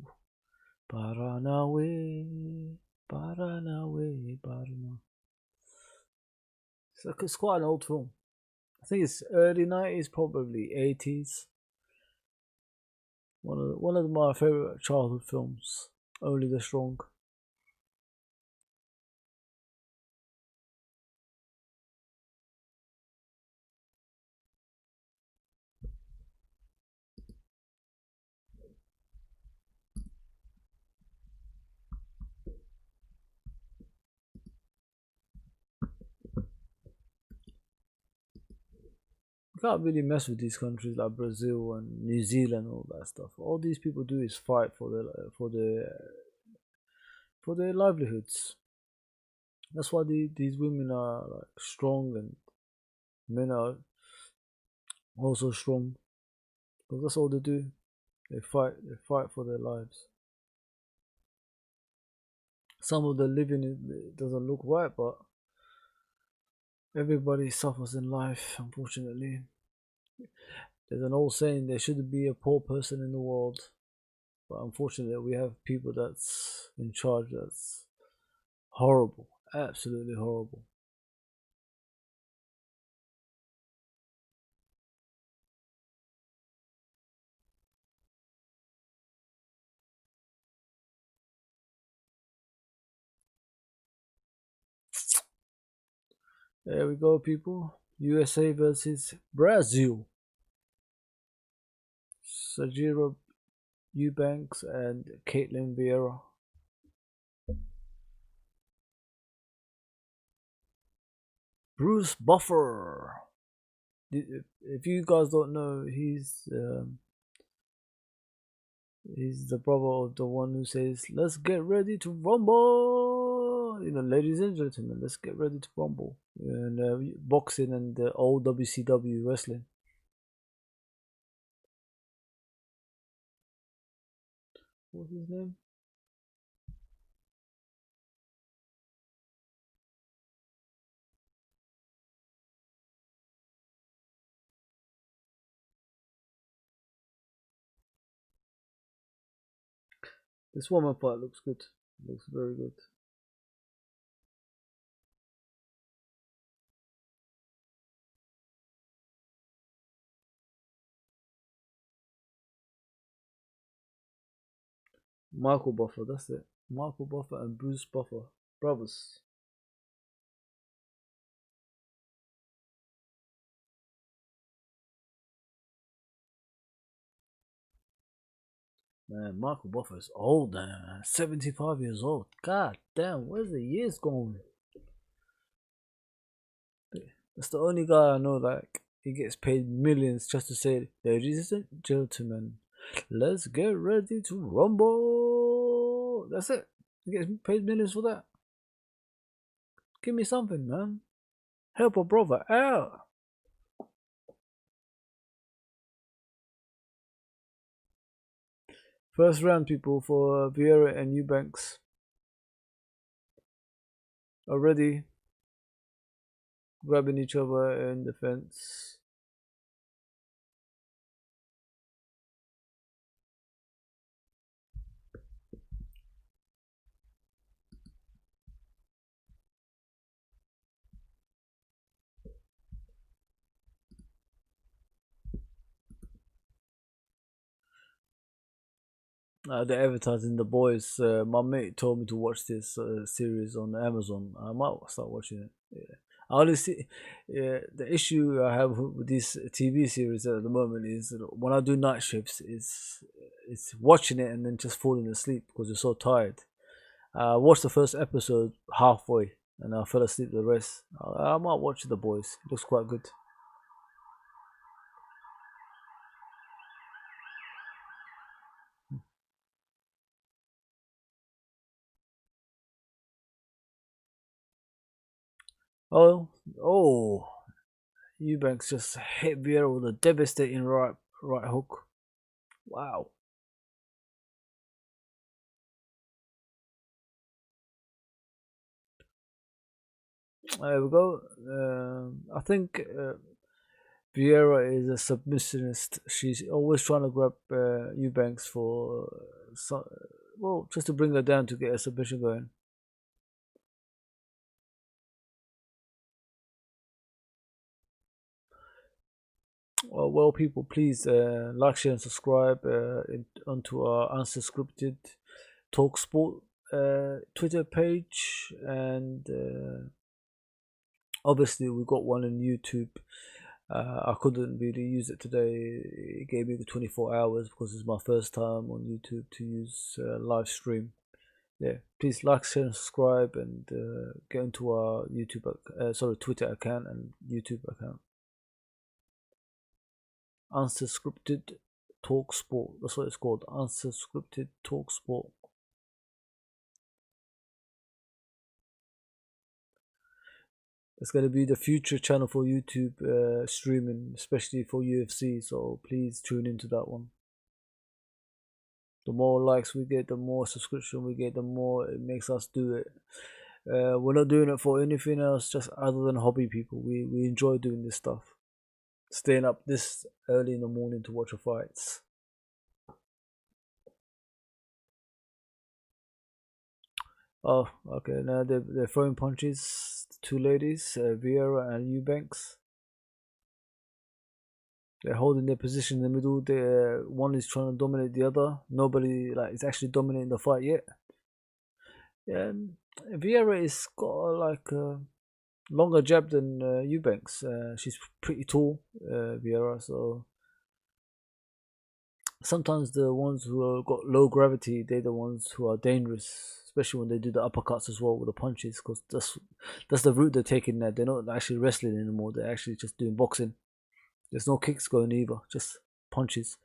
Paranauê, Paranauê, Paranauê. It's quite an old film. I think it's early 90s, probably 80s. One of my favorite childhood films. Only the Strong. You can't really mess with these countries like Brazil and New Zealand and all that stuff. All these people do is fight for their livelihoods. That's why these women are like strong and men are also strong. Because that's all they do. They fight for their lives. Some of the living it doesn't look right, but everybody suffers in life, unfortunately. There's an old saying there shouldn't be a poor person in the world. But unfortunately we have people that's in charge that's horrible. Absolutely horrible. There we go, people. USA versus Brazil. Sajira Eubanks and Caitlin Vieira. Bruce Buffer. If you guys don't know, he's the brother of the one who says, "Let's get ready to rumble." You know, ladies and gentlemen, let's get ready to rumble. And boxing and the old WCW wrestling. What's his name? This woman part looks good. Looks very good. Michael Buffer, that's it. Michael Buffer and Bruce Buffer, brothers. Man, Michael Buffer's old now, 75 years old. God damn, where's the years going? That's the only guy I know like he gets paid millions just to say, ladies and gentlemen, let's get ready to rumble. That's it. He gets paid millions for that. Give me something, man. Help a brother out. First round, people, for Vieira and Eubanks. Already grabbing each other in the fence. They're advertising The Boys. My mate told me to watch this series on Amazon. I might start watching it. Yeah. I only see the issue I have with this TV series at the moment is when I do night shifts, it's watching it and then just falling asleep because you're so tired. I watched the first episode halfway and I fell asleep the rest. I might watch The Boys. It looks quite good. Oh, oh, Eubanks just hit Vieira with a devastating right hook. Wow. There we go. I think Vieira is a submissionist. She's always trying to grab Eubanks for well, just to bring her down to get a submission going. Well, people, please like, share, and subscribe onto our unscripted talk sport Twitter page, and obviously we got one on YouTube. I couldn't really use it today. It gave me the 24 hours because it's my first time on YouTube to use live stream. Yeah, please like, share, and subscribe, and get into our Twitter account and YouTube account. Unscripted Talk Sport. That's what it's called. Unscripted Talk Sport. It's going to be the future channel for YouTube streaming, especially for UFC. So please tune into that one. The more likes we get, the more subscription we get, the more it makes us do it. We're not doing it for anything else, just other than hobby people. We enjoy doing this stuff. Staying up this early in the morning to watch the fights. Oh, okay. Now they're throwing punches. Two ladies, Vieira and Eubanks. They're holding their position in the middle. One is trying to dominate the other. Nobody is actually dominating the fight yet. Yeah, Vieira is got like a longer jab than Eubanks. She's pretty tall, Vieira. So sometimes the ones who have got low gravity, they're the ones who are dangerous, especially when they do the uppercuts as well with the punches, because that's the route they're taking now. They're not actually wrestling anymore. They're actually just doing boxing. There's no kicks going either, just punches.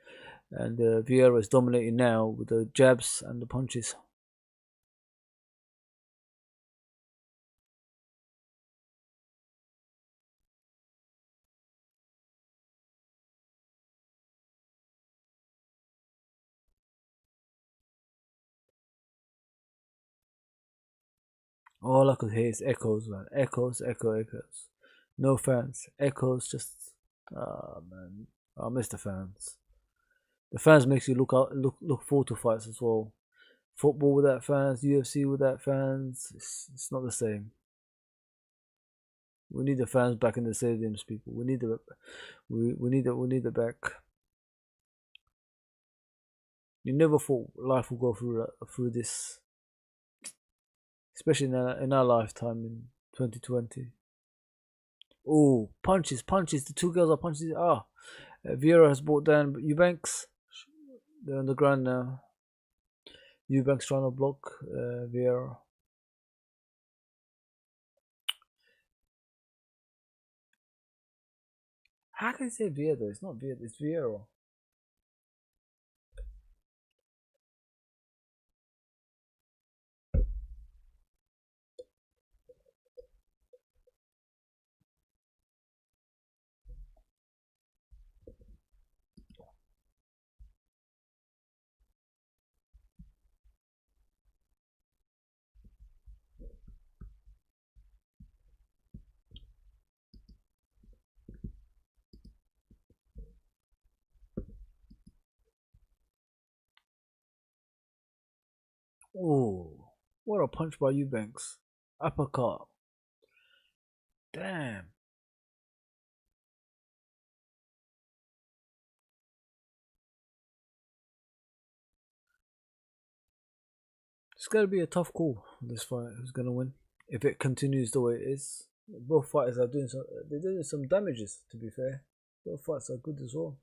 And Vieira is dominating now with the jabs and the punches. All I could hear is echoes, man. Echoes, echoes. No fans. Echoes, just man. I miss the fans. The fans makes you look forward to fights as well. Football without fans, UFC without fans, it's not the same. We need the fans back in the stadiums, people. We need it back. You never thought life would go through this, especially in our lifetime in 2020. Oh, punches, punches! The two girls are punches. Vieira has brought down Eubanks. They're on the ground now. Eubanks trying to block Vieira. How can you say Vieira? It's not Vieira. It's Vieira. Oh, what a punch by Eubanks. Uppercut. Damn. It's gonna be a tough call. This fight, who's gonna win? If it continues the way it is, both fighters are doing some. They're doing some damages. To be fair, both fights are good as well.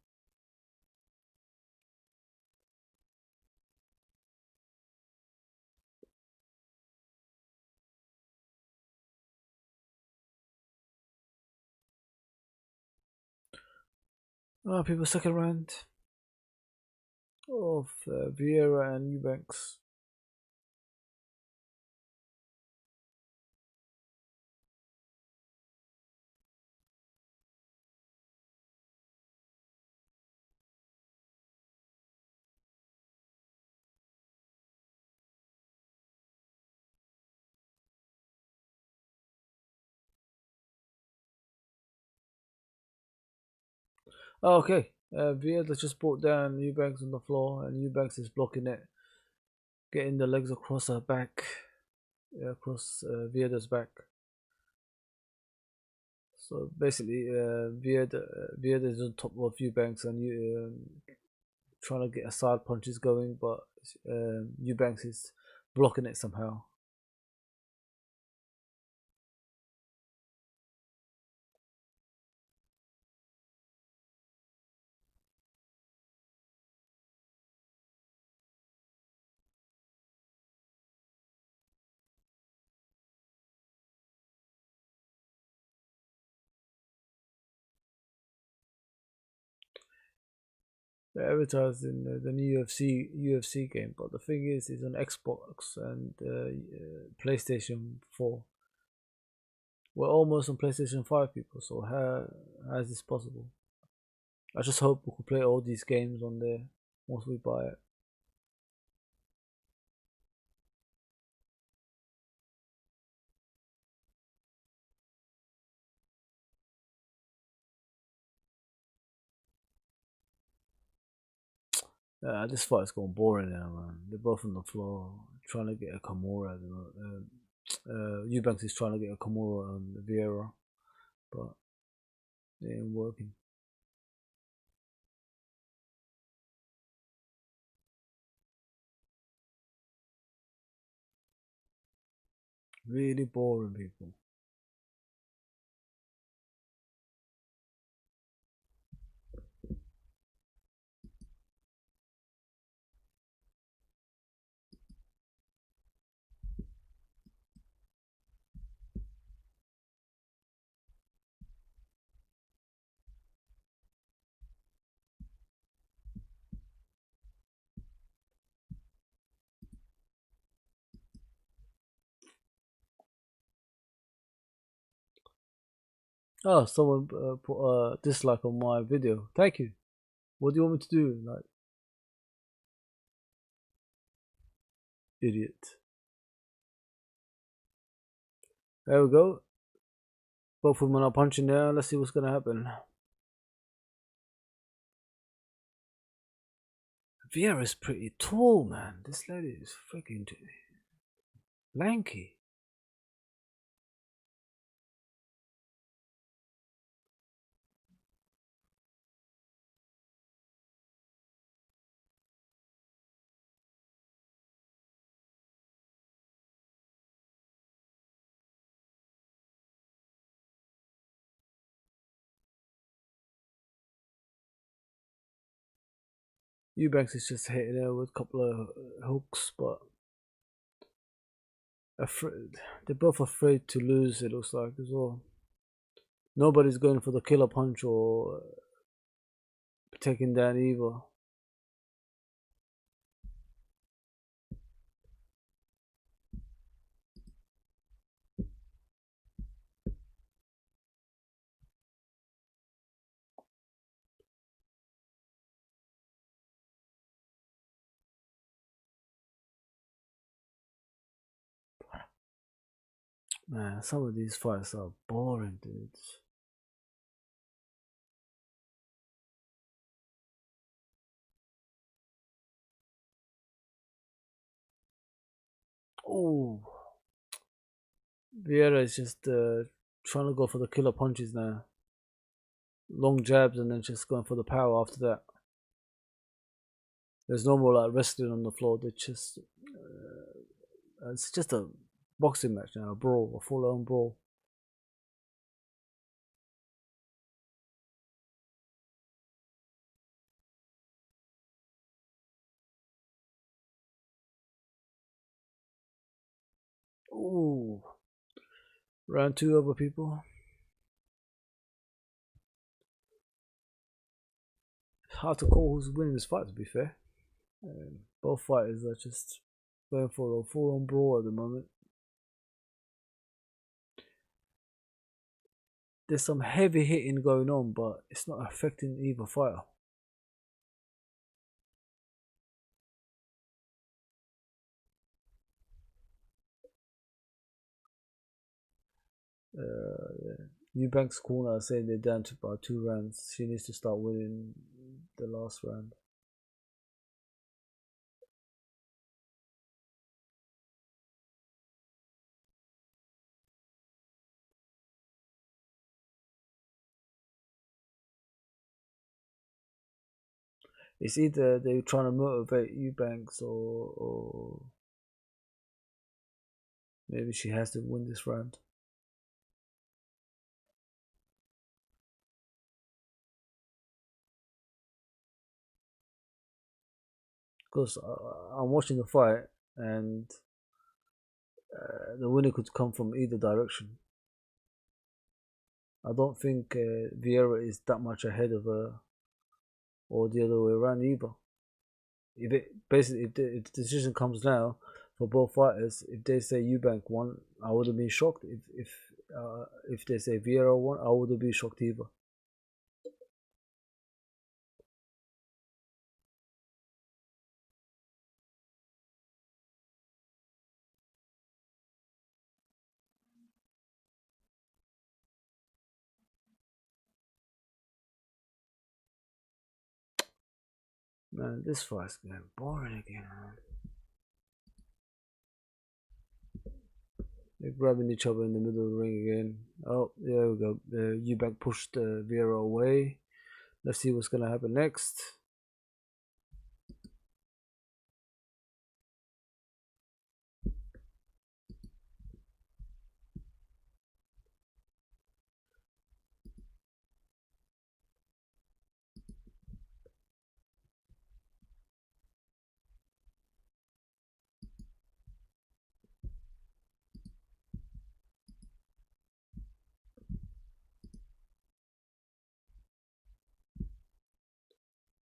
People, second round of Vieira and Eubanks. Oh, okay. Vieira just brought down Eubanks on the floor, and Eubanks is blocking it, getting the legs across her back, across Vieira's back. So basically, Vieira is on top of Eubanks, and you trying to get a side punches going, but Eubanks is blocking it somehow. They're advertising the new UFC game, but the thing is, it's on Xbox and PlayStation 4. We're almost on PlayStation 5, people. So how is this possible? I just hope we can play all these games on there once we buy it. This fight's gone boring now, man. They're both on the floor trying to get a Kimura. Eubanks is trying to get a Kimura on Vieira, but it ain't working. Really boring, people. Oh, someone put a dislike on my video. Thank you. What do you want me to do? Like, idiot. There we go. Both of them are punching there. Let's see what's gonna happen. Vieira's pretty tall, man. This lady is freaking lanky. Eubanks is just hitting her with a couple of hooks, but afraid. They're both afraid to lose. It looks like as well. Nobody's going for the killer punch or taking down either. Man, some of these fights are boring, dudes. Oh, Vieira is just trying to go for the killer punches now. Long jabs and then just going for the power after that. There's no more like wrestling on the floor. They just it's just a boxing match now, a brawl, a full-on brawl. Ooh, round two other people. Hard to call who's winning this fight. To be fair, both fighters are just going for a full-on brawl at the moment. There's some heavy hitting going on, but it's not affecting either fighter. Eubank's corner are saying they're down to about 2 rounds. She needs to start winning the last round. It's either they're trying to motivate Eubanks or maybe she has to win this round. Because I'm watching the fight and the winner could come from either direction. I don't think Vieira is that much ahead of her or the other way around either. If it basically if the decision comes now for both fighters, if they say Eubank won, I wouldn't be shocked. If they say Vieira won, I wouldn't be shocked either. Man, this fight's getting boring again, man. They're grabbing each other in the middle of the ring again. Oh, there we go. Eubank pushed Vieira away. Let's see what's gonna happen next.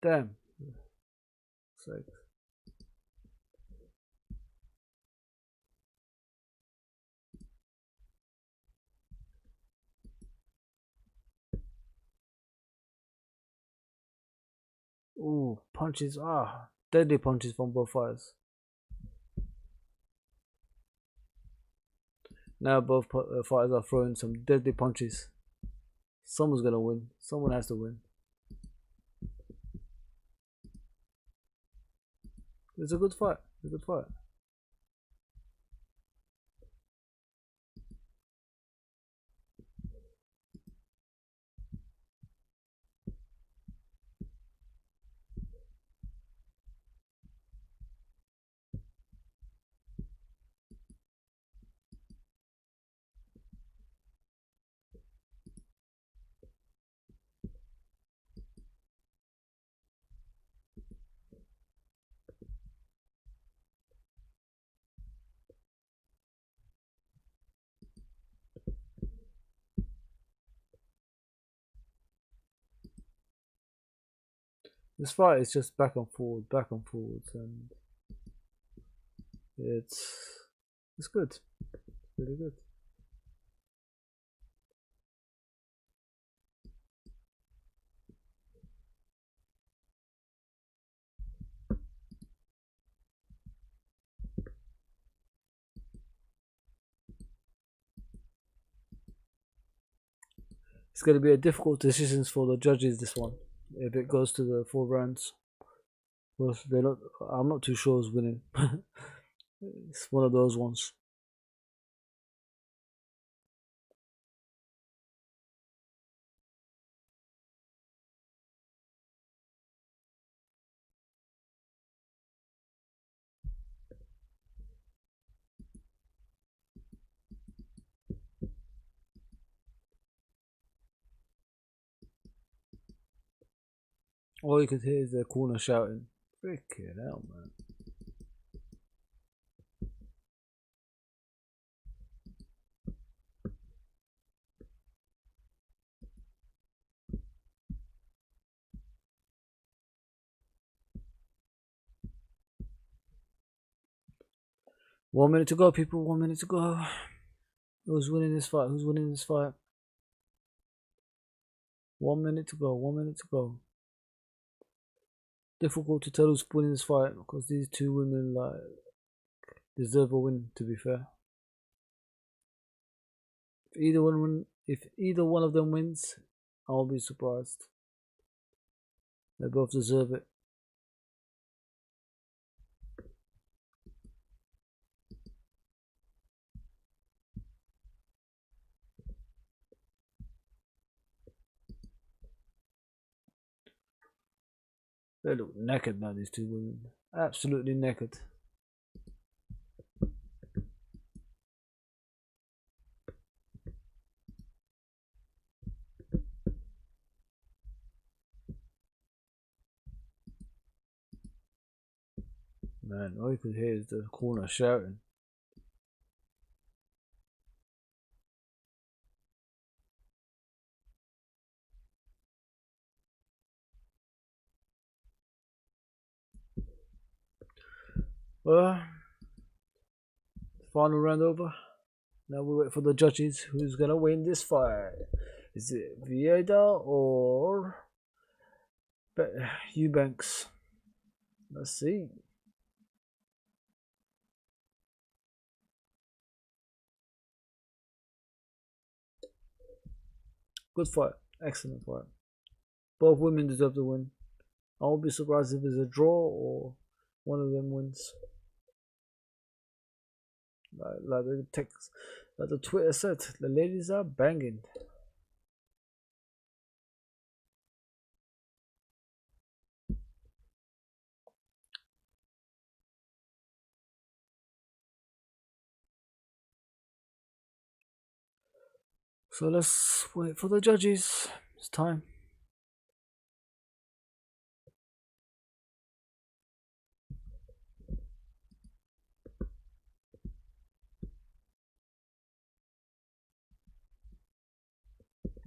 Damn. It's like, ooh, punches. Ah, deadly punches from both fighters. Now both fighters are throwing some deadly punches. Someone's gonna win. Someone has to win. It's a good fight. It's a good fight. This fight is just back and forwards, and it's good, really good. It's going to be a difficult decisions for the judges. This one, if it goes to the 4 rounds, well, they're not. I'm not too sure who's winning. It's one of those ones. All you could hear is the corner shouting, "Freaking hell, man!" 1 minute to go, people. 1 minute to go. Who's winning this fight? Who's winning this fight? 1 minute to go. 1 minute to go. Difficult to tell who's winning this fight because these two women like deserve a win. To be fair, if either one of them wins, I'll be surprised. They both deserve it. They look naked now, these two women. Absolutely naked. Man, all you could hear is the corner shouting. Well, final round over. Now we wait for the judges. Who's gonna win this fight? Is it Vieda or Eubanks? Let's see. Good fight. Excellent fight. Both women deserve to win. I won't be surprised if it's a draw or one of them wins. Like the text, like the Twitter said, the ladies are banging. So let's wait for the judges. It's time.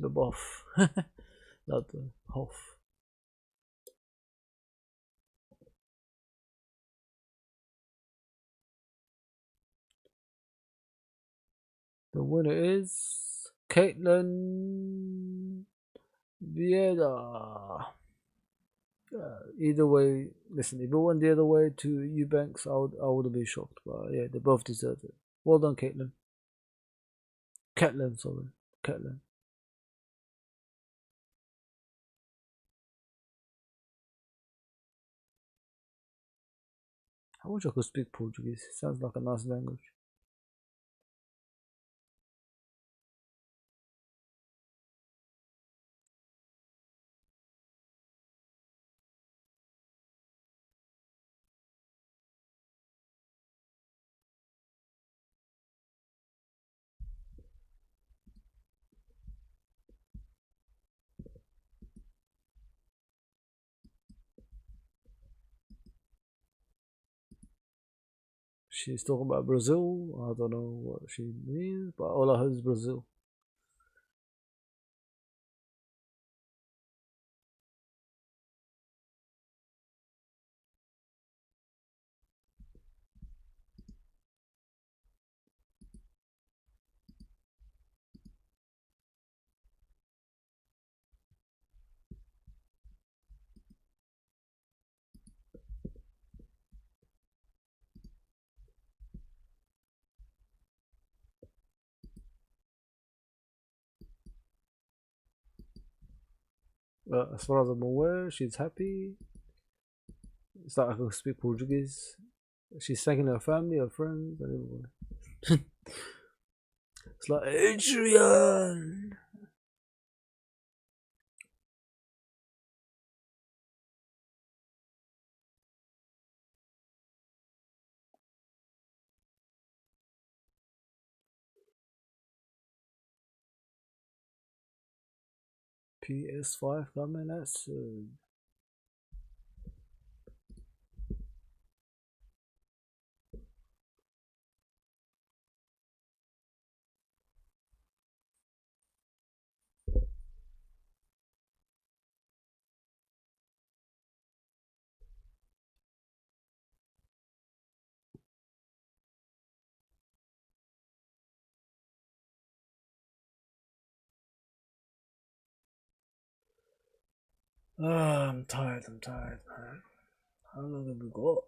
The buff, not the Hoff. The winner is Caitlin Vieda. Either way, listen, if it went the other way to Eubanks, I would have been shocked. But yeah, they both deserve it. Well done, Caitlin. Sorry. Caitlin. I wish I could speak Portuguese. It sounds like a nice language. She's talking about Brazil. I don't know what she means, but all I heard is Brazil. As far as I'm aware, she's happy. It's like I can speak Portuguese. She's thanking her family, her friends, and everyone. It's like Adrian. PS5 coming out soon. I'm tired, man. How long have we got?